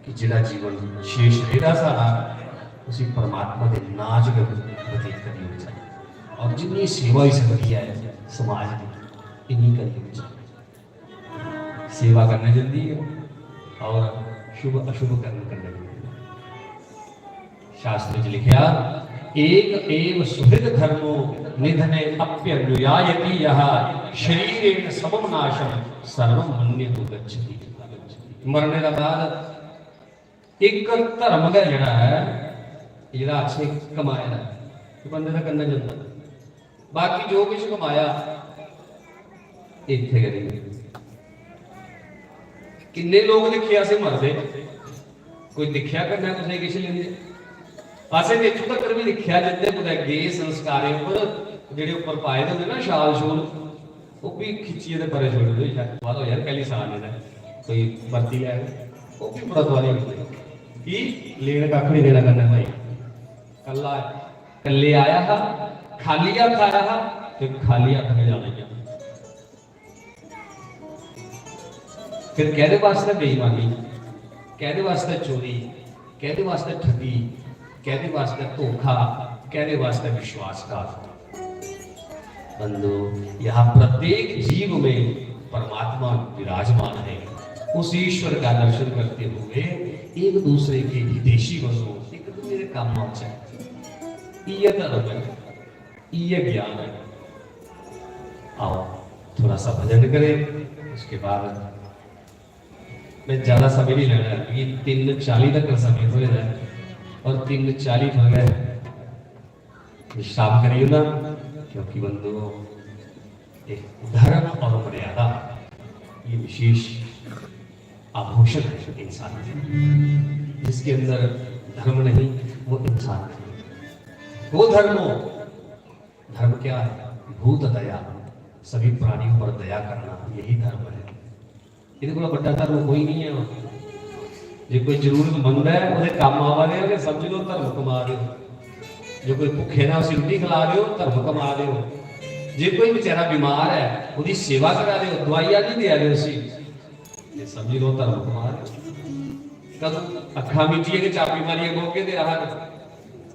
कि जिहड़ा जीवन शेष रहा सारा उसी परमात्मा के नाज व्यतीत करनी चाहिए और जितनी सेवा हो सकती है समाज की इन्हीं करनी चाहिए सेवा करने जल्दी है और शुभ अशुभ कर्म करने शास्त्र में लिखा एक एव सुहृद धर्मो निधने अप्यनुयायति यह शरीरेण समम नाशम सर्वम मन्यतु गच्छति मरने का बाद एक धर्म का जिहड़ा है जिहड़ा अच्छे कमाया है बंदे का करना चाहता बाकी जो कुछ कमाया इत्थे करेंगे किन्ने लोग दिखे असें मरदे कोई दिखया करना कुछ किश लेंदे असें इत्थों तक भी दिखया जिद्दे कुदै गे संस्कारे उपर जेहड़े उपर पाए होंदे ना शाल शूल वो भी खिच्चिए ते परे छोड़ दो बाद यार पहली साल ने कोई बरती लै वो भी बड़ा दुआरी होंदे कि लेन कख नहीं देना करना भाई कल्ला कल्ले आया हा खाली हथ आया हा ते खाली हथ में जाना ही फिर कहदे वास्ते बेईमानी कहदे वास्ते चोरी कहदे वास्ते ठगी कहदे वास्ते धोखा कहदे वास्ते विश्वासघात बंधु यहाँ प्रत्येक जीव में परमात्मा विराजमान है उस ईश्वर का दर्शन करते हुए एक दूसरे के हितैषी बनो एक दूसरे के काम आ जाए ये धर्म है ये ज्ञान है आओ थोड़ा सा भजन करें उसके बाद मैं ज़्यादा समय नहीं लेना है क्योंकि 3:40 तक का समय हो जाए और 3:40 हो गए विश्राम करिए ना, क्योंकि बंधुओं एक धर्म और मर्यादा ये विशेष आभूषण है इंसान के। जिसके अंदर धर्म नहीं वो इंसान नहीं। वो धर्म क्या है? भूत दया, सभी प्राणियों पर दया करना, यही धर्म है। ये को बड़ा धर्म कोई नहीं है। जो कोई जरूरतमंद है वो काम आवा रहे हो, समझ लो धर्म कमा रहे हो। जो कोई भुखे ना उसे रोटी खिला रहे हो, धर्म कमा रहे हो। जो कोई बेचारा बीमार है उसकी सेवा करा रहे हो, दवाइयां नहीं दे रहे हो, उसी समझ लो धर्म कमा रहे हो। कद अखा मीटिए के चाबी मारिए मौके दे रहा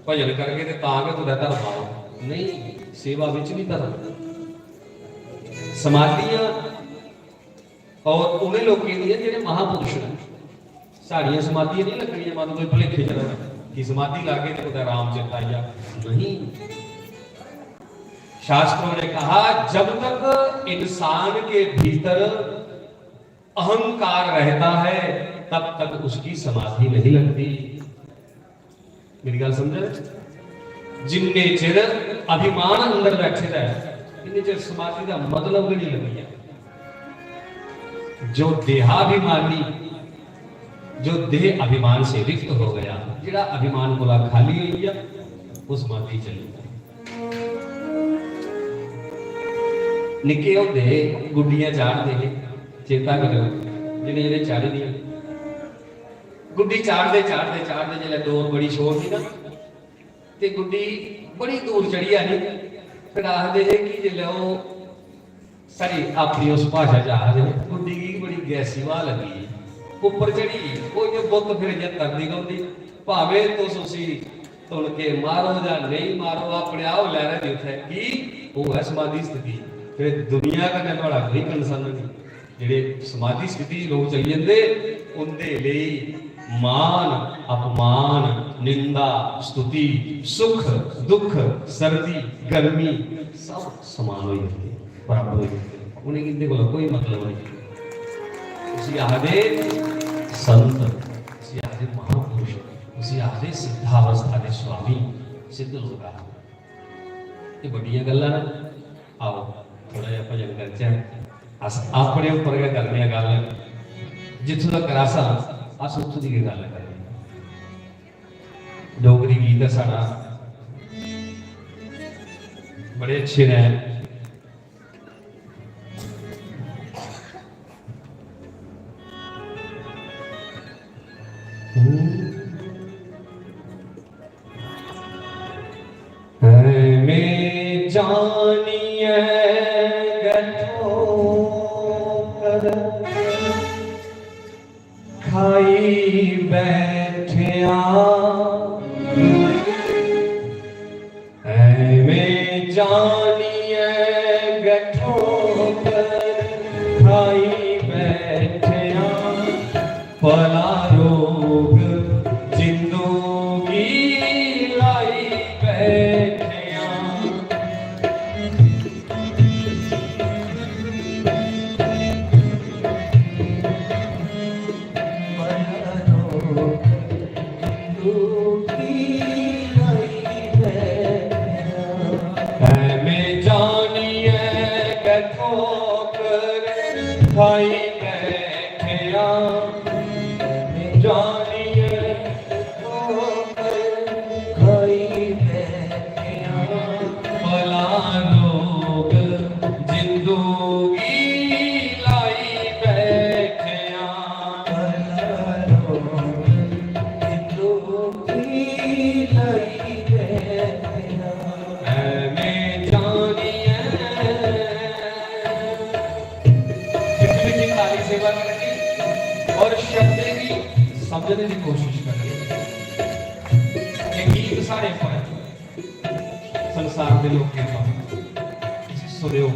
भजन करके ते ताके तुझा धर्म आओ नहीं, सेवा विच भी धर्म। समाधियां और उन्हें लोगों की जिहड़े महापुरुष हैं, साड़ियां समाधियां नहीं लगनियां मतलब कोई भुलेखे चला कि समाधि लागे तो पता राम चेता आ नहीं। शास्त्रों ने कहा जब तक इंसान के भीतर अहंकार रहता है तब तक उसकी समाधि नहीं लगती। मेरी गल समझे? जिन्ने चिर अभिमान अंदर बैठे रहे इन्ने चिर समाधि का मतलब भी नहीं लगी। जो देहाभिमानी, जो देह अभिमान से रिक्त हो गया, जिहड़ा अभिमान कोला खाली हो गया, वो समाधि चली। निके होंदे गुड्डियां चाढ़दे, चेता करो जिन्हें जिन्हें चाढ़ी दी गुड्डी चाढ़दे चाढ़दे चाढ़दे जिहले डोर बड़ी शोर थी ना ते गुड्डी बड़ी दूर चढ़ी आनी। फिर आखदे है कि जिहले वो सारी अपनी उस भाषा च आखदे गुड्डी की बड़ी गैसी वाह लगी ऊपर चढ़ी वो जो बुत फिर जे तरदी गौंदी भावे तुस उसी तुल के मारो या नहीं मारो अपने आप लै रहे उठे कि वो है समाधि स्थिति। फिर दुनिया का थोड़ा कोई कंसर्न नहीं। जेडे समाधि स्थिति लोग चली जाते उनके लिए मान अपमान निंदा स्तुति सुख दुख सर्दी गर्मी सब समान हो जाते बराबर हो जाते। उन्हें किसी को कोई मतलब नहीं। उसी आदे संत, उसी आदे महापुरुष, उसी आदे सिद्धावस्था के स्वामी सिद्ध लोग ये बड़िया गल्लां ने। आओ थोड़ा जिहा भजन करचे, अस अपने उपर गै करने गल जिथों तक करासा अस उत्थों दी गल करनी। डोगरी गीत है साडा बड़े अच्छे ने। में जानिए खाई बैठिया में जानिए गठो खाई बैठिया पला रोग जिंदगी लाई बैठिया। में जानिए खाई बैठिया जानिए खाई बैठिया भला लोग जिंदगी लाई बैठिया भला लोग जिंदगी लाई बैठिया। मैं जानिए सेवा करनी और शब्द की समझने की कोशिश करनी। ये गीत सारे पर संसार के लोग के पास सुने हो।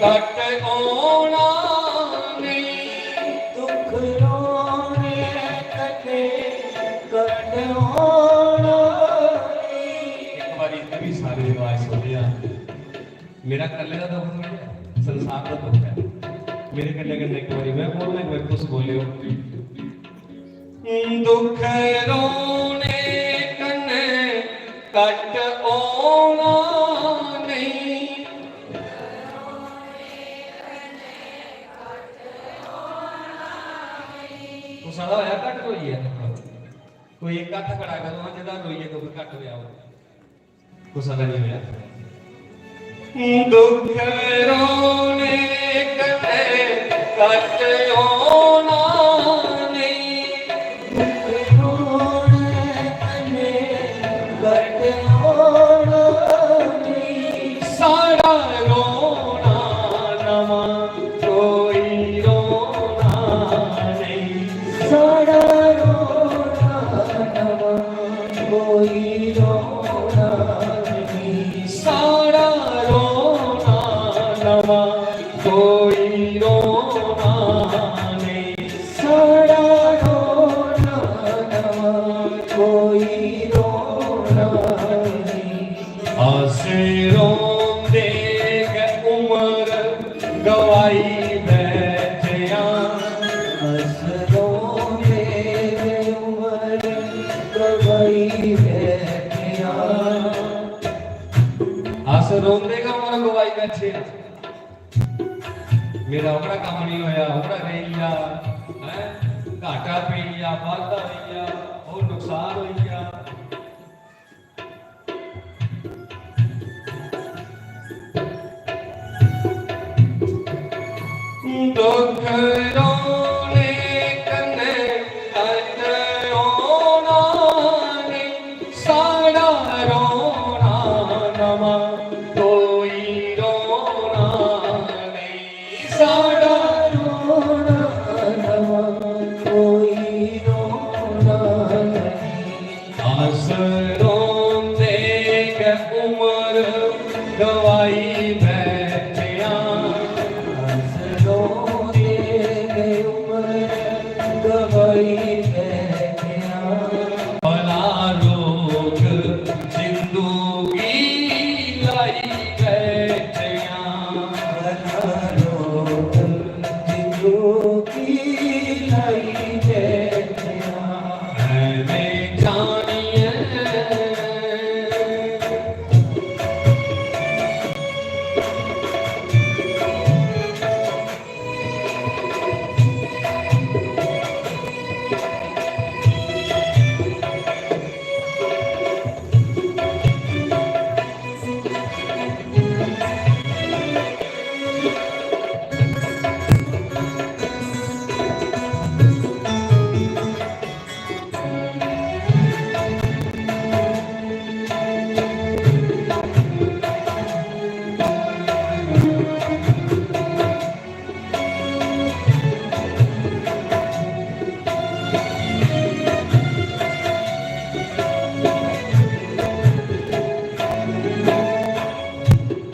कट ओना नहीं, दुख रोने कटे कट होना एक बार इतने भी सारे रिवाज हो गया मेरा कल्ले का दुख नहीं है संसार का दुख है मेरे कल्ले करने एक बारी मैं बोलना एक बार कुछ बोले हो दुख रोने कने कट ओना नहीं तो सारा होया कट रोई है कोई एक हथ खड़ा करो जदा रोईए तो फिर कट होया हो कुछ सारा नहीं होया दुख रोने कने कट ओना नहीं सारा रोना नवा कोई रोना नहीं सारा रोना नवा कोई रोना नहीं सारा रोना नवा कोई रोना नहीं सारा रोना नवा कोई रोना नहीं आसे रोंदे गए उम्र गवाई बैठिया हसरों मेरे उम्र गवाई बैठिया आस रोंदे का उम्र गवाई बैठे मेरा ओकड़ा काम नहीं होया ओकड़ा रह गया है घाटा पै गया वाधा रह गया और नुकसान हो गया दुख रोने कने कट ओना नहीं सारा रोना नवा कोई रोना नहीं सारा रोना नवा कोई रोना नहीं आस रोंदे के उम्र गवाई बैठिया हसरों मेरे उम्र गवाई बैठिया भला रोग जिंदगी लाई बैठिया मैं जानिए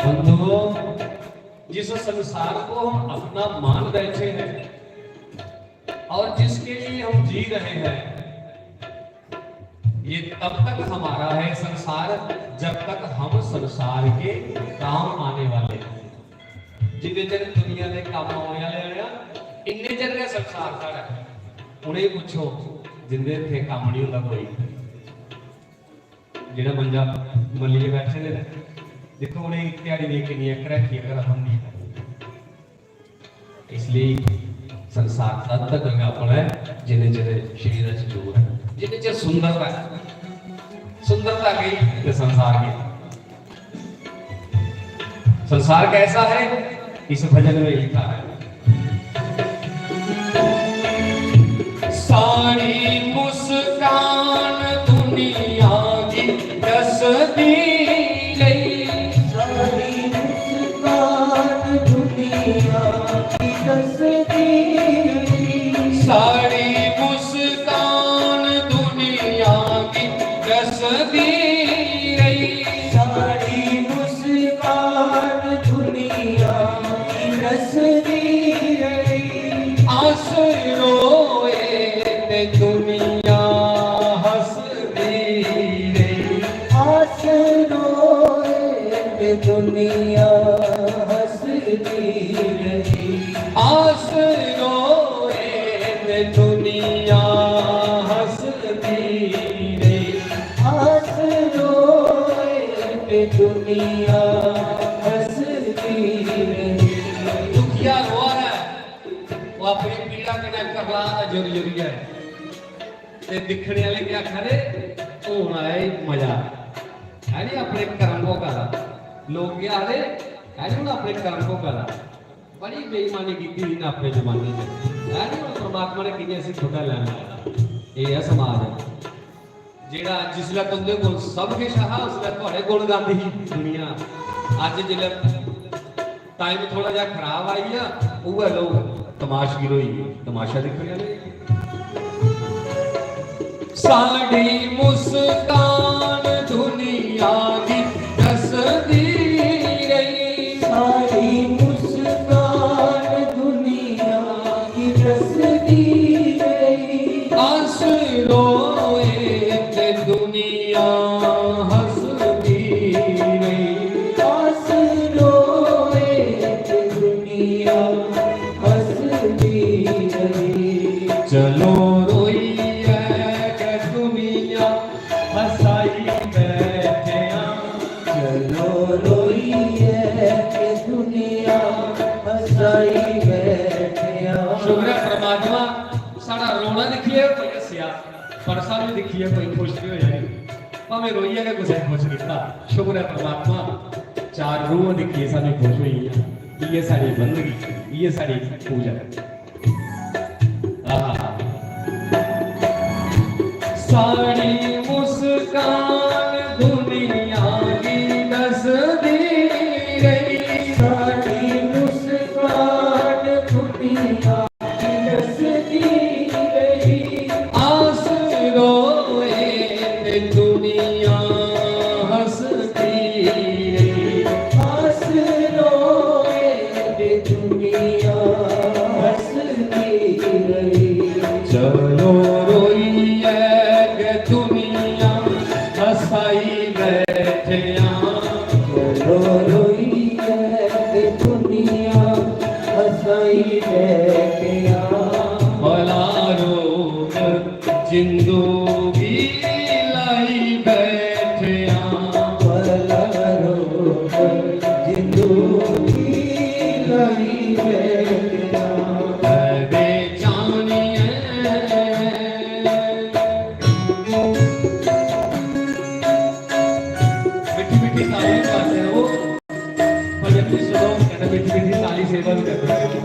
बंधुओं जिस संसार को हम अपना मान बैठे हैं और जिसके लिए हम जी रहे हैं ये तब तक हमारा है संसार जब तक हम संसार के काम आने वाले हैं जिन्ने चर दुनिया के काम आने वाले हैं इन्ने चर का संसार सारा है उन्हें पूछो जिंदे थे काम नहीं होता कोई जेड़ा बंदा मल्लिए बैठे ने देखो उन्हें त्यारी नहीं कितनी क्रैकी अगर हम नहीं इसलिए संसार तब तक अपना है जिन्हें चर शरीर से दूर है जिन्हें चर सुंदरता गई तो संसार गया संसार कैसा है इस भजन में लिखा है सारी मुस्कान दुनिया की कसदी सारी मुस्कान दुनिया की तस्वीर सारी मुस्कान दुनिया की कसदी सारी मुस्कान दुनिया की हसदी रही आस रोए ते दुनिया हसदी रही आस रोए ते दुनिया हसदी रही आस रोए ते दुनिया हसदी रही आस रोए ते दुनिया हसदी रही दुखिया रो रहा है वो अपनी पीड़ा कनेक्ट कर रहा जोरी जोरी है ते दिखने वाले क्या खरे होना है मजा है नहीं अपने कर्म को करा लोग क्या आले है नहीं अपने कर्म को करा बड़ी बेईमानी की थी ना अपने जमाने में है नहीं परमात्मा ने किन्ने ऐसी छोटा लेना ये है समाज जेड़ा जिसला तुंदे कोल सब कुछ है उसला थोड़े गुण गाती ही दुनिया आज जिले टाइम थोड़ा जा खराब आई है वो लोग तमाशगिर होई तमाशा देखने वाले साड़ी मुस्कान दुनिया की हसदी रही सारी मुस्कान दुनिया की हसदी रही आस रोए ते दुनिया हसदी रही आस रोए ते दुनिया हसदी रही चलो रोई है कि दुनिया हसाई बैठे चलो रोइए कि दुनिया हसाई बैठिया शुक्र है परमात्मा साडा रोना दिखिए कोई हसिया पर सानू दिखिए कोई खुश नहीं हो जाए भावें रोइए कि कुछ खुश दिखता शुक्र है परमात्मा चार रूह दिखिए सानू खुश हुई है ये सारी बंदगी ये सारी पूजा साड़ी मुस्कान दुनिया की हसदी रही सारी मुस्कान दुनिया की हसदी रही आस रोए ते दुनिया हसदी रही आस रोए ते दुनिया हसदी रही चलो रोइए कि दुनिया हसाई बैठे चलो रोइए कि दुनिया हसाई बैठिया भला रोग जिंदगी लाई बैठे भला रोग जिंदगी लाई बैठिया बेजानिए मिठी मिठी ताली गाते हैं वो भजन भी सुनो कहते मिठी मिठी ताली सेवा भी करते हैं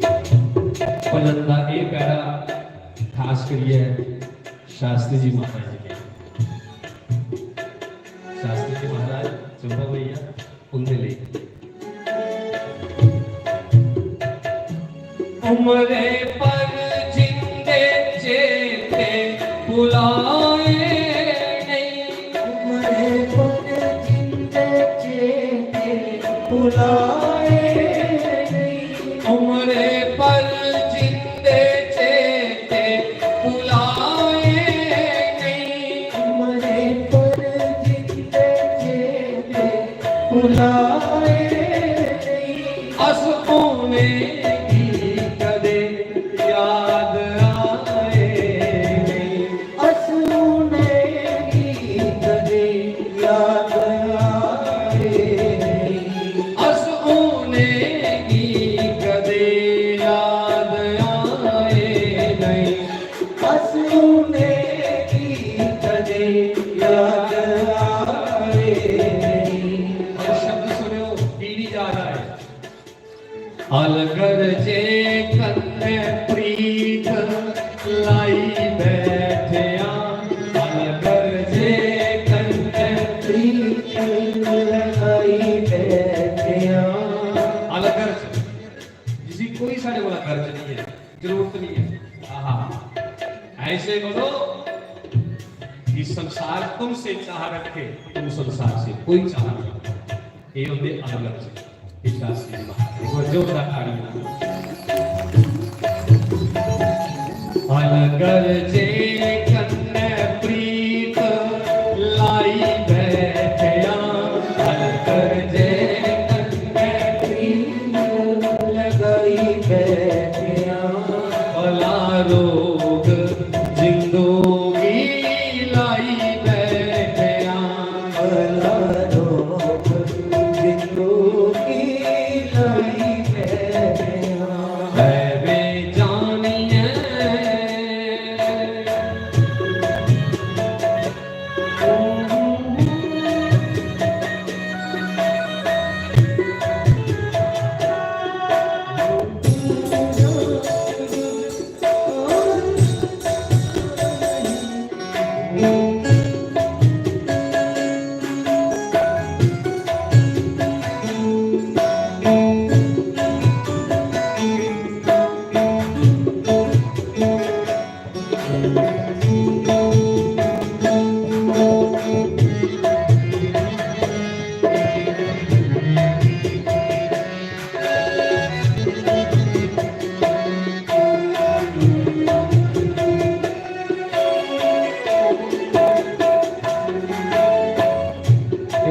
भजन का ये पैरा खास करिए शास्त्री जी महाराज जी के शास्त्री जी महाराज चुंबा भैया उनके लिए उम्रे पर जिंदे चेते बुलाए नहीं उम्रे पर जिंदे चेते बुलाए नहीं उम्रे पर जिंदे चेते बुलाए नहीं उम्रे पर जिंदे चेते बुलाए नहीं असुने की कदे याद आए नहीं असुने की कदे याद आए नहीं असुने की कदे याद अलगर जे कन्ने प्रीत लाई बैठिया, अलगर जे कन्ने प्रीत लाई बैठिया। अलगर जिसी कोई साढ़े वाला गर्ज नहीं है, जरूरत नहीं है। आहा, ऐसे बोलो कि संसार तुमसे चाह रखे, तुम संसार से कोई चाह नहीं। ये होते अलगर से अलगर जे कन्ने प्रीत लाई बैठिया, अलगर जे कन्ने प्रीत लगाई बैठिया। भला रोग जिंदगी लाई बैठिया, भला रोग जिंदगी लाई बैठिया। वे जानिए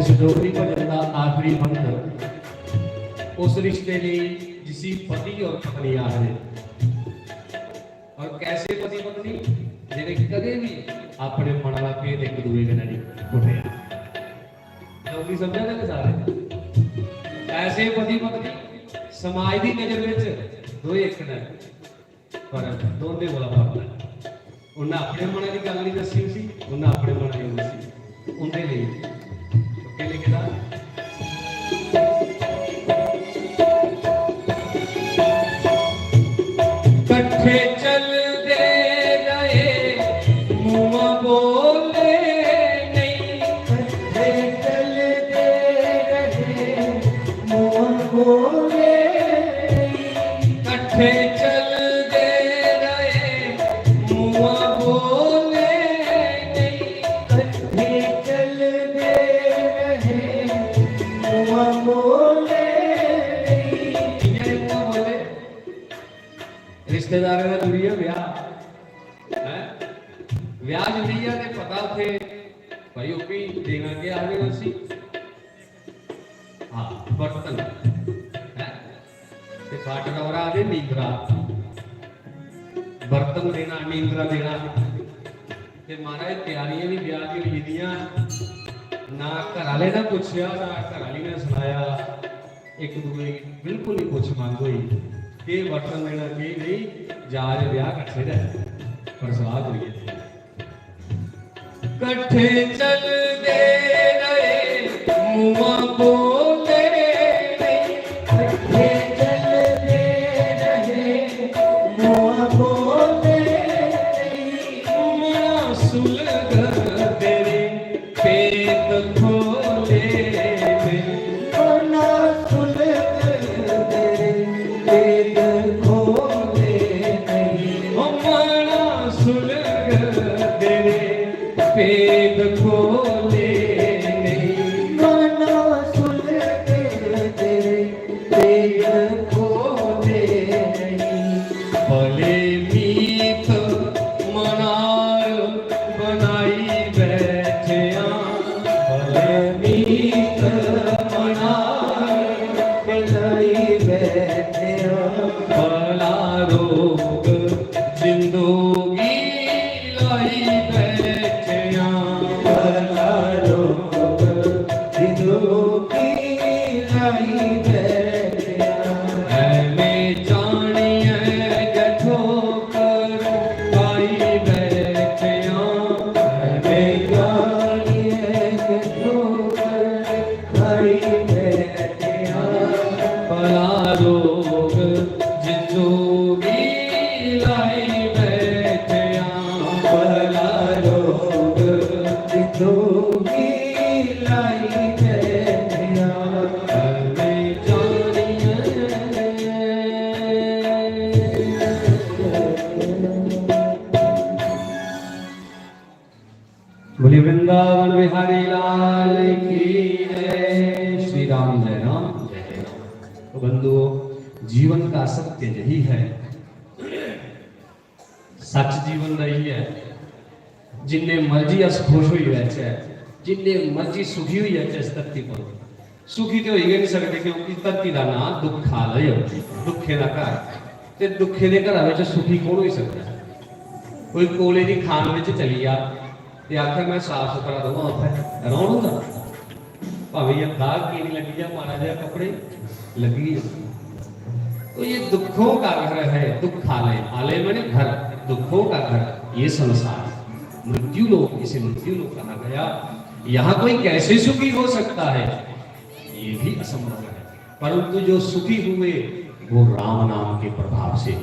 इस डोगरी भजन का आखिरी मंत्र उस रिश्ते लिए जिसी पति और पत्नी आ रहे, और कैसे पति पत्नी जिन्हें कदे भी अपने मन वाला भेद एक दूसरे के नहीं उठे। डोगरी समझा ना सारे? ऐसे पति पत्नी समाज की नजर में दो एक ने, पर दोनों वाला फर्क है। उन्हें अपने मन की गल नहीं दसी सी, उन्हें अपने मन की दसी उन्हें लिए लिखा कट्ठे चल दे रहे मुँह बोले नहीं, कट्ठे चल दे रहे मुँह बोले नहीं, कट्ठे चल दे रहे मुँह बोले नहीं, कट्ठे चल दे रिश्तेदार का जुड़ी है ब्याह है, ब्याह जुड़ी है ते पता थे भाई ओपी देना के आगे उसी हाँ बर्तन है ते फाटनौरा दे नींदरा बर्तन देना नींदरा देना ते महाराज तैयारियां भी ब्याह की होई दियां ना घर वाले ने पूछया ना घर वाली ने सुनाया, एक दूसरे बिल्कुल ही कुछ मांग हुई के बर्तन देना के नहीं जाज ब्याह कट्ठे रहे पर सवाद हुई कट्ठे चल दे रहे मुँह बोले नहीं, कट्ठे चल दे रहे मुँह बोले नहीं, मेरा सुलग तेरे पेट खोले ना सुलग तेरे पेट खोले नहीं, मना सुलग तेरे पेट खोले नहीं, मना सुलग तेरे पेट खोले नहीं। भले मीत मनार बनाई बैठिया, भले मीत मनार बनाई बैठिया। भला रोग जिंदगी लाई बैठिया, भला रोग जिंदगी लाई बैठिया। मैं जानिए ठोकर खाई बैठिया, मैं जानिए ठोकर खाई बैठिया। भला रोग जिन जोगी लाई बैठया भला रोग जोगी लाई बैठया हमें जानिए बोले वृंदावन बिहारी लाल की जय। श्री राम जय राम जय जय राम। तो बंधुओं, जीवन का सत्य यही है, सच जीवन रही है। जिन्ने मर्जी अस खुश हुई वैसे जिन्ने मर्जी सुखी हुई है इस धरती पर सुखी तो हो ही नहीं सकते, क्योंकि धरती का नाम दुखालय, दुखे का घर, ते दुखे के घर में सुखी कौन हो सकता है? कोई कोले की खान में चली जा ते आखिर मैं साफ सुथरा रहा उत्थे रौन होंदा, भावें ये दाग की नहीं लगी जा, माड़ा जहा कपड़े लगी। तो ये दुखों का घर है, दुखालय, आलय मैंने घर, दुखों का घर ये संसार, मृत्यु लोक, इसे मृत्यु लोक कहा गया। यहाँ कोई कैसे सुखी हो सकता है? ये भी असंभव है। परंतु जो सुखी हुए वो राम नाम के प्रभाव से,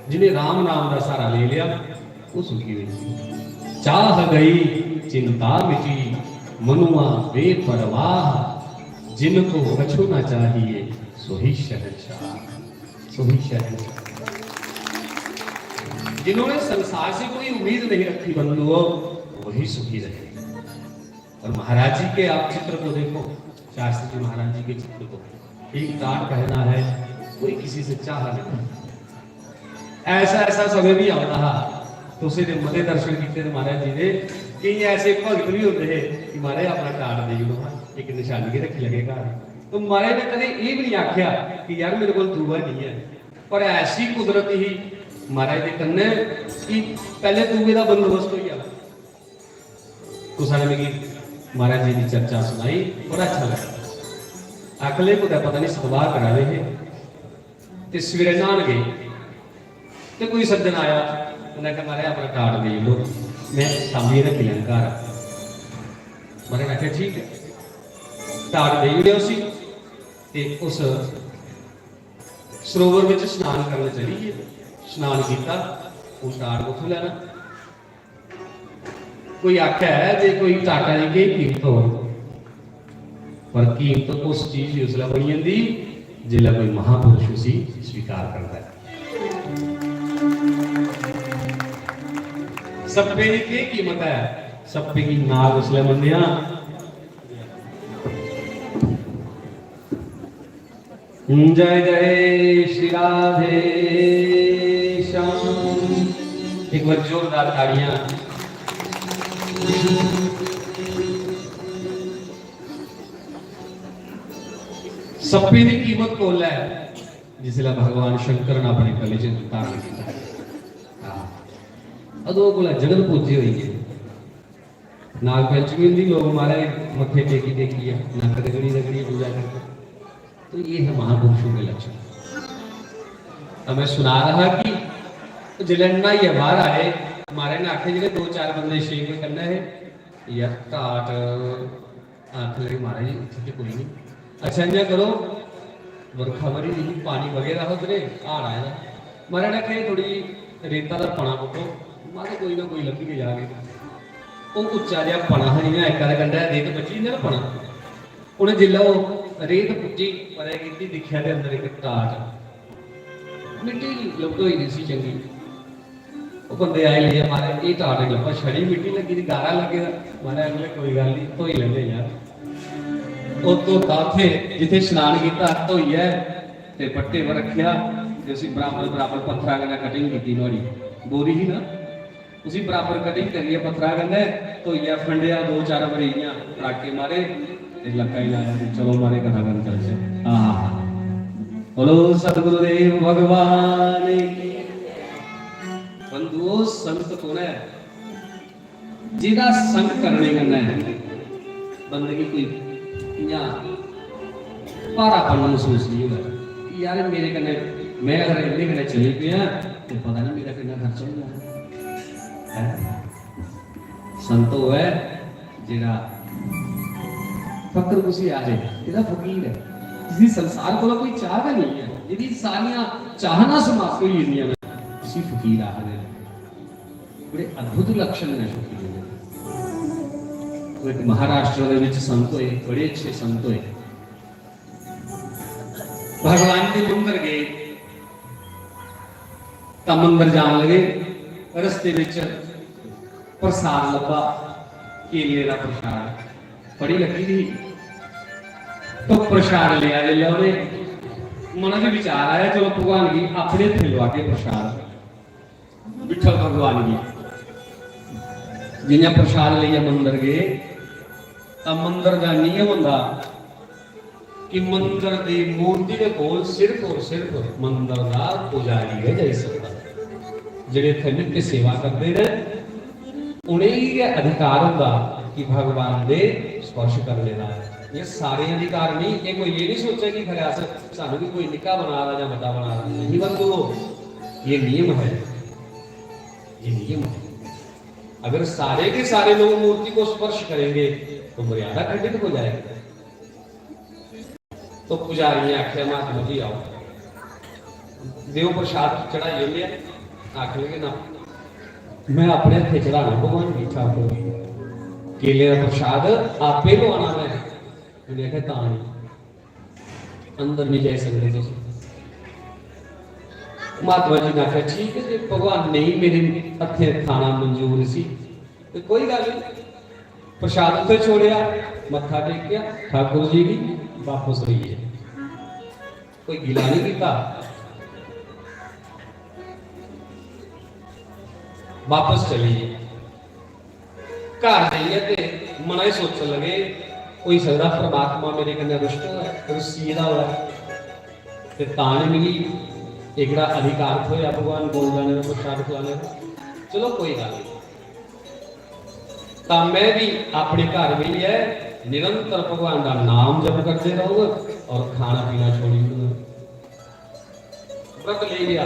जिन्हें राम नाम का सहारा ले लिया वो सुखी हुई। चाह गई चिंता मिटी मनुआ बेपरवाह, जिनको कछु न चाहिए सोही शहंशाह, सोही शहंशाह। जिन्होंने संसार से कोई उम्मीद नहीं रखी बंधुओं, वही सुखी रहे। और महाराज जी के आप चित्र को देखो, शास्त्री जी महाराज जी के चित्र को, एक ताट कहना है, कोई किसी से चाह नहीं। ऐसा ऐसा समय भी आता है तो उसे मते दर्शन किए महाराज जी ने, कई ऐसे भगत भी होते हैं कि महाराज अपना कार्ड दे दो, एक निशानी के रखी लगेगा। तो महाराज ने कदे ये भी नहीं आख्या कि यार मेरे को दूआ नहीं है, पर ऐसी कुदरत ही महाराज के कन्ने कि पहले दूए का बंदोबस्त हो गया। तो सारे में महाराज जी की चर्चा सुनाई, बड़ा अच्छा लगा। अगले को पता नहीं सतवार करा रहे थे, सवेरे नहान गए तो कोई सज्जन आया, उन्हें कहा महाराज अपना कार्ड दे लो, मैं सामने रख लिया घर। महाराज ने आख्या ठीक है, कार्ड दे दिया उसी ते उस सरोवर में स्नान करने चली गई। स्नान किया, उस कार्ड को उठो लेना। कोई आख्या है जे कोई टाटा जी की कीमत हो, पर कीमत उस चीज की उसला बनी जाती जिसला कोई महापुरुष उसी स्वीकार करता है। सप्पे की क्या कीमत है? सप्पे की नाग उसले बंदिया जय जय श्री राधे श्याम। एक बार जोरदार ताड़ियां। सप्पे की कीमत कोल है जिसला भगवान शंकर ने अपने कले च धारण किया। अदो कोला जगत पूजे हुई है। नाग पंचमी दी लोग हमारे मथे टेकी टेकी है, नक रगड़ी रगड़ी पूजा करते। तो ये है महापुरुषों के लक्षण। अब मैं सुना रहा कि जलन्ना ये बाहर आए, हमारे ने आखे जिले दो चार बंदे शेख करना है यार टाट आख लगे महाराज ठीक है कोई नहीं। अच्छा इंजा करो बरखा बरी नहीं पानी वगैरह उधरे हाड़ आया, महाराज ने कहे थोड़ी रेता का पना पुटो, मारे कोई ना कोई लगी जाके वो उच्चा जहा पना है नहीं एक गंढा रेत बची ना पना, उन्हें जिला वो रेत पुटी पर की दिखा दे अंदर एक टाट मिट्टी लुप्त हुई नहीं सी चंगी। वो बंदे आए लिए मारे ये टाट नहीं लगा, छड़ी मिट्टी लगी थी गारा लगे मारे अगले कोई गल नहीं धोई लेंगे यार। वो तो थे जिथे स्नान किया धोई है ते पट्टे पर रखिया ते उसी बराबर बराबर पत्थरा कन्नै कटिंग की नोड़ी बोरी ही ना उसी बराबर कटिंग करिए पत्थरा कन्नै धोइया फंडिया दो चार बरीइयां पटाके मारे ते लक्का ही लाया चलो मारे कथा कर चल से। हाँ बोलो सतगुरुदेव भगवान की। बंधुओं संत कौन है? जिदा संग करने करना है बंदगी कोई पारापन महसूस नहीं होगा यार मेरे कन्ने मैं अगर इन्ने कन्ने चले गया तो पता नहीं मेरा कितना खर्च होगा। संतो है जिहड़ा फकर कुछ आ जाए, फकीर है इसलिए संसार को कोई चाहता नहीं है, यदि सारियां चाहना समाप्त हुई दुनिया में इसी फकीर आ रहे बड़े अद्भुत लक्षण ने फकीर ने। तो एक महाराष्ट्र ਦੇ ਵਿੱਚ संत होए, बड़े अच्छे संत होए, भगवान के मंदिर गए, तो मंदिर जान लगे, रस्ते ਵਿੱਚ प्रसाद लभा, केले का प्रसाद बड़ी लगी थी, तो प्रसाद लिया ले लिया उन्हें, मन में विचार आया चलो भगवान की अपने हथे लवा के प्रसाद, विठल भगवान की जिन्हें प्रसाद लिया मंदिर गए, तब मंदिर का नियम होंदा कि मंदिर की मूर्ति के कोल सिर्फ और सिर्फ मंदिर का पुजारी है जा सकता, जिहड़े इत्थे नित्य सेवा करते हैं उन्हें ही अधिकार होंदा कि भगवान दे स्पर्श कर लेना। ये सारे अधिकार नहीं, ये कोई ये नहीं सोचे कि खरे सानू भी कोई निका बना रहा या बड़ा बना रहा, नहीं बंधु, ये नियम है, ये नियम है। अगर सारे के सारे लोग मूर्ति को स्पर्श करेंगे तो मर्यादा खंडित हो जाएगी। तो पुजारी ने आख्या महात्मा जी आओ, देव प्रसाद चढ़ाइए लिया, आख लगे ना मैं अपने हथे चढ़ाना भगवान की ठाकुर केले का प्रसाद आपे लवाना, मैं देखा ता नहीं अंदर नहीं जा सकते तुम। महात्मा जी ने आख्या ठीक है, भगवान नहीं मेरे हथे खाना मंजूर सी तो कोई गल नहीं, प्रसाद उत्ते छोड़िया, मत्था टेकिया, ठाकुर जी की वापस रही है, कोई गिला नहीं किया, वापस चलिए। घर जाइए ते मना ही सोचने लगे कोई सकता परमात्मा मेरे कन्ने रुष्ट है, रुस्सी दा होया ते तां मिली एक अधिकार होया भगवान बोल जाने का, प्रसाद खिलाने का, चलो कोई गल नहीं। तां मैं भी अपने घर में ही है निरंतर भगवान का नाम जप करते रहूंगा और खाना पीना छोड़ी दूंगा। व्रत ले लिया,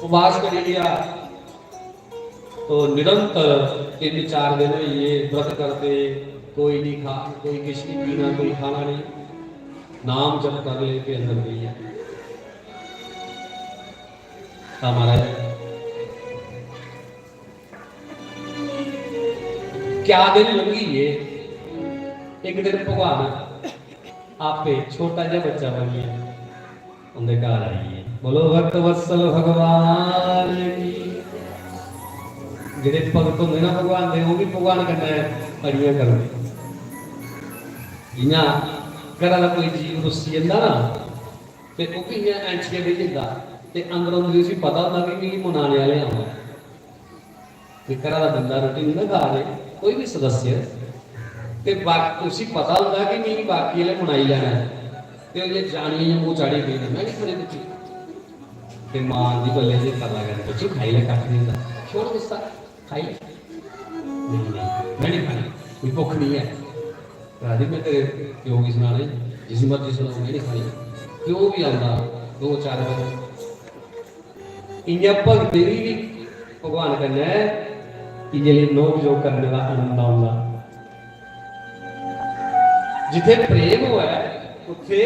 उपवास कर लिया, तो निरंतर 3-4 दिन ये व्रत करते, कोई नहीं खा, कोई कुछ नहीं पीना, कोई खाना नहीं, नाम जप कर लेके अंदर गई है। हमारा क्या दिन लगी ये, एक दिन भगवान आपे छोटा जा बच्चा बन गया, उनके घर आई है, बोलो भक्त वत्सल भगवान की। जेडे भगत होंगे ना भगवान दे, वो भी भगवान कन्नै अड़ियां करदे। जियां घरा दा कोई जीव रुस्सी जंदा ना ते ओह भी इयां ऐंच के बेही जंदा ते अंदरों अंदर उसी पता होंदा कि मिगी मनाने वाले आउणा। ते घरा दा बंदा रोटी नहीं ना खा रहे, कोई भी सदस्य ते बाकी उसी पता होंदा कि मिगी बाकी वाले मनाई जाना है, ते ओह जे जानी मुंह चाड़ी गई मैं नहीं खड़े कुछ ते मां दी बल्ले जे कर लगा बच्चे खाई ले कट नहीं होंदा, छोड़ गुस्सा खाई मैं नहीं खानी, कोई भुख नहीं है, राजी मैं तेरे प्यो की सुना नहीं, जिस मर्जी सुना मैं नहीं खानी, प्यो भी आता 2-4 बजे इन्हें भगते भी भगवान कन्नै इन्हें नोक जो करने का आनंद आऊंगा। जिथे प्रेम हुआ है उथे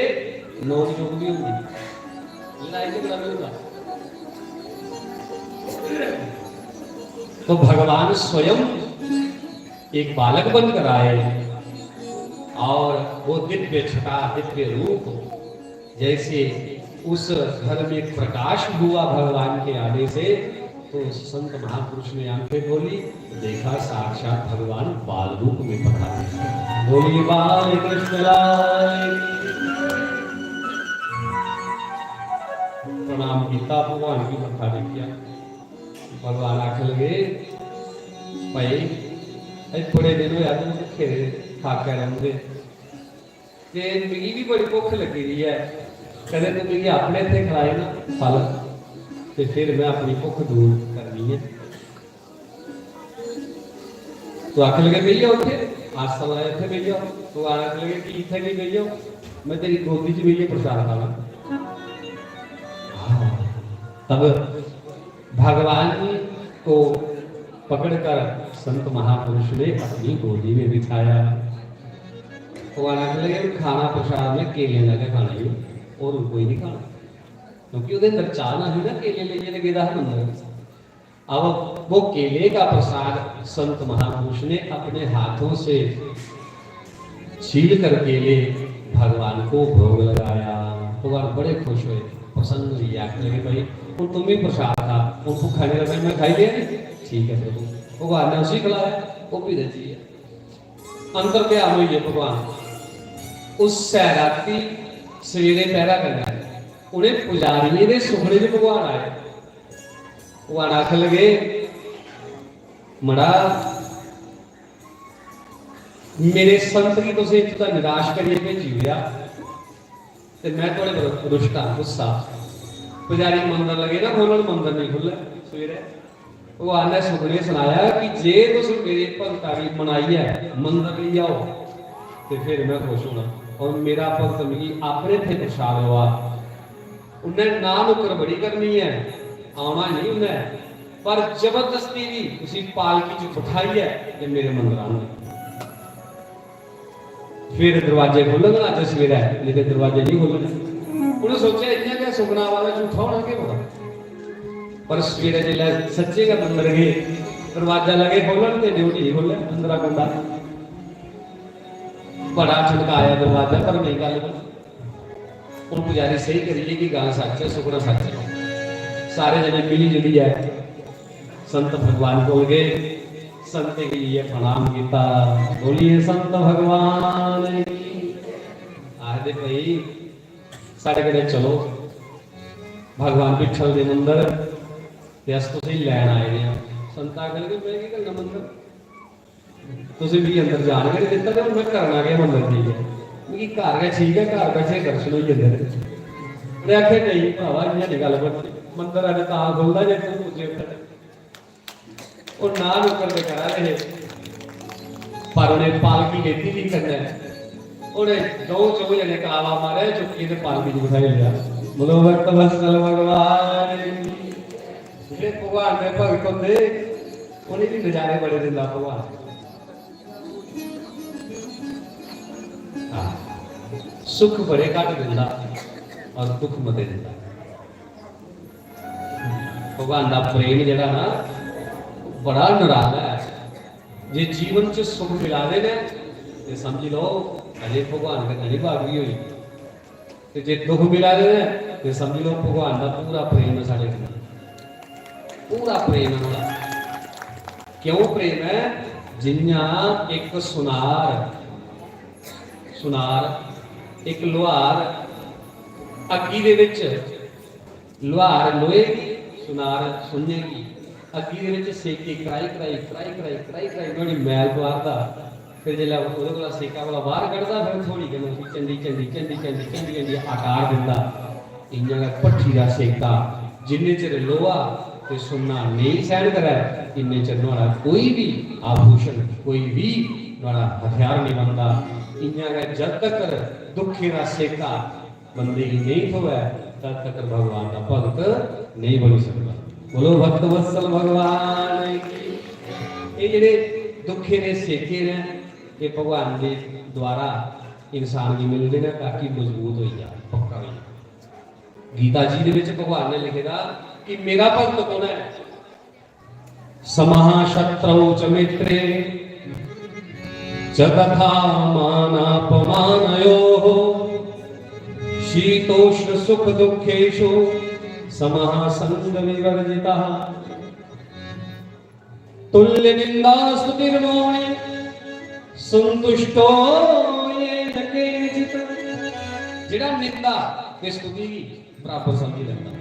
नोक जोक भी होंगी, लड़ाई झगड़ा भी होगा। तो भगवान स्वयं एक बालक बनकर आए और वो दिव्य छटा, दिव्य रूप, जैसे उस घर में प्रकाश हुआ भगवान के आने से, तो संत महापुरुष ने आंखें खोली, देखा साक्षात भगवान बाल रूप में पधारे। बोलिए बाल कृष्ण लाल। प्रणाम किया, भगवान की मत्था टेकिया। भगवान आख लगे भाई थोड़े दिन हो यार भुखे खाके रहंदे ते मिगी भी बड़ी भुख लगी रही है, कदे तो मिगी अपने थे खिलाए ना फल ते फिर मैं अपनी भुख दूर करनी है। तो आख लगे भैया उठे आसन आए थे भैया, तो आख लगे कि इथे नहीं भैया मैं तेरी गोदी च भैया प्रसाद खाना। तब भगवान को पकड़कर संत महापुरुष ने अपनी गोदी में बिठाया भगवान आखने लगे भी खाना प्रसाद में केले लगे खाना ही और कोई नहीं खाना, क्योंकि उधर अंदर चाहना ही ना केले ले जाने के अंदर। अब वो केले का प्रसाद संत महापुरुष ने अपने हाथों से छील कर केले भगवान को भोग लगाया। भगवान बड़े खुश हुए, प्रसन्न हुए, आखने लगे भाई और तुम भी प्रसाद था, उनको खाने लगे मैं खाई लिया नहीं, ठीक है प्रभु। भगवान ने उसी खिलाया, वो भी देती है। अंतर क्या हुई है भगवान उस राती सवेरे पहरा करना है, उन्हें पुजारी ने सुखने में भगवान आए। भगवान आख लगे मड़ा मेरे संत की तुम इतना निराश करिए भेजी हुआ ते मैं थोड़े रुष्टा गुस्सा। पुजारी मंदिर लगे ना खोलन, मंदिर नहीं खुले सवेरे। भगवान ने सुखने सुनाया कि जे तुम मेरे भगता की मनाई है मंदिर ले जाओ तो फिर मैं खुश होना, और मेरा भगत मिली अपने थे प्रसाद लवा। उन्हें ना नुकर बड़ी करनी है, आना नहीं उन्हें, पर जबरदस्ती भी उसी पालकी च बिठाई है कि मेरे मंदिर आने। फिर दरवाजे खुलने ना सवेरे, नहीं तो दरवाजे नहीं खुलने। उन्हें सोचा इतना क्या सुखना वाला झूठा होना के होगा, पर सवेरे जिले सच्चे का मंदिर गए दरवाजा लगे खोलन तो ड्यूटी नहीं खोले, अंदर कुंडा बड़ा छटकाया दरवाजा पर नहीं गल बनी। और पुजारी सही करिए कि गां सच है, सुखना सच है। सारे जने मिली जुली है संत भगवान को गए, संत के लिए प्रणाम किया, बोलिए संत भगवान आदे भाई साढ़े कदे चलो भगवान विठल दे मंदिर ते अस तुसीं लैण आए ने। संत आखन लगे मैं की करना मंदिर, तुसीं भी अंदर जाण के दित्ता ते मैं करना क्या मंदिर, ठीक है मिगी घर गए ठीक है, घर बैठे दर्शन हो जांदे ने। मैं आखे नहीं भावा इन्हां दी गल बनदी, मंदिर अजे तां खुलदा जे तूं दूजे और ना नुकर दे करा रहे, पर उन्हें पालकी लेती भी करना है। उन्हें दो चो जने कलावा मारे चुपकी से पालकी च बिठाई लिया। बोलो भक्त वत्सल भगवान जे भगवान ने भगत होंदे उन्हें भी नजारे बड़े दिंदा भगवान। सुख बड़े घट दिंदा और दुख मते दिंदा। भगवान दा प्रेम जेड़ा ना बड़ा निराला है। जे जीवन च सुख मिला दे ने ते समझ लो अजे भगवान के घड़ी भागी हुई, ते जे दुख मिला दे ने ते समझ लो भगवान दा पूरा प्रेम है साडे नाल, पूरा प्रेम है उनका। क्यों प्रेम है? जिन्ना एक सुनार एक लोहार अग्गी दे विच लोहार लोहे की सुनार सुन्ने की अग्गी दे विच सेके कराई थोड़ी मैल पवारदा, फिर जिल्लै ओहदे कोला सेका वाला बाहर कढदा फिर थोड़ी चंदी आकार दिंदा। इयां दा भट्ठी दा सेका जिन्ने चिर लोहा ते सुन्ना नहीं सहन करे इन्ने चिर नुआड़ा कोई भी आभूषण कोई भी नुआड़ा हथियार नहीं बनता। इयां दा जब तक दुखे दा सेका बंदे की नहीं होवे तब तक भगवान का भगत नहीं बन सकता। बोलो भक्त वत्सल भगवान की। ये जेडे दुखे ने सेके ने ये भगवान के द्वारा इंसान की मिलते हैं ताकि मजबूत हो जाए, पक्का हो जाए। गीता जी दे विच भगवान ने लिखेगा कि मेरा भक्त कौन है? समहा शत्रौ च मित्रे च तथा मानापमानयोः शीतोष्ण सुख दुखेषु समः संग विवर्जितः तुल्य निंदा स्तुतिर्मौनि संतुष्टो येन केचित्। जिहड़ा निंदा ते स्तुति बराबर समझ लेंदा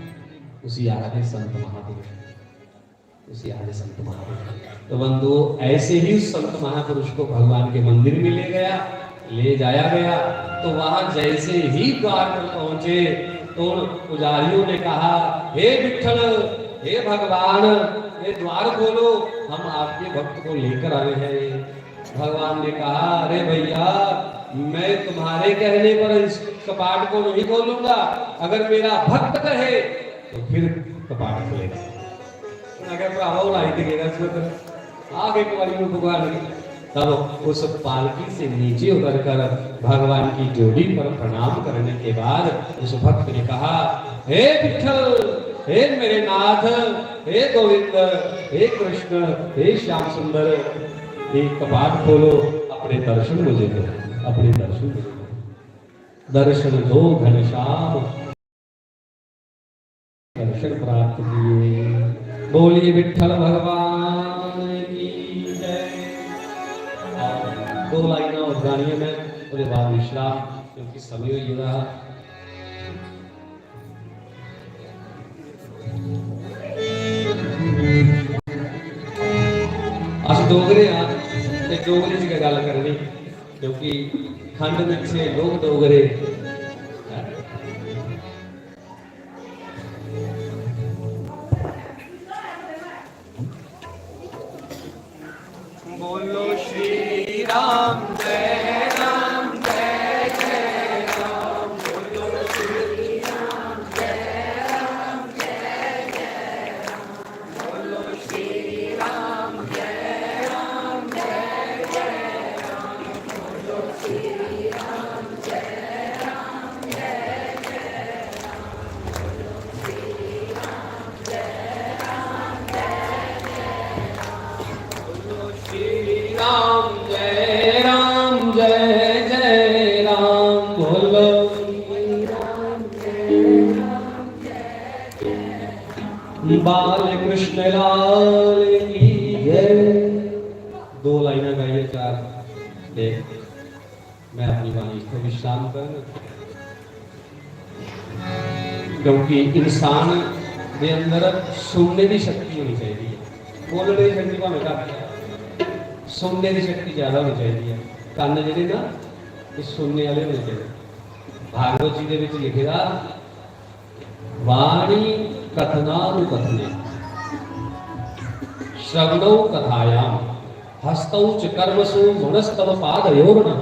उसी आखदे संत महापुरुष, उसी आखदे संत महापुरुष। तो बंधु ऐसे ही उस संत महापुरुष को भगवान के मंदिर में ले जाया गया। तो वहां जैसे ही द्वार पर पहुंचे तो पुजारियों ने कहा हे विठल हे भगवान ये द्वार खोलो, हम आपके भक्त को लेकर आए हैं। भगवान ने कहा अरे भैया मैं तुम्हारे कहने पर इस कपाट को नहीं खोलूंगा, अगर मेरा भक्त कहे तो फिर कपाट खुलेगा। अगर भरावा लाई देगा इसमें आगे एक बार भगवान तब उस पालकी से नीचे उतर कर भगवान की जोड़ी पर प्रणाम करने के बाद उस भक्त ने कहा, हे विठल, हे मेरे नाथ, हे गोविंद, हे कृष्ण, हे श्याम सुंदर, ये कपाट खोलो, अपने दर्शन मुझे दो, अपने दर्शन मुझे दो, दर्शन दो घनश्याम, दर्शन प्राप्त किए। बोलिए विठल भगवान की जय। दो लाइना और गानिया में उसके बाद विश्राम, क्योंकि समय हो रहा। अस डोगरे हाँ ते डोगरी च गल करनी, क्योंकि खंड मिठे लोग डोगरे। बोलो श्री राम जय राम जय जय राम, बोलो श्री राम जय राम जय जय राम, बोलो श्री राम जय राम जय जय राम, बोलो श्री राम जय राम जय जय राम, बोलो श्री राम जय राम जय जय राम, बोलो श्री राम जय राम जय जय राम, बोलो श्री राम जय राम जय जय राम। बाल कृष्ण लाल की जय। दो लाइना गाइए, चार एक। मैं अपनी वाणी को विश्राम कर, क्योंकि इंसान के अंदर सुनने की शक्ति होनी चाहिए, बोलने की शक्ति भावें घट है, सुनने की शक्ति ज्यादा होनी चाहिए। कान जिहड़े ना ये सुनने वाले होने चाहिए। भागवत जी दे विच लिखेगा, वाणी कथनानुकथने श्रवणौ कथायाम हस्तौ च कर्मसु मनस्तव पादयोर्नः।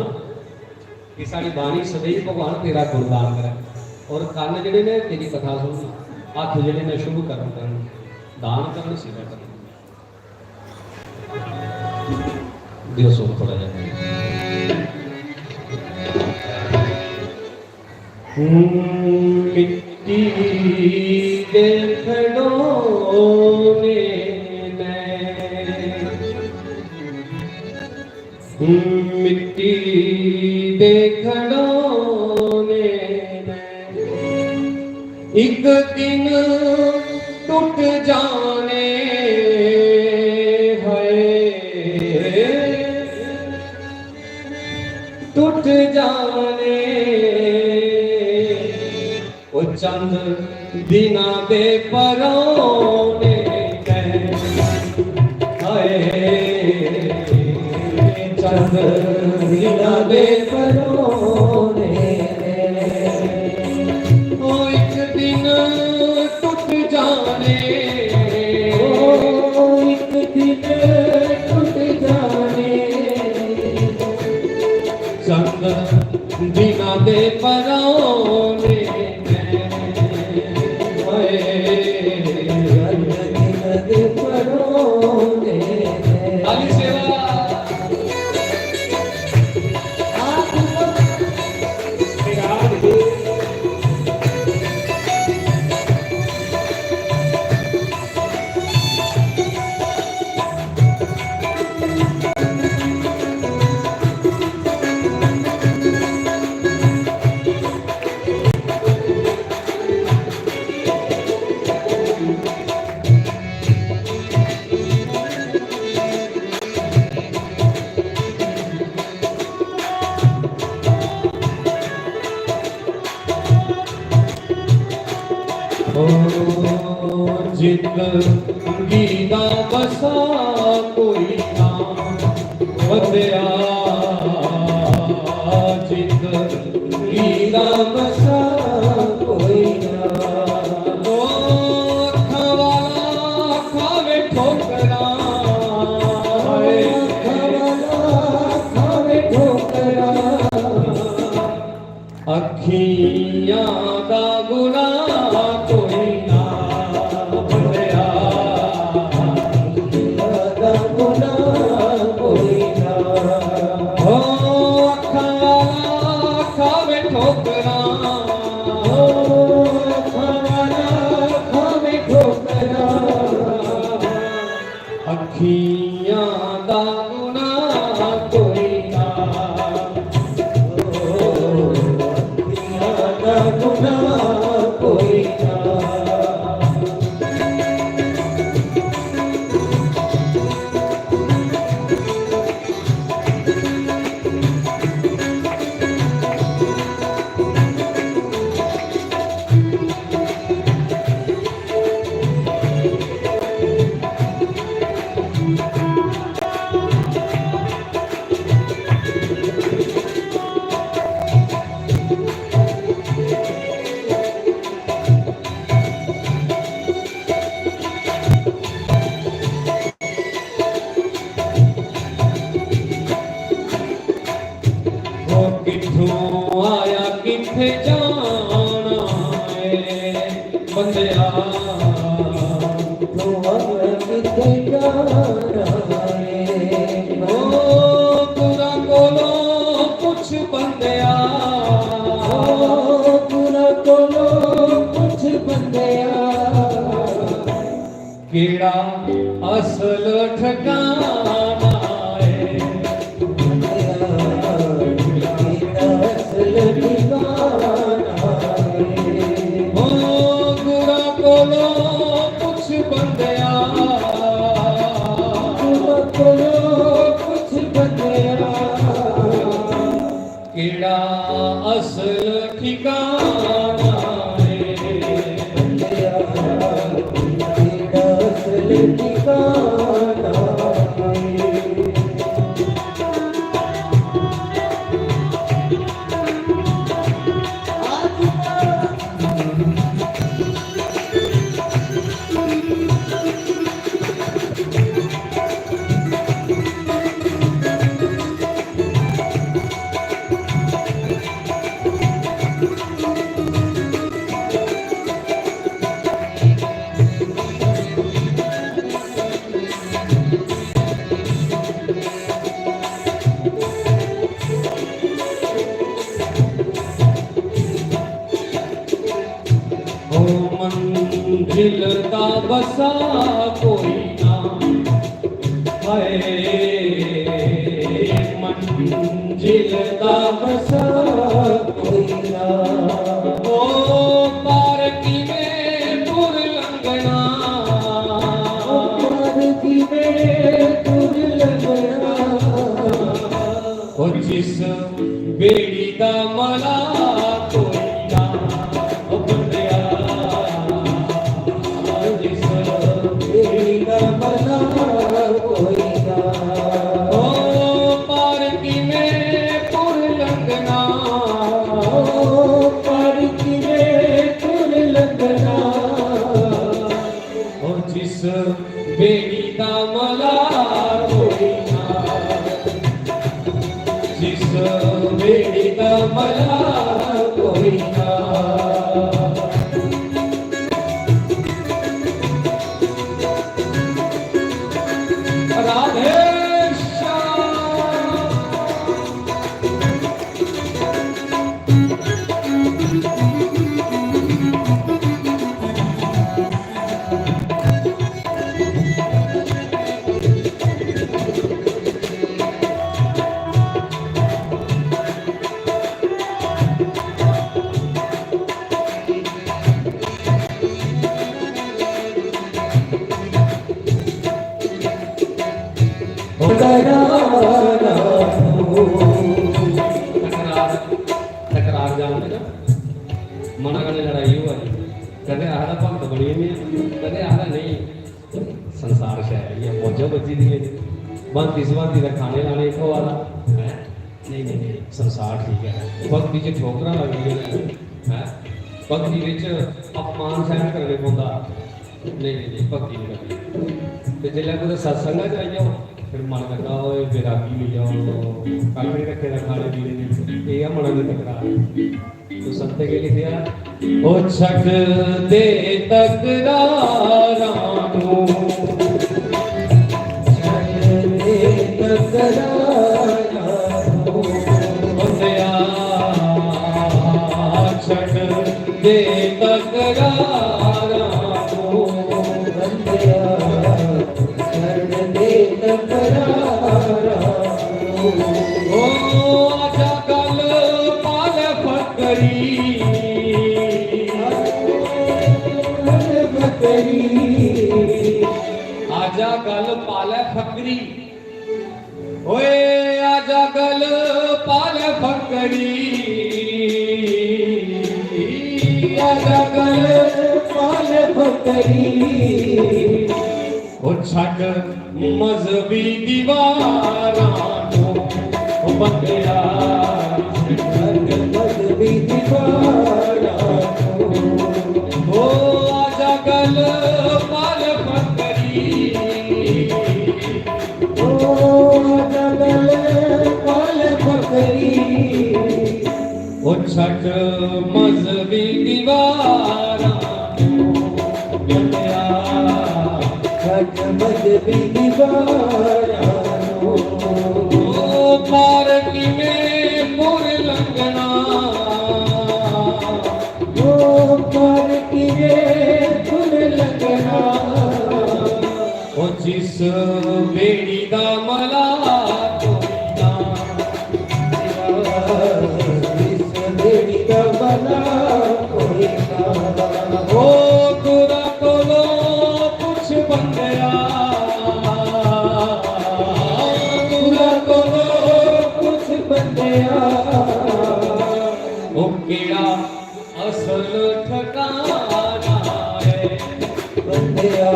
कि साडी वाणी सदैव भगवान तेरा गुणगान करे, और कान जिहड़े ने तेरी कथा सुनना, हाथ जिहड़े ने शुभ कर्म करन, दान करन, सेवा करन। दियो सो थोड़ा जा मिट्टी के खिलौने मिट्टी के खिलौने एक दिन टूट जाने टूट जाने, वो चंद दिना दे परोने चंद दिना दे परोने, ओ एक दिन टूट जाने, ओ एक दिन टूट जाने, चंद दिना दे परोने दे परोने। आली सेवा जिंदगी दा बसा कोई ना वधिया, जिंदगी दा बसा कोई ना, ओ अखां वाला खावे ठोकरा, अखां वाला खावे ठोकरा, अखियां दा गुनाह कोई ना वधिया, दा गुनाह कोई ना। ना कोई ना। किथों आया किथे जाना है बंदिया, किथों आया किथे जाना है। ओ पूरा कोलो कुछ बंदिया, पूरा कोलो कुछ बंदिया, केड़ा असल ठिकाना है कुछ बंदिया, कुछ बंदिया, केड़ा असल ठिकाना है बंदिया, केड़ा असल ठिकाना है। मंजिल का बसा कोई ना है, मंजिल का बसा कोई ना। ओ पार की में पुर लंघना, पार की में पुर लंघना, ओ जिस बेड़ी का मला कोई ना, ओ बंदिया जिस बेड़ी का मला कोई ना। ओ पार की में पुर लंघना, ओ पार की में पुर लंघना, ओ जिस बेड़ी का मला कोई ना, जिस बेड़ी का मला कोई ना। राधे तकरार जानते ना मना करने लड़ाई हुआ कदे आधा भक्त बनी नहीं, कदे आधा नहीं। संसार शहर ये मौजों बची दी बनती सभाती का खाने लाने एक वाला है नहीं नहीं नहीं। संसार ठीक है, भक्ति च ठोकरा लगी है, भक्ति विच अपमान सहन करने पौंदा नहीं नहीं नहीं। भक्ति नहीं करनी ते जिल्लै कुदै सत्संग च आई जाओ फिर मन करता ओए बैरागी मिल जाओ, काकड़े रखे दा खाने पीने ये मना की तकरार। तो संत के लिखिया ओ छक दे तकरारां नूं, छक दे तकरारां नूं, बंदिया छक दे तकरारां नूं, बंदिया छक दे तकरारां नूं। ओ आजा गल पाल फकरी फकरी आजा गल पाले फकरी ओए आजा गल पाले फकरी आजा गल पाल फकरी ओ छट मजहबी दीवारां ओ बंदिया मजहबी दीवारा ओ आजा गल पाल फकरी ओ आजा गल पाल फकरी ओ छट मजहबी दीवारां बंदिया मजहबी दीवारा ओ पार किवें पुर लंघना ओ पर किरे फुल लगना ओ जिस बेड़ी दा मला कोई ना इस बेड़ी का बना कोई ना ओ गुरा कोलो पुछ बंदिया पूरा कोलो कुछ बंदिया ओ केड़ा असल ठिकाना है बंदिया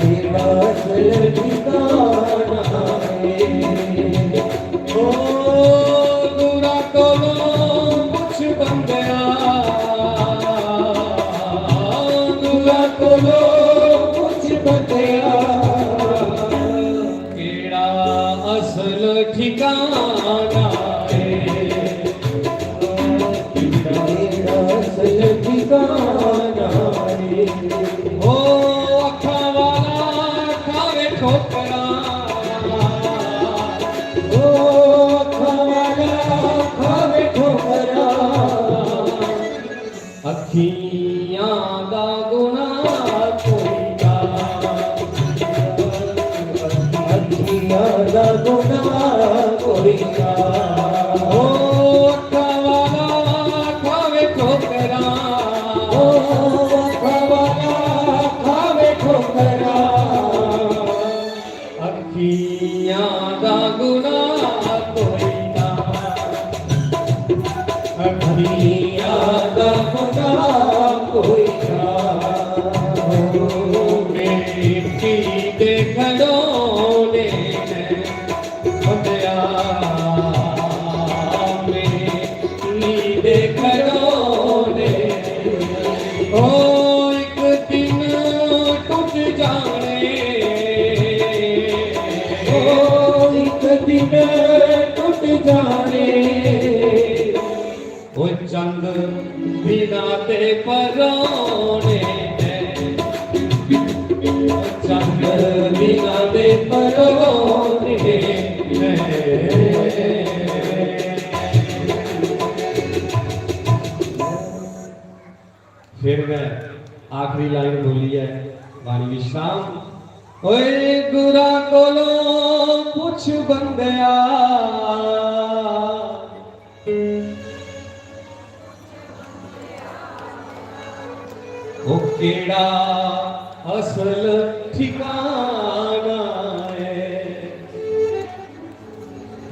तेरा असल ठिकाना है ओ गुरा कोलो पुछ बंदिया पूरा कोलो कुछ बंदिया केड़ा असल ठिकाना है तेरा असल ठिकाना है ओ अखां वाला खावे ठोकरा ओ खवाला खावे ठोकरा अखियां दा गुनाह कोई ना अखियां दा गुनाह कोई ना ओ अखां वाला खावे ठोकरा ओ खवाला खावे ठोकरा अखियां दा गुनाह कोई ना अखियां दा गुनाह कोई ना बेटी दे खड़ोने बंदिया बेटी दे खड़ोने ओ एक दिन टूट जाने ओ एक दिन टूट जाने ओ चंद बिना ते परोने चंद बिना ते परोने फिर मैं आखिरी लाइन बोली है वाणी विश्राम ओए गुरा कोलो पुछ बंदिया ओ केड़ा असल ठिकाना है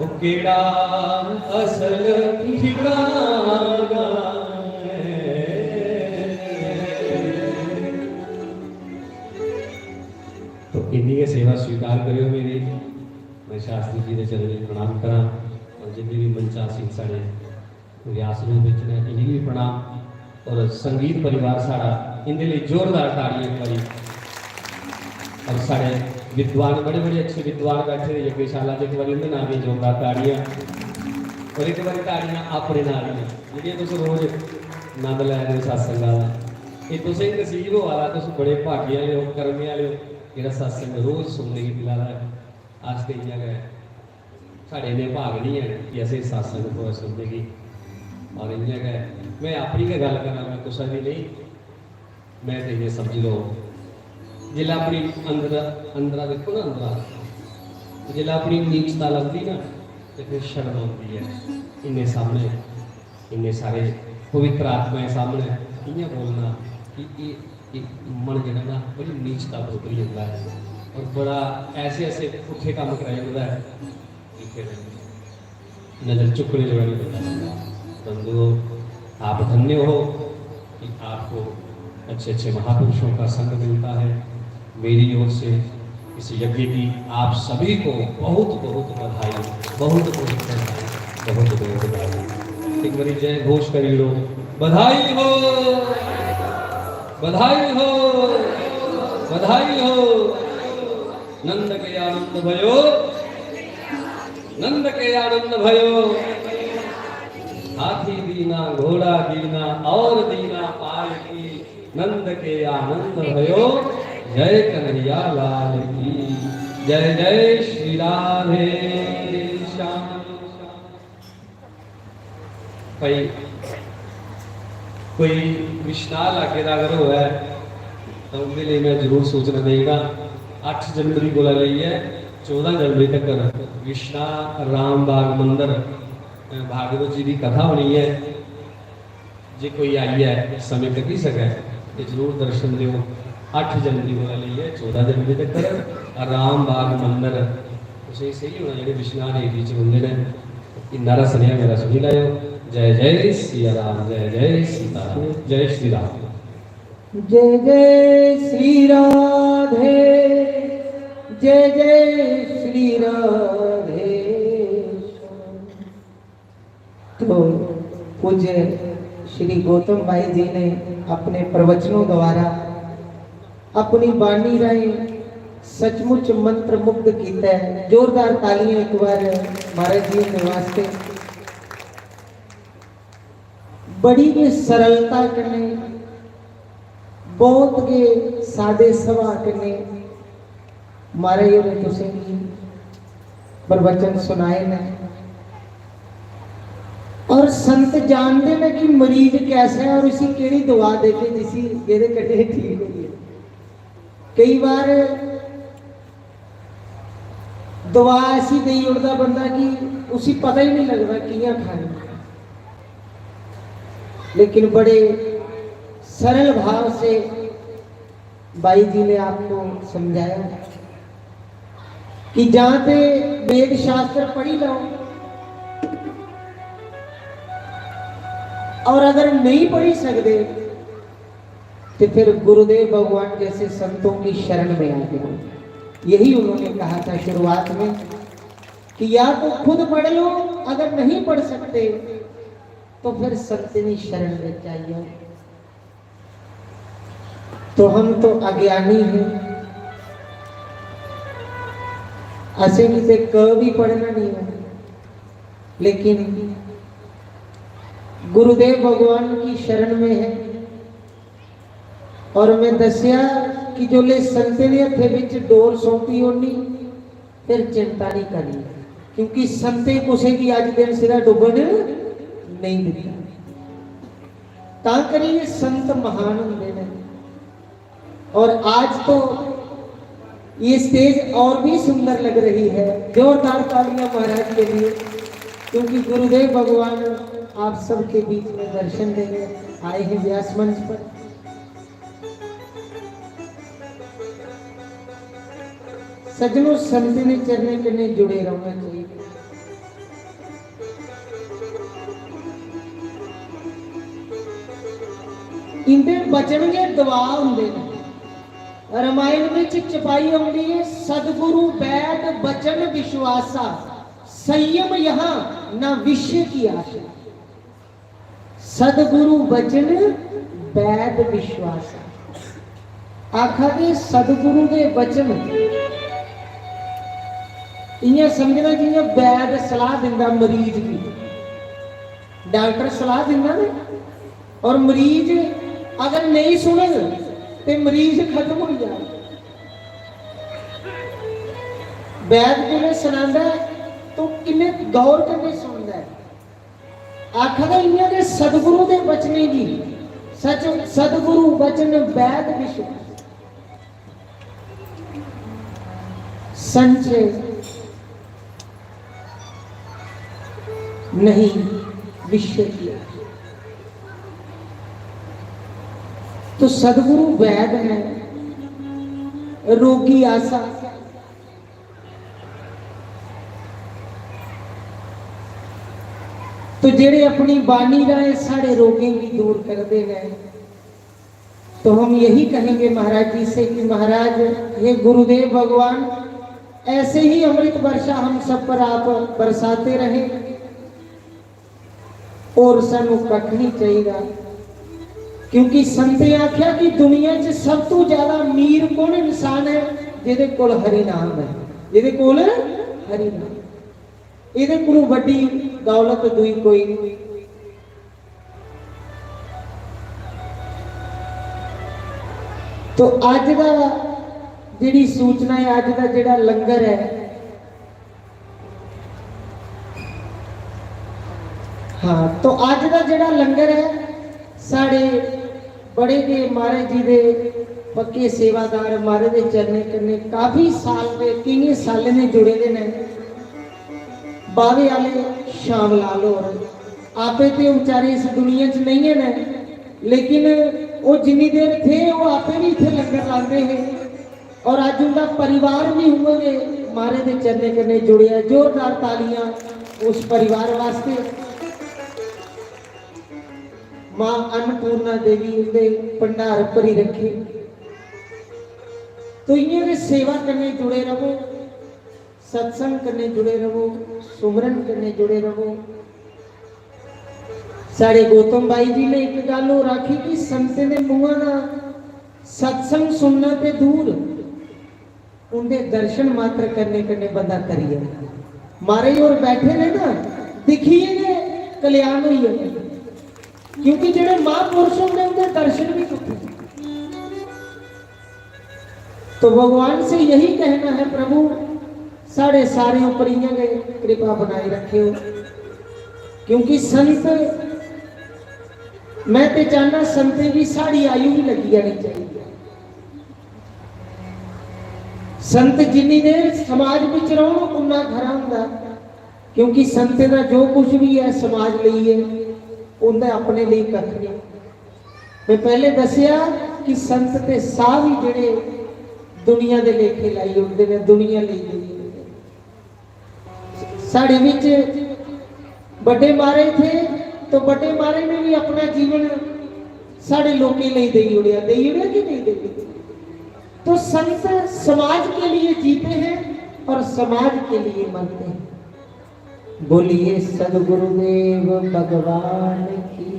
ओ केड़ा असल ठिकाना है तो इन्हीं के सेवा स्वीकार करियो मेरी मैं शास्त्री जी के चरणों में प्रणाम करा और जितने भी मंचासीन साढ़े व्यास रूप में ने इन्हीं भी प्रणाम और संगीत परिवार साड़ा इनके लिए जोरदार ताड़ियां एक बारी और साढ़े विद्वान बड़े बड़े अच्छे विद्वान बैठे हैं यज्ञशाला एक बारी उन्हें नाम जोरदार ताड़ियां और एक बारी ताड़ियां अपने नाल जी तुम रोज आनंद लै रहे हो सत्संग का ये तुम नसीब हो वाला तुम बड़े भाग्य वाले हो कर्मे वाले हो जो सत्संग रोज सुनने की मिला है अस तो इं गए साढ़े इन्ने भाग नहीं है कि असें सत्संग को सुनने की और इं गए मैं अपनी गै गल करा मैं कुछ भी नहीं मैं तो ये समझ लो जिला अपनी अंदर देखो ना अंदर जिला अपनी नीचता लगती ना तो फिर शर्म आती है इन्ने सामने इन्ने सारे पवित्र आत्माएं सामने इं बोलना कि कि मन जो ना बड़ी नीचता तो उतरी जाता है और बड़ा ऐसे ऐसे पुठे काम कराया जाता है कि फिर नजर चुकने जो नहीं मिलता। बंधुओं, आप धन्य हो कि आपको अच्छे अच्छे महापुरुषों का संग मिलता है। मेरी ओर से इस यज्ञ की आप सभी को बहुत बहुत बधाई, बहुत बहुत बधाई, बहुत बहुत बधाई। एक बारी जय घोष करी लो, बधाई हो, बधाई हो, बधाई हो। नंद के आनंद भयो, नंद के आनंद भयो। हाथी दीना घोड़ा दीना और दीना पाल की, नंद के आनंद भयो। जय कन्हैया लाल की जय, जय श्री राधे श्याम। भाई कोई विशाल आगे अगर हो है तो उनके लिए मैं जरूर सूचना देगा। 8 जनवरी को ली है 14 जनवरी तक विष्णा रामबाग मंदिर भागवत जी की कथा होनी है। जे कोई आई है समय कटी सके तो जरूर दर्शन दियो। 8 जनवरी को ली है 14 जनवरी तक रामबाग मंदिर उसे सही होना जो विष्णा एरिया च होंगे ने। नारा सुनिया मेरा सुनी लाओ। जय जय सिया राम, जय जय सीताराम, जय श्री राम। जय जय श्री राधे, जय जय श्री राधे। तो पूज्य श्री गौतम भाई जी ने अपने प्रवचनों द्वारा अपनी बाणी राही सचमुच मंत्र मुग्ध किया है। जोरदार तालियां एक बार महाराज जी के वास्ते। बड़ी के सरलता कने, बहुत के सादे सभा कने महाराज ने तुसे प्रवचन सुनाए ने। और संत जानते हैं कि मरीज कैसा है और उसी केड़ी दवा देके जिसी केड़े कटे ठीक हो गई। कई बार दवा ऐसी दई उड़ता बंदा कि उसी पता ही नहीं लगता किया खानी। लेकिन बड़े सरल भाव से भाई जी ने आपको समझाया कि जहां पे वेद शास्त्र पढ़ी लो और अगर नहीं पढ़ी सकते तो फिर गुरुदेव भगवान जैसे संतों की शरण में आ जाओ। यही उन्होंने कहा था शुरुआत में कि या तो खुद पढ़ लो, अगर नहीं पढ़ सकते तो फिर संतनी शरण में चाहिए। तो हम तो अज्ञानी हैं, ऐसे किसे कभी पढ़ना नहीं है। लेकिन गुरुदेव भगवान की शरण में है। और मैं दसिया कि जो ले संते ने हथे विच डोर सौंपी होनी फिर चिंता नहीं करनी, क्योंकि संते कुसे की अज दिन सिरा डुबन नहीं दिता। ता करिए संत महान होंगे ने। और आज तो ये स्टेज और भी सुंदर लग रही है। जोरदार तालियां महाराज के लिए, क्योंकि गुरुदेव भगवान आप सबके बीच में दर्शन देने आए हैं व्यास मंच पर। सजनों संत ने चरने कने जुड़े रहना चाहिए। इंदे बचन के दवा होंगे। रामायण में चपाई आती है, सदगुरु वैद बचन विश्वासा, संयम यहाँ न विषय की आशा। सदगुरु बचन वैद विश्वासा। आखा दे सदगुरु के बचन इन्हें समझना जिन्हें वैद सलाह दिंदा मरीज की। डॉक्टर सलाह दिंदा ने और मरीज अगर नहीं सुने तो मरीज खत्म हो जाए। वैद जिन्हें सुनांदा तो किन्ने गौर करके सुनता है। आखा इन्हें के सदगुरु के बचने की सच सदगुरु बचन वैद विश्वास संचय नहीं विषय किया। तो सदगुरु वैद है, रोगी आसा। तो जेड़े अपनी बानी राय सारे रोगे भी दूर करते हैं। तो हम यही कहेंगे महाराज जी से कि महाराज ये गुरुदेव भगवान ऐसे ही अमृत वर्षा हम सब पर आप बरसाते रहे और सानू कख नहीं चाहिए। क्योंकि संते आख्या कि दुनिया च सब तो ज्यादा अमीर कौन इंसान है? जिहदे कोल हरि नाम है, जिहदे कोल हरि नाम, इहदे कोलों वड्डी दौलत दुई कोई नहीं। तो अज का जिहड़ी सूचना है, अज का जिहड़ा लंगर है, हाँ तो अज का जिहड़ा लंगर है साढ़े बड़े के महाराज जी दे पक्के सेवादार महाराज दे चरने कन्ने काफी साल दे किन्ने साल ने जुड़े दे ने। बावे वाले शाम लाल और आपे ते बेचारे इस दुनिया च नहीं है ने, लेकिन वो जिन्नी देर थे वो आपे भी इथे लंगर लाते हैं और अज उनका परिवार भी हुए महाराज दे चरने कन्ने जुड़िया। जोरदार तालियां उस परिवार वास्ते। मां अन्नपूर्णा देवी उनके भंडार भरी रखे। तो इन्हें सेवा करने जुड़े रहो, सत्संग करने जुड़े रहो, सुमरन करने जुड़े रहो। साढ़े गौतम भाई जी ने एक गल और आखी कि संते ने मुंह ना सत्संग सुनना ते दूर, उनके दर्शन मात्र करने करने बंदा करिए। मारे और बैठे ने ना दिखिए ने कल्याण हुई है। क्योंकि जेड़े महापुरुष होंगे उनके दर्शन भी होते हैं। तो भगवान से यही कहना है, प्रभु साढ़े सारे ऊपर कृपा बनाए रखे हो। क्योंकि संत मैं तो चाहना संते भी साड़ी आयु भी लगी जानी चाहिए। संत जिन्नी देर समाज में रहो उन्ना खरा हुंदा। क्योंकि संत का जो कुछ भी है समाज लिए है, उनका अपने लिए कख नहीं। मैं पहले दसिया कि संत ते साह भी जेड़े दुनिया के लेखे लाई उठते हैं, दुनिया लिए साढ़े विच बड़े मारे थे तो बड़े मारे ने भी अपना जीवन साढ़े लोगों लिए दे उड़िया कि नहीं दे। तो संत समाज के लिए जीते हैं और समाज के लिए मरते हैं। बोलिए सदगुरुदेव भगवान की।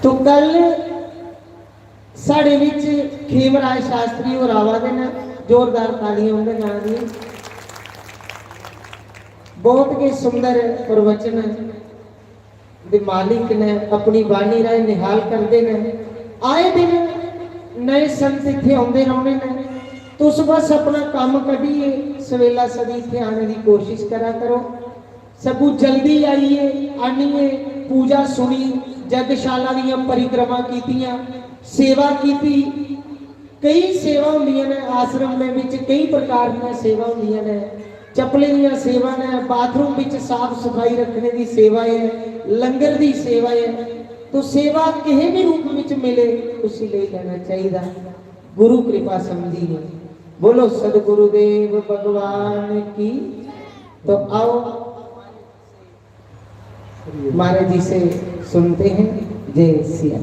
तो कल साढ़े विच खेमराज शास्त्री और आवा देना, जोरदार तालियां उनके नाम दी। बहुत के सुंदर प्रवचन दे मालिक ने अपनी बाणी राय निहाल करते हैं। आए दिन नए संत इत्थे आउंदे रहने ने। तुस बस अपना काम कढ़िए, सवेला सदी इत्थे आने की कोशिश करा करो। सबू जल्दी आइए, आनिए, पूजा सुनी, जगशाला दी परिक्रमा कीतियां, सेवा की। कई सेवा होंदियां ने आश्रम में विच, कई प्रकार की सेवा होंदियां ने। चपले दी सेवा ने, बाथरूम विच साफ सफाई रखने की सेवा है, लंगर की सेवा है। तो सेवा किसी भी रूप में मिले उसी ले लेना चाहिए। गुरु कृपा समझी है। बोलो सदगुरुदेव भगवान की। तो आओ महाराज जी से सुनते हैं। जय सिया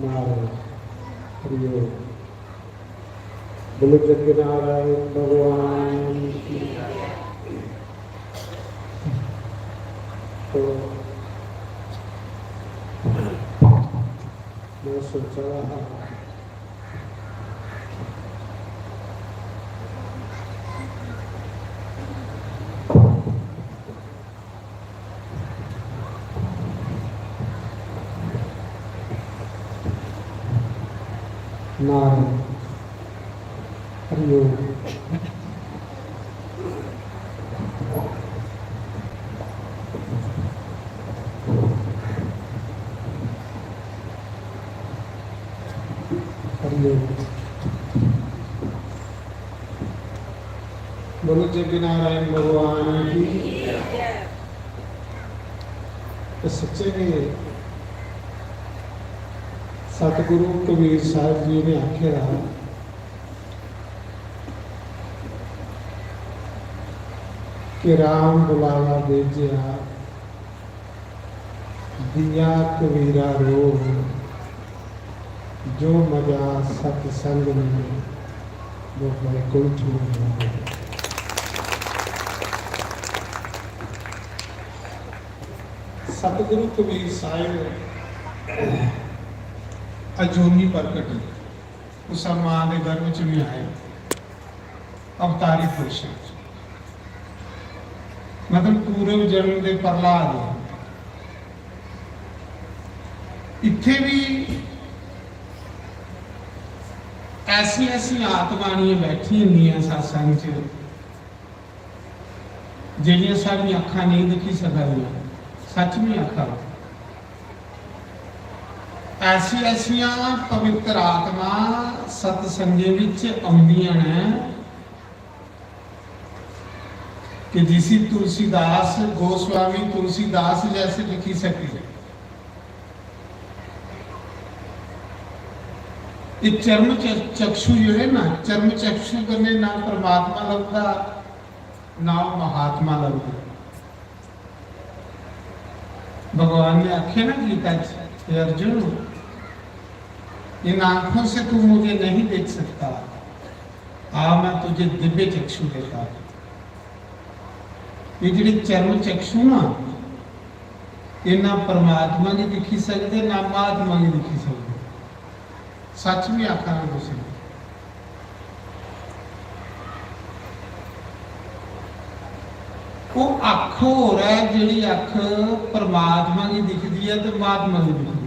राम। बोलो सत्यनारायण भगवान की। तो मैं सोच रहा नारायण हरिओम। हरिओम। बोलो जय नारायण भगवान की। तो सच्चे में सतगुरु कबीर साहब जी ने आख्या कि राम बुलावा भेजिया दिया कबीरा रो, जो मजा सत्संग में वो वैकुंठ में हो। सतगुरु कबीर साहिब अजूनी प्रकट उस मां के गर्भ च भी आए, अवतारी पुरुष मतलब पूर्व जन्म के प्रहलाद। इत्थे भी ऐसी ऐसी आत्मानियां बैठी हुंदियां सत्संग च जिहड़ियां साडियां अखां नहीं दिखी सकदियां, सच में अखां ऐसी ऐसियां पवित्र आत्मा सत्संगे विच आउंदियां ने कि जिसी तुलसीदास गोस्वामी तुलसीदास जैसे लिखी सके। ये चर्म चक्षु जोड़े ना, चर्म चक्षु करने ना परमात्मा लगता ना महात्मा लगता। भगवान ने आखे ना गीता च, अर्जुन इन आंखों से तू मुझे नहीं देख सकता, आ मैं तुझे दिव्य चक्षु देता हूं। ये जिहड़े चर्म चक्षु ना, ये ना परमात्मा की दिखी सकते ना महात्मा की दिखी सकते। सच में आखा ना तुसीं वो अख हो रहा है, जिहड़ी अख परमात्मा की दिखती है तो महात्मा की दिखती है।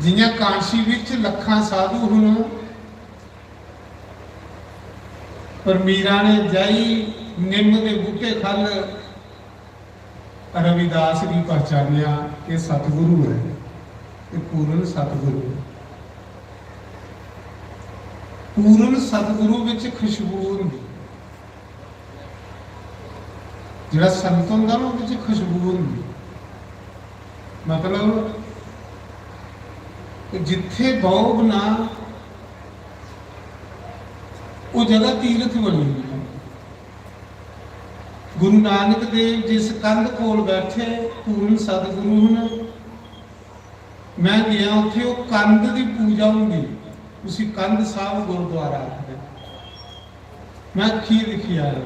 जियां काशी विच लखां साधु हुण पर मीरा ने जाई निम्म के बूटे खल रविदास भी पहचानिया कि सतगुरु है, कि पूर्ण सतगुरु। पूर्ण सतगुरु विच खुशबू हुंदी, जिहड़ा संत हुंदा ना उहदे विच खुशबू हुंदी। मतलब कि जिथे भोग ना वो जगह तीर्थ बनी हुई है। गुरु नानक देव जिस कंध कोल बैठे पूर्ण सतगुरु ने, मैं गया उत्थे वो कंध की पूजा होंगी, उसी कंध साहब गुरुद्वारा आखदे। मैं अखी लिखी आया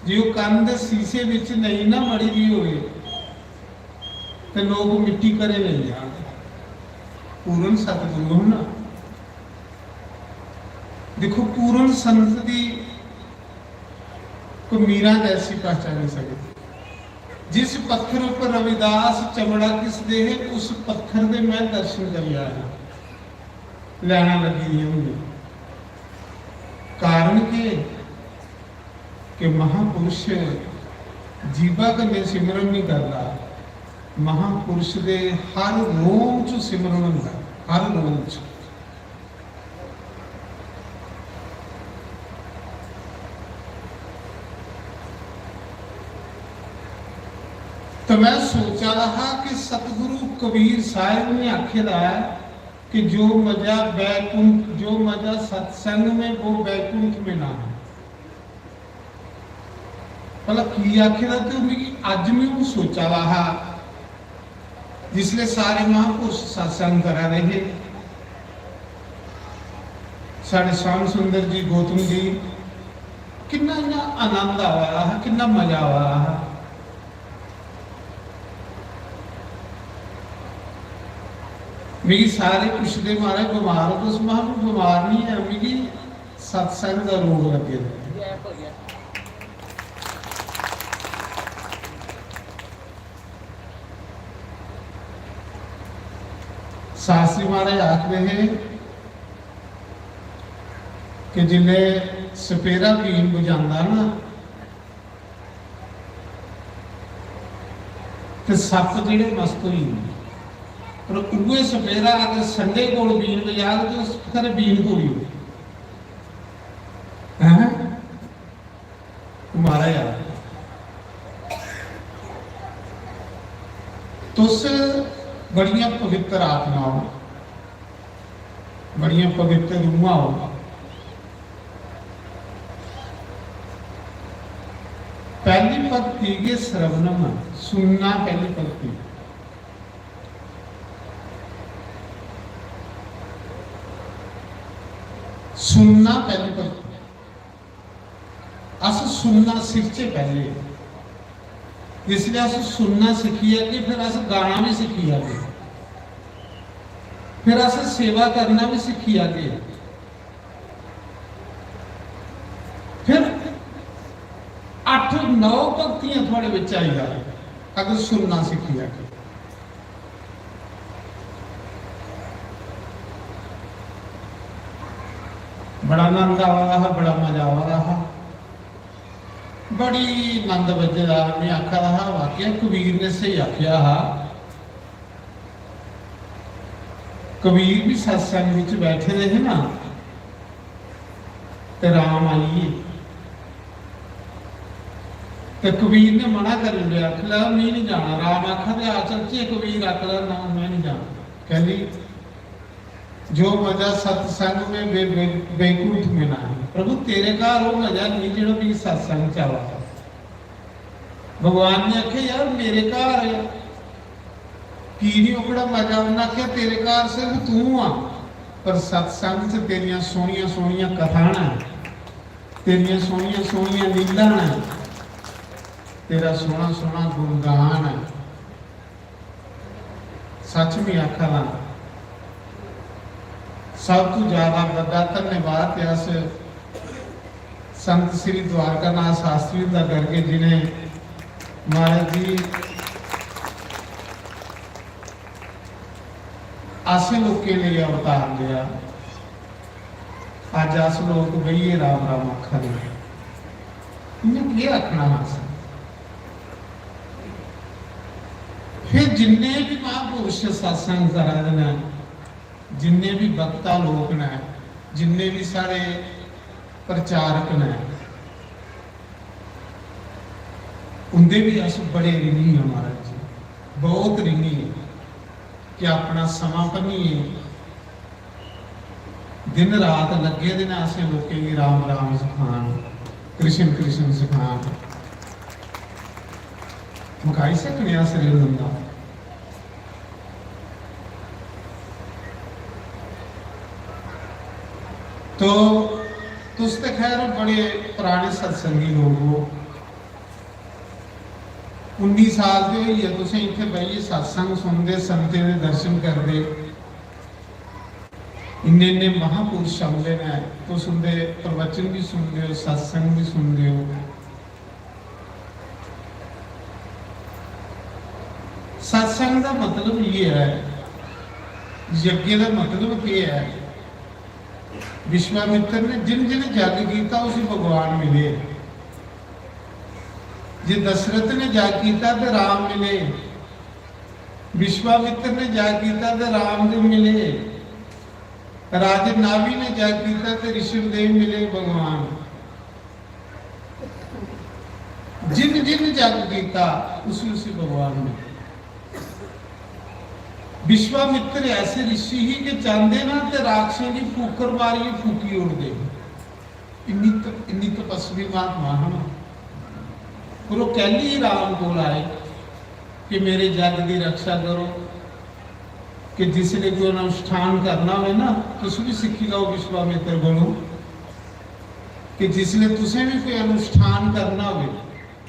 जे वो कंध शीशे विच नहीं ना मड़ी दी होवे तो लोग मिट्टी करे नहीं जाते। पूर्ण सतगुरु ना देखो, पूर्ण संत की को मीरा जैसी पहचान नहीं सकती। जिस पत्थर पर रविदास चमड़ा किस दे है, उस पत्थर दे मैं दर्शन कर आया, लैना लगी होंगी। कारण के महापुरुष जीवा कन्ने सिमरन नहीं करता, महापुरुष दे हर रोम च सिमरन होंदा, हर रोम च। तो मैं सोचा रहा कि सतगुरु कबीर साहिब ने आखेदा है कि जो मजा बैकुंठ, जो मजा सत्संग में वो बैकुंठ में ना है। भला की आखेदा तो अज मैं वो सोचा रहा जिसले सारे महापुरुष सत्संग करा रहे, साढ़े श्याम सुंदर जी गौतम जी, कितना आनंद आ रहा है, कितना मजा आ रहा है। मेरी सारे पिछले मारे बीमार हो, तो उसमें हम बीमार नहीं है, मेरी सत्संग का रोग लगे। शास्त्री महाराज आखते हैं कि जिन्हें सपेरा पीन बुझांदा ना ਤੇ ਸੱਪ ਜਿਹੜੇ ਮਸਤ ਹੋਈ ਨੇ ਪਰ ਉਵੇਂ ਸਵੇਰਾ ਅਗਰ ਸੰਡੇ ਕੋਲ ਬੀਨ ਵਜਾ ਤੇ ਉਸ ਕਰੇ ਬੀਨ ਹੋਈ ਹੈ तुम्हारा यार तुस बड़िया पवित्र आत्माओं बड़िया पवित्र रूहां हो पहली भक्ति के श्रवणम सुनना पहली भक्ति सुनना पहली भक्ति अस सुनना सीखे पहले इसलिए अस सुनना सीखी है कि फिर अस गाना भी सीखी आगे फिर अस सेवा करना भी सीखी आगे फिर 8-9 भक्तियां थोड़े विच आई जाए अगर सुनना सीखी आगे बड़ा आनंद आ रहा बड़ा मजा आ रहा बड़ी आनंद बजदा मैं आखा रहा वाकई कबीर ने सही आख्या हा कबीर भी सत्संग विच बैठे रहे ना ते राम आइए ते कबीर ने मना कर लिया आखला मैं नहीं जाना राम आखा ते आ चलचे कबीर आखला ना मैं नहीं जाना कहली जो मजा सत्संग में बैकुंठ में ना है प्रभु तेरे का वो मजा नहीं जो भी सत्संग चला भगवान ने आखे यार मेरे घर की नहीं ओकड़ा मजा उन्हें आखे तेरे घर सिर्फ तू आ पर सत्संग से तेरिया सोनिया सोनिया कथाना तेरिया सोनिया सोनिया लीला तेरा सोना सोना गुणगान है सच में आखा ना सब तो ज्यादा बड़ा धन्यवाद इस संत श्री द्वारकानाथ शास्त्री का करके जिन्हें महाराज जी आसे लोग के लिए अवतार लिया अज अस लोग बहिए राम राम आखा इन्हें क्या आखना अस फिर जिन्ने भी महापुरुष सत्संग करा देना जिन्ने भी वक्ता लोग ने जिन्ने भी सारे प्रचारक ने उनके भी अस बड़े ऋणी हैं महाराज जी बहुत ऋणी है कि अपना समा भनीए दिन रात लगे दिन ऐसे लोगों की राम राम सिखान कृष्ण कृष्ण सिखान मुकाई सकने शरीर बंदा तो तुस तो खैर बड़े पुराने सत्संगी लोग हो 19 साल के हुई है तुम इतने बहिए सत्संग सुनते संते दे दर्शन करते इन्ने इन्ने महापुरुष आते ने तो सुनते प्रवचन भी सुनते हो सत्संग भी सुनते हो सत्संग का मतलब ये है यज्ञ का मतलब क्या है विश्वामित्र ने जिन जिन जग किया उसी भगवान मिले जे दशरथ ने जग किया तो राम मिले विश्वामित्र ने जग किया तो रामदेव मिले राजे नाभि ने जग किया तो ऋषभदेव मिले भगवान जिन जिन जग किया उसी उसी भगवान मिले विश्वामित्र ऐसे ऋषि ही के चाहते ना ते राक्षस की फूकर मारी फूकी उड़ते इन्नी तपस्वी महात्मा हम और वो कहली राम को आए कि मेरे जग की रक्षा करो कि जिसने कोई अनुष्ठान करना हो ना तुम भी सीखी लो विश्वामित्र बनो कि जिसने तुसें भी कोई अनुष्ठान करना हो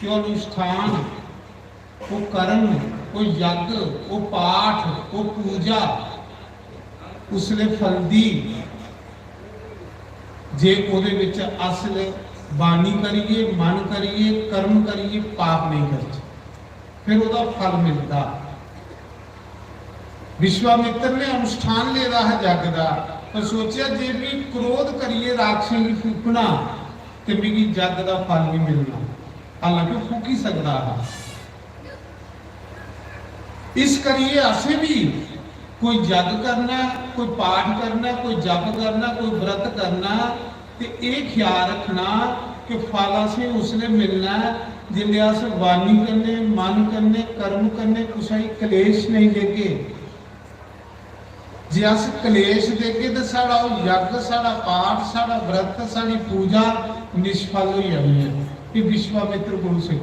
कि अनुष्ठान वो कर्म वो यज्ञ वो पाठ वो पूजा उसने फल दी जे ओदे विच असल बानी करिए मन करिए कर्म करिए पाप नहीं करते फिर ओदा फल मिलता विश्वामित्र ने अनुष्ठान ले रहा है जग का पर सोचा जे भी क्रोध करिए राक्षस की फूकना तो मेरी जग का फल नहीं मिलना हालांकि फूक ही सकता है इस करिए असें भी कोई जग करना, कोई पाठ करना, कोई जप करना, कोई व्रत करना, तो ये ख्याल रखना कि फल असें उसने मिलना जिले अस वाणी करने, मन करने, कर्म करने, कुछ कलेश नहीं देगे। जे अस कलेश देगे तो साड़ा यज्ञ, साड़ा पाठ, साड़ा व्रत, साड़ी पूजा निष्फल हो जानी है। ये विश्वामित्र गुरु सिख,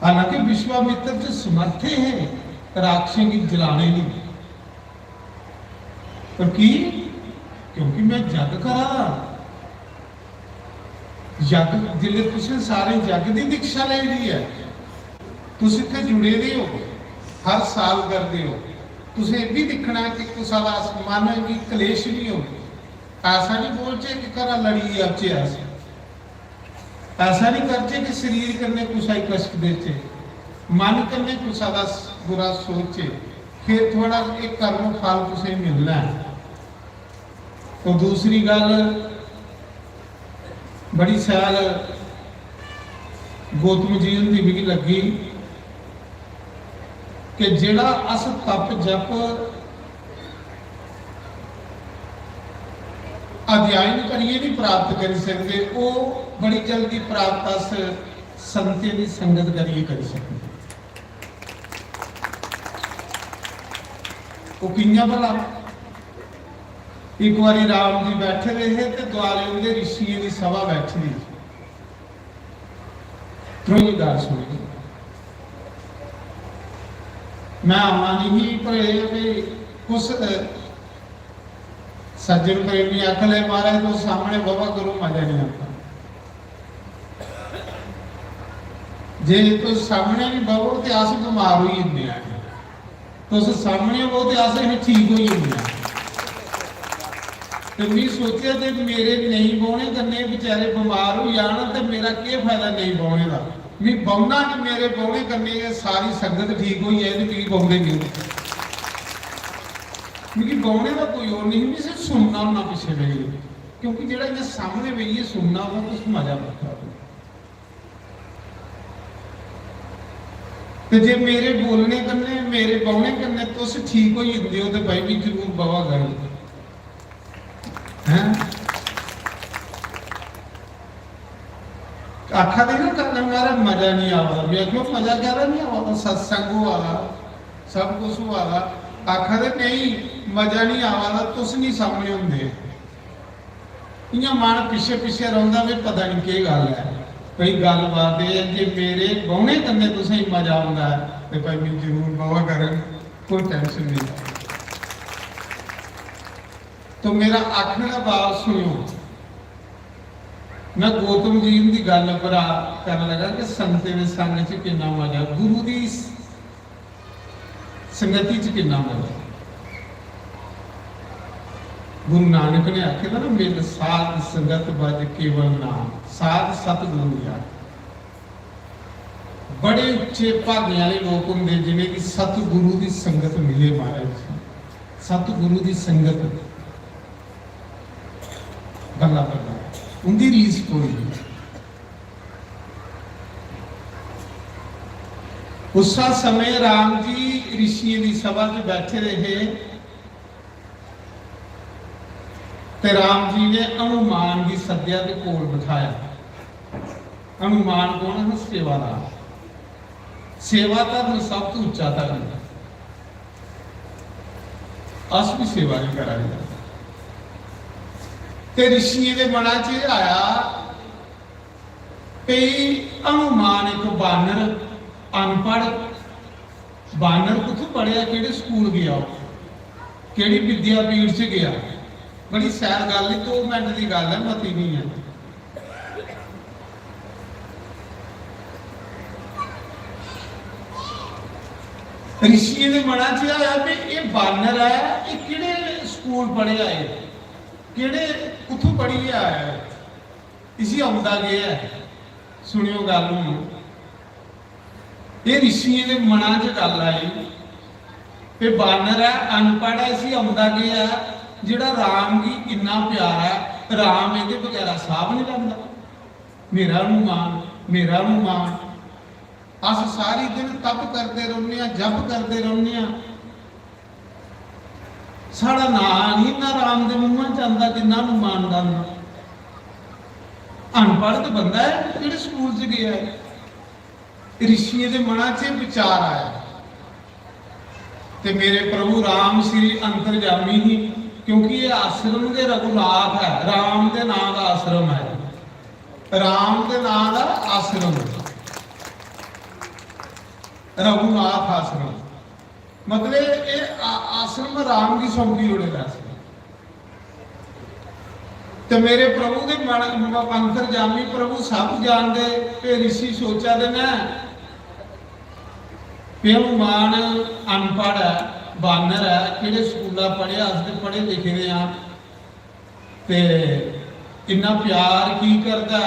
हालांकि विश्वामित्र जो समर्थे हैं राक्षसों की जलाने नहीं, पर की क्योंकि मैं जग करा, जग जिले तुम सारे जग की दीक्षा ले ली है, तुम इतने जुड़े दे हो, हर साल करते हो, तुझे ये भी दिखना कि कुछ मन की कलेश नहीं हो। ऐसा नहीं बोलचे कि करा लड़ी आचे, ऐसा नहीं करचे कि शरीर करने कुछ कष्ट देचे, मन करने कुछ बुरा सोचे, फिर थोड़ा एक कर्म फल तुझे मिलना है। तो दूसरी गल बड़ी सैल गौतम जी की भी लगी कि जेड़ा अस तप जप अध्ययन करिए नहीं प्राप्त कर सकते, वो बड़ी जल्दी प्राप्त अस संते की संगत करिए कर सकते। वो किया भला, एक बारी राम जी बैठे रहे तो द्वारे उनके ऋषियों की सभा बैठी रही, थोड़ी गल सुनी। मैं आना नहीं पर कुछ सज्जन प्रेमी आख ले महाराज तो सामने बाबा करो मजा नहीं आता, जे तो सामने नहीं बवो तो अस बीमार हो जाते हैं, तो सामने वो तो अस ठीक हो जाते हैं। तो मैं सोचा तो मेरे नहीं बौने करने बेचारे बीमार हो जान तो मेरा क्या फायदा नहीं बौने का, मैं बौना नहीं मेरे बौने करने सारी संगत ठीक हुई है तो बौने क्यों, क्योंकि बौने का कोई और नहीं, मैं सिर्फ सुनना होना पिछले बही, क्योंकि जो इन्हें सामने बहिए सुनना होगा तो उसको मजा आता। तो जे मेरे बोलने करने मेरे बौने करने तो उस ठीक हो जाते हो तो भाई भी जरूर बवा गए आखा दे ना करना हमारा मजा नहीं आवा, मैं क्यों मजा कह रहा नहीं आवा, सत्संग हुआ सब कुछ हुआ, आखा दे नहीं मजा नहीं आवा तुस नहीं सामने होंगे, इं मन पिछे पिछे रहा भी पता नहीं की गल है, कोई गलबात है जे मेरे बौने करने तुसें मजा आता है तो भाई मैं जरूर बवा कर, कोई टेंशन नहीं। तो मेरा आखने का भाव सुनो, मैं गौतम जी की गल पर कर लगा कि संते में संग च कितना मजा, गुरु की संगति च कितना मजा। गुरु नानक ने आखे ना मेरे साध संगत बज केवल नाम, साध सतगुरु यार, बड़े उच्चे भाग्य वाले लोग होंगे जिन्हें की सतगुरु की संगत मिले। महाराज सतगुरु की संगत बल्ला बल्ला उनकी रीस कोई नहीं। उस समय राम जी ऋषियों की सभा में बैठे रहे तो राम जी ने हनुमान की सद्या के कोल बिठाया। हनुमान कौन है? सेवादार, सेवा धर्म सब तो उच्चा धर्म है, अस भी सेवा नहीं करा। ते ऋषियों के मना च आया कि हनुमान एक बानर अनपढ़ बानर कुछ पढ़िया, कि स्कूल गया, कि विद्यापीठ च गया, बड़ी सैर गल 2 मिनट की गल है, मती नहीं है। ऋषियों के मना च आया भी ये बानर है, ये किहड़े स्कूल पढ़िया है, किहड़े उथों पढ़ी आया, इसी आउंदा गया है। सुनियो गल हूं, ये ऋषियों के मना च गल आई कि बानर है, अनपढ़ है, इसी आउंदा गया, जिहड़ा राम की इन्ना प्यार है, राम इहदे बगैर साहब नहीं लगता, मेरा हनुमान मेरा हनुमान। अस सारी दिन तप करते रहने आ, जप करते रहने आ, साड़ा नाम ही ना राम के मूँह च आंदा जिन्होंने मानदा ना। अनपढ़ तो बंदा है जो स्कूल च गया है। ऋषियों के मना च विचार आया ते मेरे प्रभु राम श्री अंतरजामी ही, क्योंकि ये आश्रम के रघुनाथ है, राम के नाम का आश्रम है, राम के नाम का आश्रम रघुनाथ आश्रम, मतलब ये आश्रम राम की सौंपी जोड़ेगा। तो मेरे प्रभु के अंतरजामी प्रभु सब जानते कि ऋषि सोचा देना कि हनुमान अनपढ़ है, बानर है, किहड़े स्कूल पढ़े, अस ते पढ़े लिखे दे हां, ते इन्ना प्यार की करता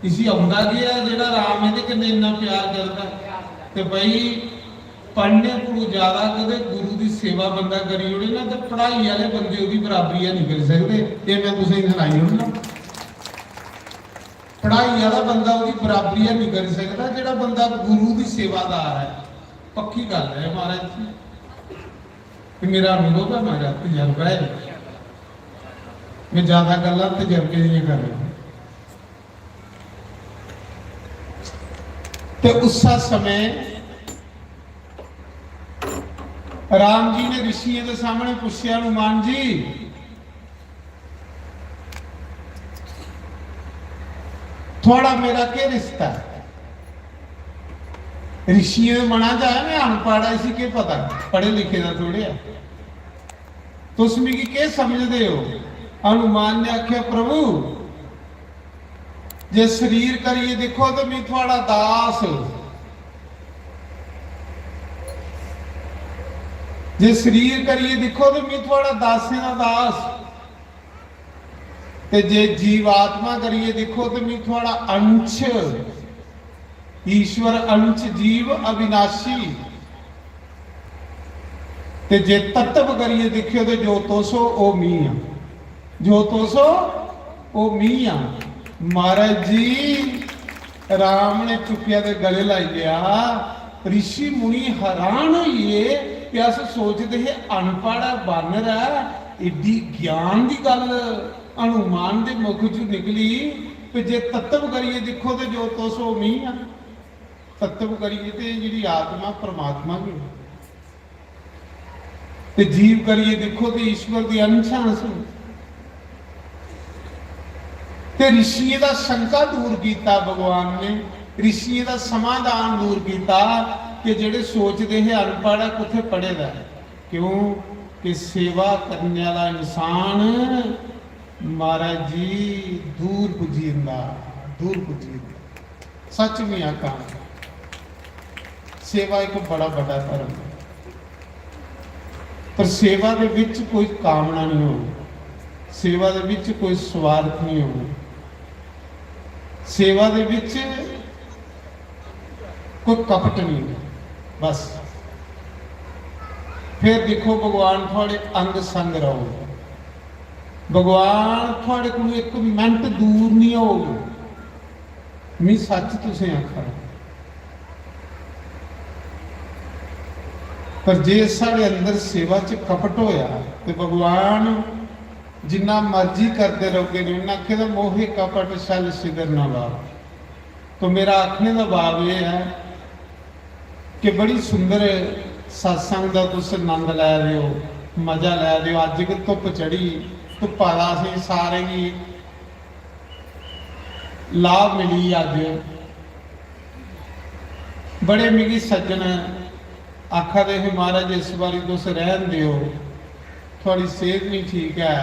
इसी आउंदा गया जिहड़ा राम इहदे कन्नै इन्ना प्यार करता। ते भाई पढ़ने को ज्यादा कदे गुरु की सेवा बंदा करी ओड़े ना, तो पढ़ाई वाले बंदे उसकी बराबरी नहीं कर सकते। ये मैं तुसें सुनाई होना, पढ़ाई वाला बंदा उसकी बराबरी नहीं कर सकता जिहड़ा बंदा गुरु की सेवादार है। पक्की गल है महाराज जी, मेरा अनुभव है, मेरा तजर्बा है, मैं ज्यादा गल्लां तजर्बे नहीं कर रहा। तो उस समय राम जी ने ऋषियों के सामने पूछा, हनुमान जी थोड़ा मेरा क्या रिश्ता है? ऋषियों मना जाए मैं अनपढ़ है, इसी के पता पढ़े लिखे का थोड़े है, तुस मिगी के समझते हो? हनुमान ने आख्या, प्रभु जे शरीर करिए देखो तो मैं थोड़ा दास, जे शरीर करिए देखो तो मैं थोड़ा दासे का दास, ते जे जीवात्मा करिए देखो तो मैं थोड़ा अंश, ईश्वर अंश जीव अविनाशी, ते जे तत्व करिए देखियो तो जो तो सो ओ मी आ, जो तो सो ओ मी आ। महाराज जी राम ने चुपिया के गले लाई गया। ऋषि मुनि हैरान होइए कि अस सोचते हैं अनपढ़ है, बानर है, एडी ज्ञान की गल हनुमान के मुख चो निकली कि जे तत्व करिए देखो तो जो तो सो मी आ, तत्व करिए तो जी आत्मा परमात्मा की, ते जीव करिए देखो तो ईश्वर की अंश। ते ऋषियों का शंका दूर किया भगवान ने, ऋषियों का समाधान दूर किया कि जेडे सोचते हैं अनपढ़ है कुत्थे पढ़ेगा। क्यों कि सेवा करने वाला इंसान महाराज जी दूर पुजींदा, दूर पुजींदा। सच में आका सेवा एक बड़ा बड़ा धर्म है, पर सेवा के विच कोई कामना नहीं हो, सेवा के विच कोई स्वार्थ नहीं हो, सेवा के विच कोई कपट नहीं, बस फिर देखो भगवान थोड़े अंग संग रहो, भगवान थोड़े को एक मिनट दूर नहीं हो। मैं सच तुसें आखा, पर जे साढ़े अंदर सेवा च कपट होया तो भगवान जिन्ना मर्जी करते रहोगे नहीं, उन्हें आखे मोहे कपट शल सिदर ना भाव। तो मेरा आखने का भाव यह है कि बड़ी सुंदर सत्संग का तुस आनंद लै रहे हो, मजा लै रहे हो। अज धुप चढ़ी, धुप्पा का असीं सारे ही लाभ मिली। अज बड़े मिगी सज्जन आखा दे महाराज इस बारी तुस रहन दिओ, थोड़ी सेहत नहीं ठीक है।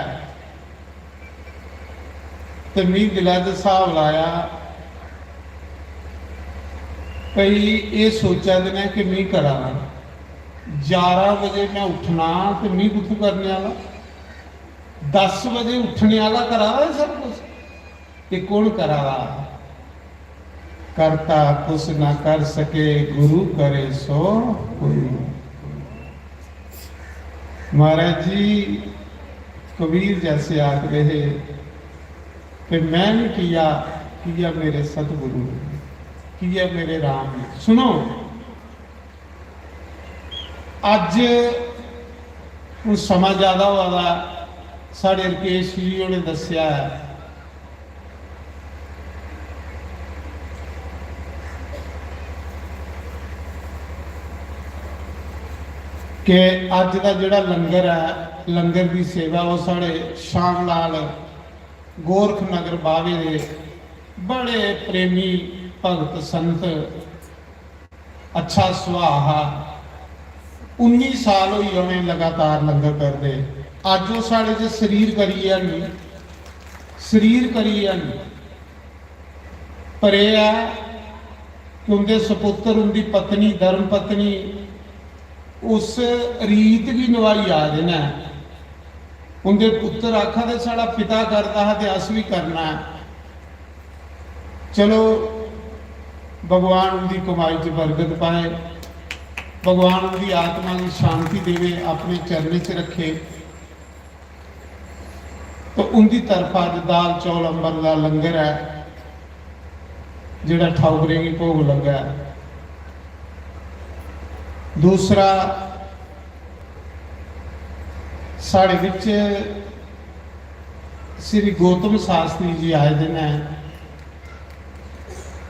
तो मैं दिला च हिसाब लाया, कई ये सोचा देना कि मैं करा 11 बजे मैं उठना तो मैं कुछ करने वाला, 10 बजे उठने वाला करा सब कुछ, ये कौन करा? करता कुछ ना कर सके गुरु करे सो कोई। महाराज जी कबीर जैसे आख रहे कि मैंने किया मेरे सतगुरु ने। की है मेरे राम ने। सुनो, अज हूँ समा ज़्यादा हुआ, साढ़े रकेश जी ने दसिया है कि अज का जोड़ा लंगर है, लंगर की सेवा वो साढ़े शाम लाल गोरख नगर बावे दे बड़े प्रेमी भगत संत, अच्छा सुहाहा 19 साल हुई उन्हें लगातार लंगर करते। अज वो साढ़े च शरीर करिए नहीं, शरीर करिए नहीं, पर यह है कि उनके सपुत्र, उनकी पत्नी, धर्म पत्नी उस रीत भी निभाई आ देना। उनके पुत्र आखा दे साड़ा पिता करता है तो अस भी करना है। चलो भगवान उनकी कमाई च बरकत पाए, भगवान उनकी आत्मा की शांति देवे, अपने चरण च रखे। तो उनकी तरफ अज दाल चौल अंबर का लंगर है जिहड़ा ठाकुरे की भोग लगा है। दूसरा साढ़े विच श्री गौतम शास्त्री जी आए दिन है,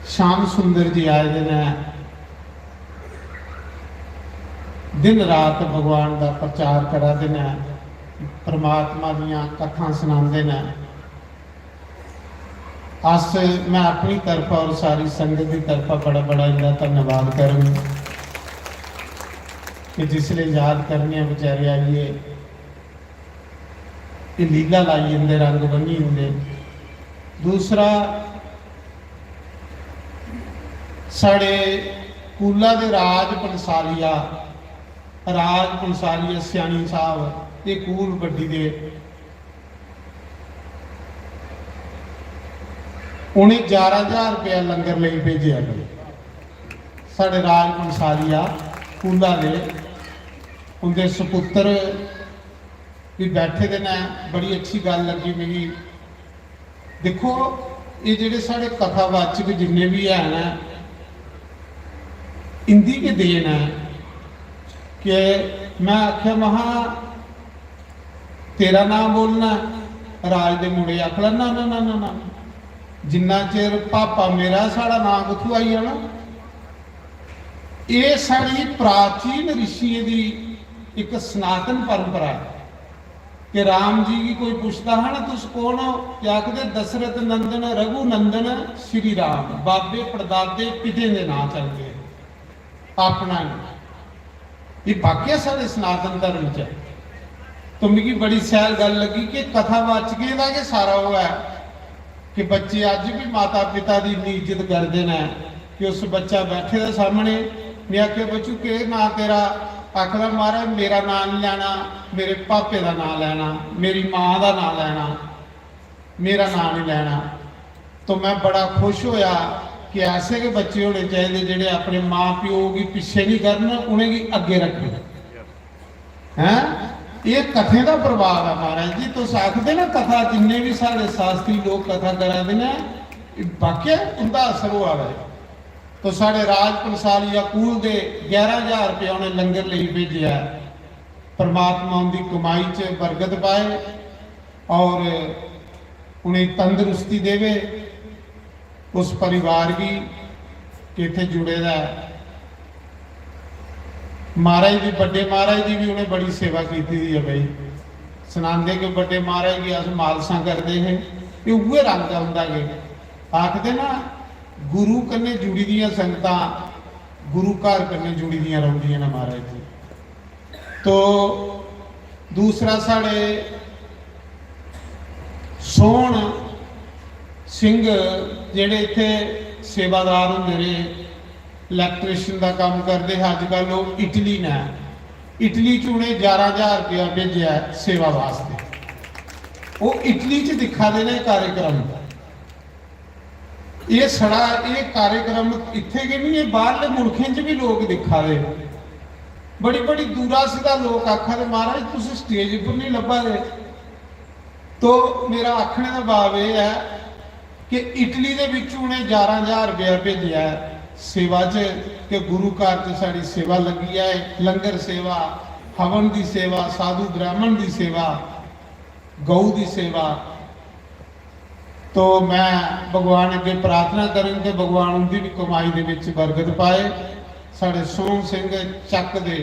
श्याम सुंदर जी आए दिन है, दिन रात भगवान का प्रचार करा देना, परमात्मा दियां कथा सुनाते हैं। अस मैं अपनी तरफ और सारी संगत की तरफ बड़ा बड़ा इनका धन्यवाद करूँ कि जिसले याद करने बेचारे आइए, ये लीला लाई इंदे रंग बनी होंगे। दूसरा साढ़े कूला दे राज पंसालिया सियाणी साहब, ये कूल बड्डी दे उन्हें 11,000 रुपया लंगर ले भेजा गया। साढ़े राज पंसालिया कूला दे उनके सपुत्र भी बैठे दे ने। बड़ी अच्छी गल लगी मेरी। देखो ये जेडे साढ़े कथावाचक जिन्ने भी है ना, इंदी के देन है कि मैं आख्या महा तेरा नाम बोलना, राज दे मुड़े आखला ना ना ना ना ना, जिन्ना चिर पापा मेरा साड़ा नाम कुथू आई जाना। ये साड़ी प्राचीन ऋषियों की एक सनातन परंपरा है कि राम जी की कोई पूछता है ना तुस कौन हो, क्या आखते दशरथ नंदन रघु नंदन श्री राम, बाबे पड़दादे पिते के नाम चलते अपना ये वाक्य सारे सनातन धर्म च। तो मिगी बड़ी सैल गल लगी कि कथावाचकें का सारा वो है कि बच्चे अज भी माता पिता की इन्नी इज्जत करते हैं कि उस बच्चा बैठे दे सामने मैं आख्या बच्चू के ना तेरा, आखदा महाराज मेरा नाम नहीं लेना, मेरे पापे का नाम लेना, मेरी माँ का नाम लेना, मेरा नाम नहीं लेना। तो मैं बड़ा खुश होया कि ऐसे के बच्चे होने चाहिए जेडे अपने माँ प्यो की पिछे नहीं करन, उन्हें की अगे रखन हैं। ये कथे का प्रभाव है महाराज जी। तो आखते ना कथा जिन्ने भी सारे शास्त्री लोग कथा करा देना वाकई उनका असर हुआ है। तो साढ़े राज पंसालिया कूल दे 11,000 रुपया उन्हें लंगर ले भेजा। परमात्मा उनकी कमाई च बरकत पाए और उन्हें तंदुरुस्ती देवे, उस परिवार की कि इत्थे जुड़े दा। महाराज जी बड़े महाराज जी भी उन्हें बड़ी सेवा की है भाई। सुनाते कि बड़े महाराज की अस मालसा करते हैं, ये उहे रंग का होंगे। आखते ना गुरु कन्ने जुड़ी दियां संगतां गुरु घर कन्ने जुड़ी दियां रहिंदियां ने महाराज जी। तो दूसरा साढ़े सोहन सिंह जेडे इत्थे सेवादार होंदे रहे, इलैक्ट्रीशियन का काम करते हैं, अजकल लोग इटली ने, इटली च उन्हें 11,000 रुपया भेजा सेवा वास्ते। वो इटली च दिखा देने कार्यक्रम, ये सड़ा ये कार्यक्रम इत्थे के नहीं, ये बाहरले मुल्खें च भी लोग दिखा दे। बड़ी बड़ी दूरा सीधा लोग आखा दे महाराज तुम स्टेज पर नहीं लभा दे। तो मेरा आखने का भाव यह है कि इटली के विच उन्हें 11,000 रुपया भेजा है। सेवा च कि गुरु घर च साड़ी सेवा लगी है, लंगर सेवा, हवन की सेवा, साधु ब्राह्मण की सेवा, गौ की सेवा। तो मैं भगवान अगे प्रार्थना करन कि भगवान उनकी भी कमाई दे विच बरकत पाए। साढ़े सोहन सिंह चक दे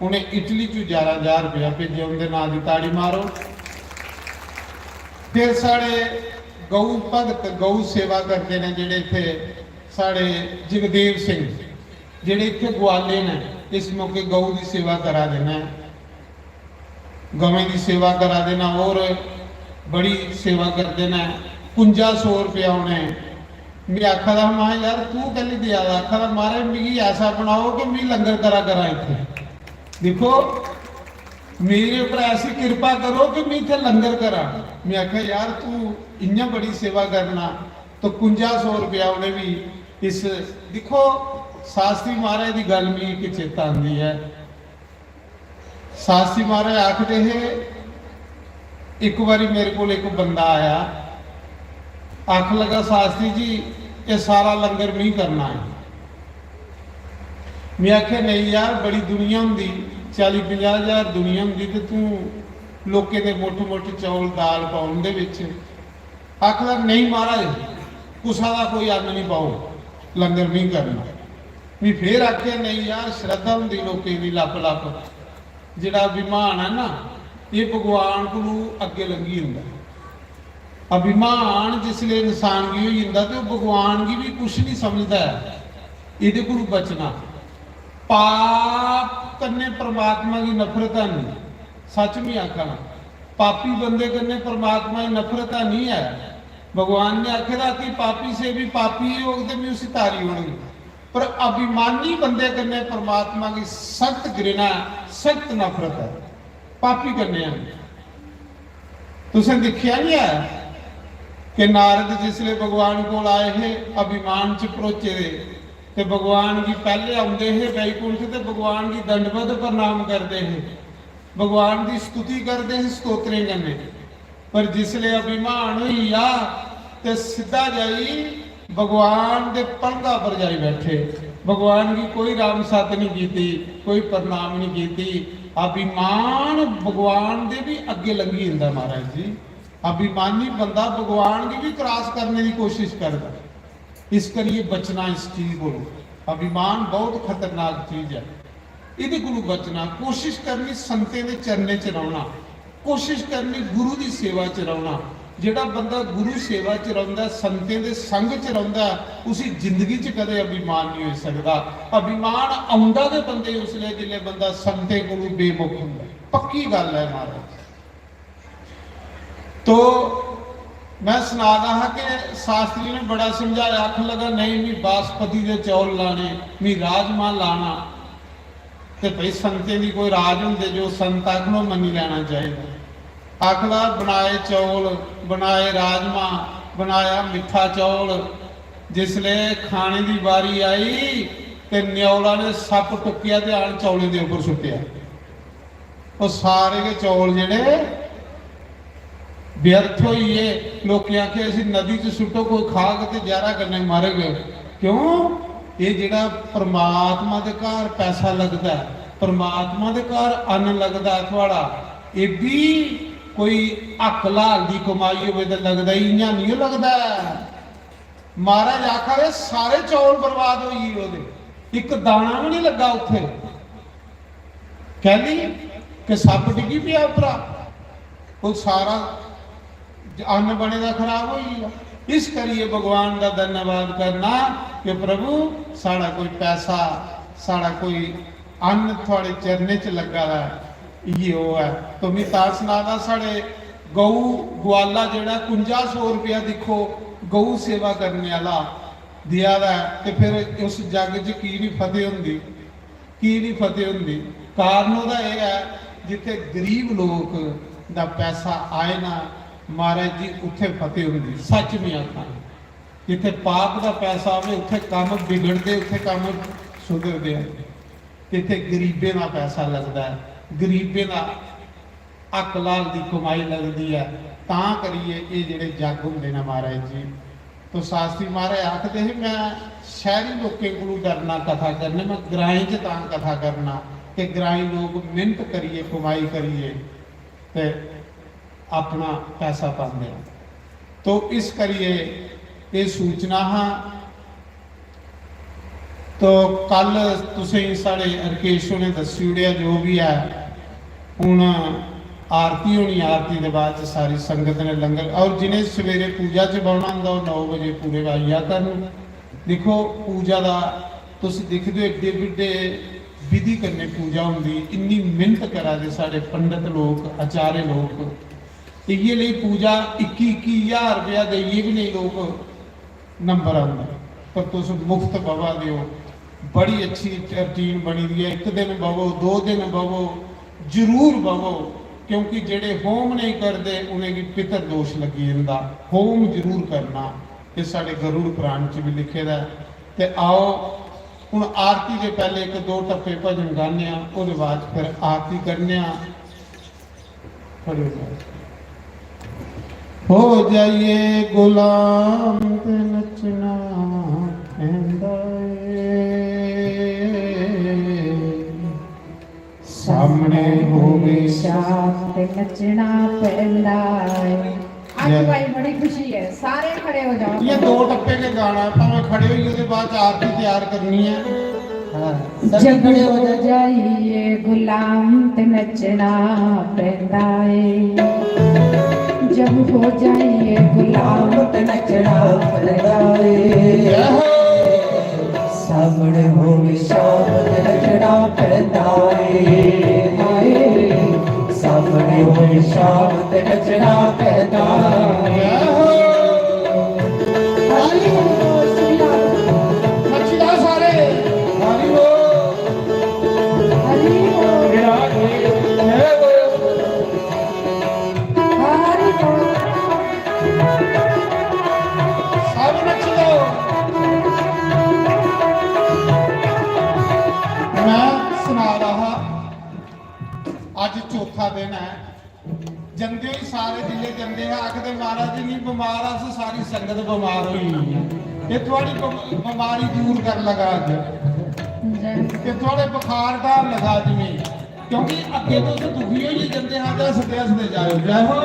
उन्हें इटली चो 11,000 रुपया भेजे, उनके नाम की ताड़ी मारो। फिर साढ़े गौ भगत गौ सेवा करते हैं जिहड़े इत्थे साढ़े जगदेव सिंह जिहड़े इत्थे ग्वाले ने, इस मौके गौ की सेवा करा देना, गवें की सेवा करा देना और बड़ी सेवा कर देना। 5500 रुपया उन्हें मैं आखा था मां यार तू कहली दिया, आखा था महाराज मिगी ऐसा बनाओ कि मैं लंगर करा इत्थे। देखो मेरे ऊपर ऐसी कृपा करो कि मैं इत्थे लंगर करा। मैं आखा यार तू इन्ना बड़ी सेवा करना, तो 5500 रुपया उन्हें भी इस देखो शास्त्री महाराज की गल भी एक चेता आती है। शास्त्री महाराज आखते है, एक बारी मेरे को एक बंदा आया, आख लगा शास्त्री जी ये सारा लंगर नहीं करना है। मैं आख्या नहीं यार बड़ी दुनिया होंगी, 40-50 हज़ार दुनिया होंगी, तो तू लोके दे मुठ चौल दाल पाउन दे विच। आखदा नहीं महाराज कुसा का कोई अन्न नहीं पाओ, लंगर नहीं करना। मैं फिर आख्या नहीं यार श्रद्धा होंगी लोकें की लप लप, जिहड़ा अभिमान है ना ये भगवान को अगे लंघी हुंदा। अभिमान जिसले इंसान की होई जंदा ते भगवान की भी कुछ नहीं समझदा है। इहदे कोल बचना, पाप कन्ने परमात्मा की नफरत नहीं, सच में आखना पापी बंदे कन्ने परमात्मा की नफरत नहीं है। भगवान ने आखेदा कि पापी से भी पापी योग ते भी उसी तारी होगी, पर अभिमानी बंदे कन्ने परमात्मा की सख्त घृणा सख्त नफरत है, पापी कन्ने। तुसें देखिया नहीं है कि नारद जिसले भगवान को आए हैं अभिमान च भरोचे दे, ते भगवान की पहले आउंदे है बैकुंठ ते भगवान की दंडवत प्रणाम करते हैं, भगवान की स्तुति करते हैं स्तोत्रें कन्ने। पर जिसले अभिमान हुई आ ते सीधा जाई भगवान दे पलंगा पर जाई बैठे, भगवान की कोई राम सत नहीं की, कोई प्रणाम नहीं की। अभिमान भगवान दे भी अगे लंघी जांदा महाराज जी। अभिमानी बंदा भगवान की भी क्रॉस करने की कोशिश करता, इस करिए बचना इस चीज को। अभिमान बहुत खतरनाक चीज है, इहदे कोलों बचना, कोशिश करनी संतें दे चरने च रहना, कोशिश करनी गुरु की सेवा च रहना। जिहड़ा बंदा गुरु सेवा च रहिंदा, संतें दे संग च रहिंदा, उसी जिंदगी च कदे अभिमान नहीं हो सकता। अभिमान आउंदा दे बंदे उसले जिले बंदा संतें कोलों बेमुख हुंदा, पक्की गल है महाराज। तो मैं सुना रहा कि शास्त्री ने बड़ा समझाया, आख लगा नहीं मैं बासपति के चौल लाने, मैं राजमा लाना, तो भाई संतें की कोई राज होंगे जो संत आखनो मनी लेना चाहिए। आखला बनाए चौल, बनाए राजमा, बनाया मिठा चौल, जिसले खाने की बारी आई तो न्यौला ने सप टुकिया ते आन चौले के उपर सुटिया। वो सारे के चौल जेडे व्यर्थ होइए, लोग आखे असीं नदी च सुटो, कोई खा के जहरा करने मर गए। क्यों? ये जिहड़ा परमात्मा दे घर पैसा लगता है, परमात्मा दे घर अन्न लगता है थोड़ा, ये भी कोई हक लाल की कमाई होवे तो लगता ही इं नहीं लगता। महाराज आखा सारे चौल बर्बाद हो गए, एक दाना भी नहीं लगा उत्थे। कहली कि सप डिगी पिया उपरा, वो सारा अन्न बने का खराब हो गया। इस करिए भगवान का धन्यवाद करना कि प्रभु साड़ा कोई पैसा, साड़ा कोई अन्न थोड़े चरने च लगा है, ये वो है। तो मैं तार सुना साढ़े गौ ग्वाला जड़ा 5500 रुपया देखो गौ सेवा करने वाला दिया है, तो फिर उस जग च की नहीं फतेह होंगी, की नहीं फतेह होंगी। कारण वह है जिथे गरीब लोग का पैसा आए ना महाराज जी उत्थे फतेह होंगी। सच में आखा जिथे पाप का पैसा आवे उत्थे काम बिगड़ते, उत्थे काम सुधरते हैं। जिथे गरीबे का पैसा लगता है, गरीबे का हक लाल की कमाई लगती है, तां करिए ये जिहड़े जग होंदे ने महाराज जी। तो शास्त्री महाराज आखते हैं मैं शहरी लोगों को डरना कथा करने, मैं ग्राईं च तां कथा करना कि ग्राईं लोग मिहनत करिए कमाई करिए ते अपना पैसा पाते हैं। तो इस करिए ये सूचना हाँ। तो कल तुसीं साढ़े रकेश ने दस्सी उड़िया जो भी है। हुण आरती होनी, आरती के बाद सारी संगत ने लंगर, और जिन्हें सवेरे पूजा च बहना होंदा 9 बजे पूरे आइया करन। देखो पूजा का तुसीं दिखदे हो एड्डे विड्डे विधि कन्नै पूजा होंदी, इन्नी मिहनत करा दे साढ़े पंडित लोग, आचार्य लोग। इये लिए पूजा 21,000 रुपया देइए भी नहीं लोग नंबर आंदा, पर तुस मुफ्त बवा दिओ। बड़ी अच्छी रूटीन बनी दी है। 1 दिन बवो, 2 दिन बवो, जरूर बवो, क्योंकि जेड़े होम नहीं करते उन्हें पितर दोष लगी जाता। होम जरूर करना, ये साढ़े गरुड़ पुराण च भी लिखे दा। ते आओ हुण आरती के पहले 1-2 टप्पे भजन गाने, उसके बाद फिर आरती करने। हो जाइए गुलाम ते नचना पैंदा सामने होवे शाम ते नचना पैंदा है। आज भाई बड़ी खुशी है, सारे खड़े हो जाओ। ये 2 टप्पे के गाना है, तो मैं खड़े हुई उसके बाद आरती तैयार करनी है। जब हो जाइए गुलाम ते नचना पैंदा है। जब हो जाइए गुलाम ते नचना पैंदा है। सामने होवे शाम ते नचना पैंदा है। सामने होवे शाम ते नचना पैंदा है। नचदा सारे हरि सब नच लो। मैं सुना रहा अज चौथा दिन है। जंदे ही सारे जिले जंदे हैं, आखते महाराज जी नहीं बीमार अस सारी संगत बीमार हुई। ये थोड़ी बीमारी दूर कर लगा अज, थोड़े बुखार का लगा जिमें, क्योंकि अगे तो दुखी हो जंदे हैं तो हसते हसते जाओ। जय हो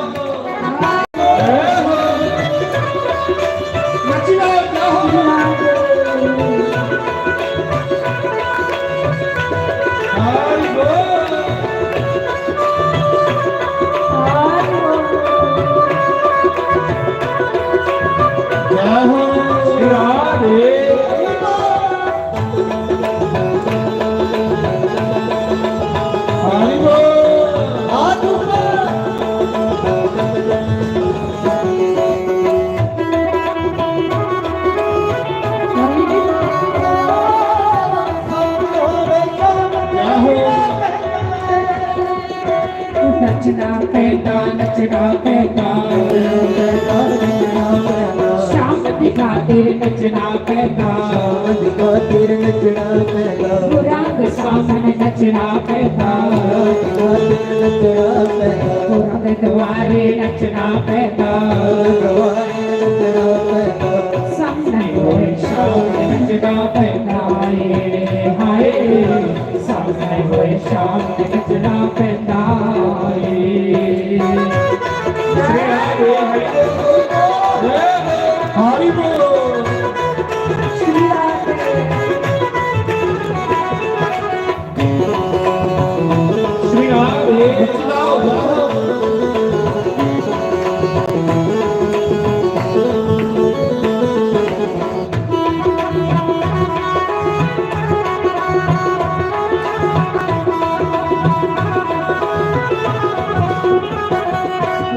नचना पैदा नचना पैदा शाम की खातिर नचना पैदा बुराक सामने नचना पैदा बुराक द्वारे नचना पैदा सामने होए शाम नचना पैदा हाय सामने होए शाम नचना पैदा हरि बोलो।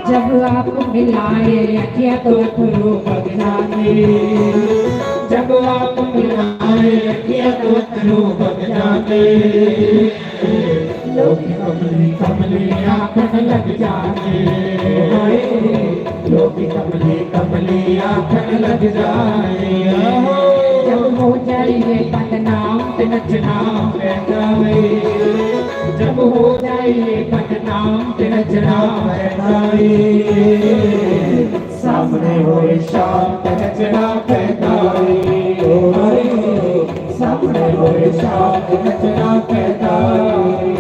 जब आप मिलाए अखियाँ तो अथरू बग जाने। जब आप मिलाए अखियाँ तो अथरू बग जाने। लोग कमली कमली आँखन लग जाने। लोग कमली कमली आँखन लग जाने। जब हो जाइए बदनाम ते नचना पैदा है। जब हो जाइए बदनाम ते नचना पैदा है। सामने होए शांत नचना पैदारी हो सामने होए शांत नचना पैदारी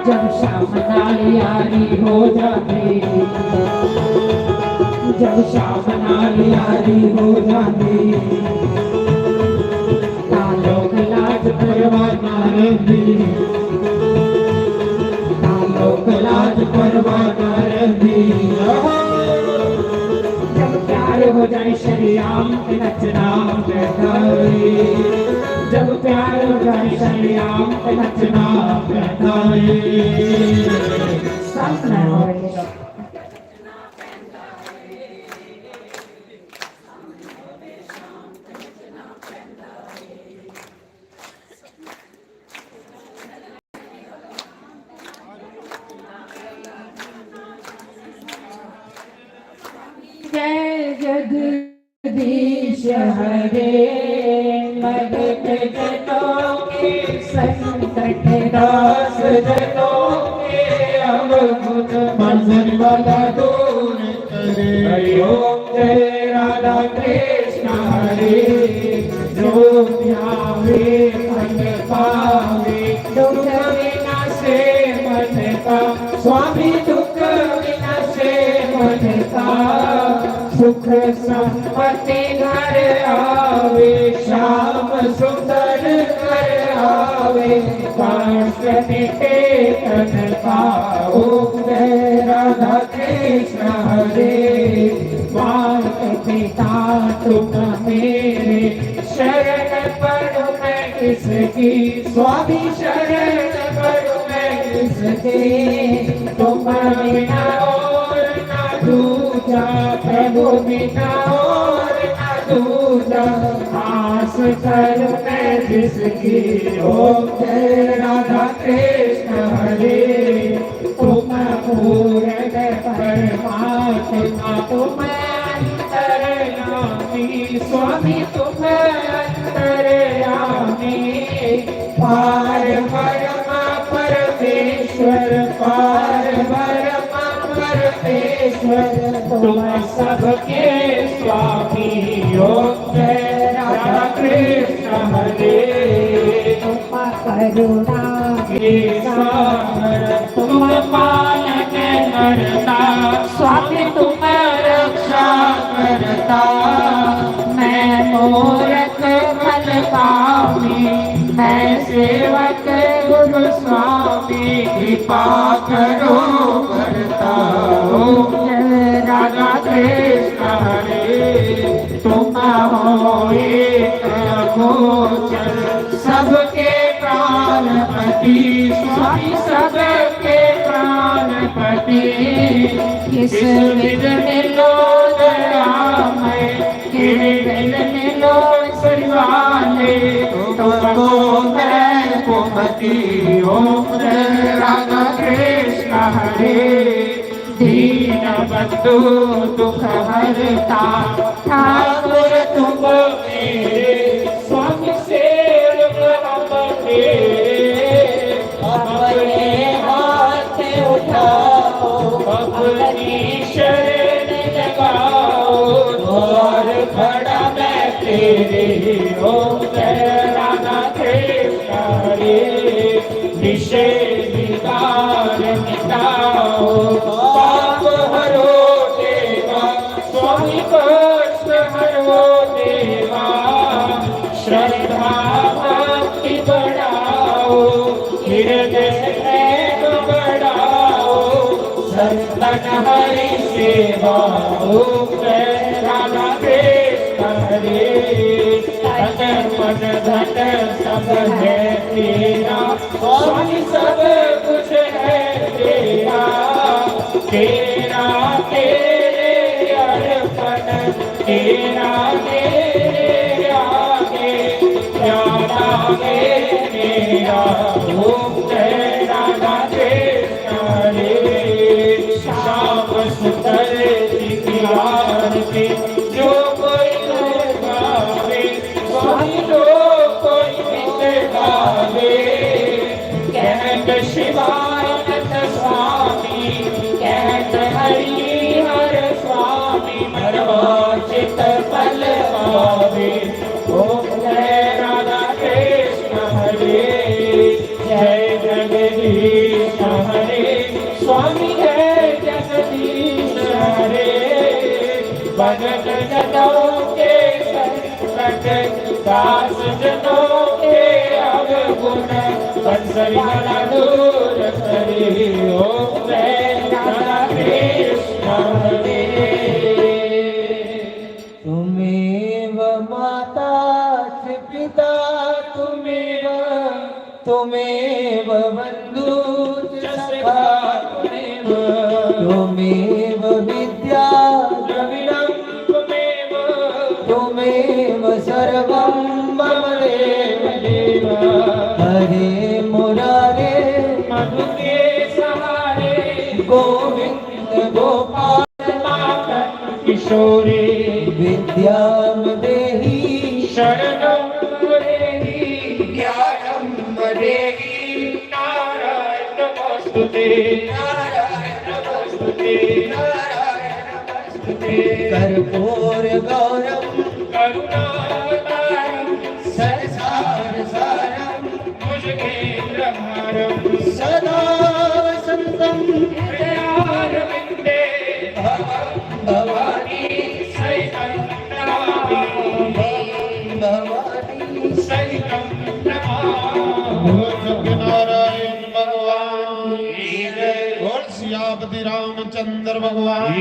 जब शाम नालियारी हो जाती जब शाम नालियारी हो जाती ना लोग लाज परवाह ना रहती ना लोग लाज परवाह ना रहती जब प्यार हो जाए शरियाम के नचना पैदारी जब प्यार हो जाए शरियाम के नचना पैदारी सामने होए जय जगदीश हरे मदद जनों के संकट दास जनों के अवगुण मंजर वाला दूर करे हरि ओम जय राधा कृष्ण हरे जो ध्यावे मन पावे दुख विनाशे मन का स्वामी दुख विनाशे मन का सुख संपत्ति घर आवे श्याम सुंदर घर आवे काष्ठ निकेतन पाओ जय राधा कृष्ण हरे माता पिता तुम मेरे शरण पड़ो मैं किसकी स्वामी शरण पड़ो मैं किसकी तुम बिना और ना दूजा प्रभु बिना और ना दूजा आस करूं मैं जिसकी ओम जय राधा कृष्ण हरे तुम पूर्ण परमात्मा तुम अंतर्यामी स्वामी तुम अंतर्यामी पार ब्रह्मा परमेश्वर पार ब्रह्मा परमेश्वर तुम सबके स्वामी ओम जय राधा कृष्ण हरे तुम करुणा के सागर तुम पालन करता स्वामी तुम रक्षा करता मैं मूर्ख फल पावी मैं सेवक गुरु स्वामी कृपा करो करता ओम जय राधा कृष्ण हरे तुम हो एक गोचर सबके प्राणपति स्वामी सबके प्राणपति किस विध मिलो दयामय किस विध मिलो श्रीवाले तुमको मैं कुमति ओम जय राधा कृष्ण हरे दीन बंधु दुख हरता ठाकुर तुम मेरे स्वामी सेवक हम तेरे अपने हाथ उठाओ अपनी शरण लगाओ और खड़ा मैं तेरे ओम जय राधा कृष्ण हरे निषेध विकार मिटाओ पाप हरो देवा स्वामी कष्ट हरो देवा श्रद्धा भक्ति बढ़ाओ हृदय में बढ़ाओ संतन हरि सेवा ओम जय राधा कृष्ण हरे तन मन धन सब है तेरा स्वामी सब कुछ है तेरा तेरा तेरे लागे मेरा ओम जय राधा कृष्ण हरे श्याम सुंदर जी की आरती जो कोई गावे स्वामी जो कोई गीत गावे कहत शिवानंद स्वामी कहत हरि हर स्वामी मनवांचित फल पावे ओम जय राधा कृष्ण हरे जय जगदीश हरे स्वामी जय जगदीश हरे भगत जनों के संकट दास जनों के अवगुण बंसरी दूर करे ओम जय राधा कृष्ण हरे तुमेव माता च पिता तुमेव बंधु च सखा तुमेव विद्या द्रविणं तुमेव सर्वं मम देव हरे मुरारे मधु के सहारे गोविंद गोपाल किशोरे विद्याम देहि शरणं देहि ज्ञानं देहि नारायण नमोस्तुते नारायण नमोस्तुते नारायण नमोस्तुते कर्पूर गौरम करुणावतारं संसार सारम भुजगेन्द्रहारं सदा वसंतम हृदयारविन्दे भवानी सहितं नमामि भवानी सहितं नमामि नारायण भगवान और सियापति रामचंद्र भगवान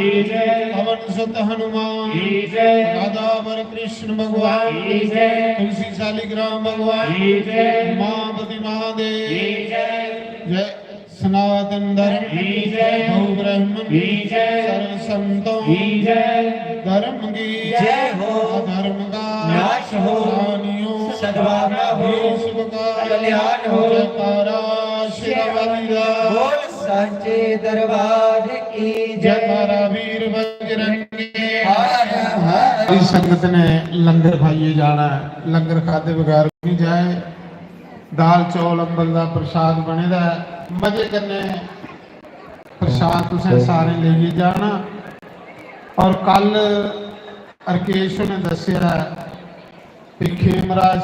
पवन सुत हनुमान राधावर कृष्ण भगवान तुलसी शालिग्राम भगवान उमापति महादेव जय सनातन धर्म गौ ब्रह्म सर्व संतों धर्म की जय हो। अधर्म का नाश हो। प्राणियों सद्भावना हो। विश्व का कल्याण हो। जयकारा शिरवाली का बोल साचे दरबार की जयकारा वीर बजरंगी हर हर इस संगत ने लंगर खाइए जाना है लंगर खाते बगैर नहीं जाए दाल चौल अंबल का प्रसाद बने दा मजे करने प्रसाद तुसें सारे लेके जाना और कल अरकेश ने दसिया कि खेमराज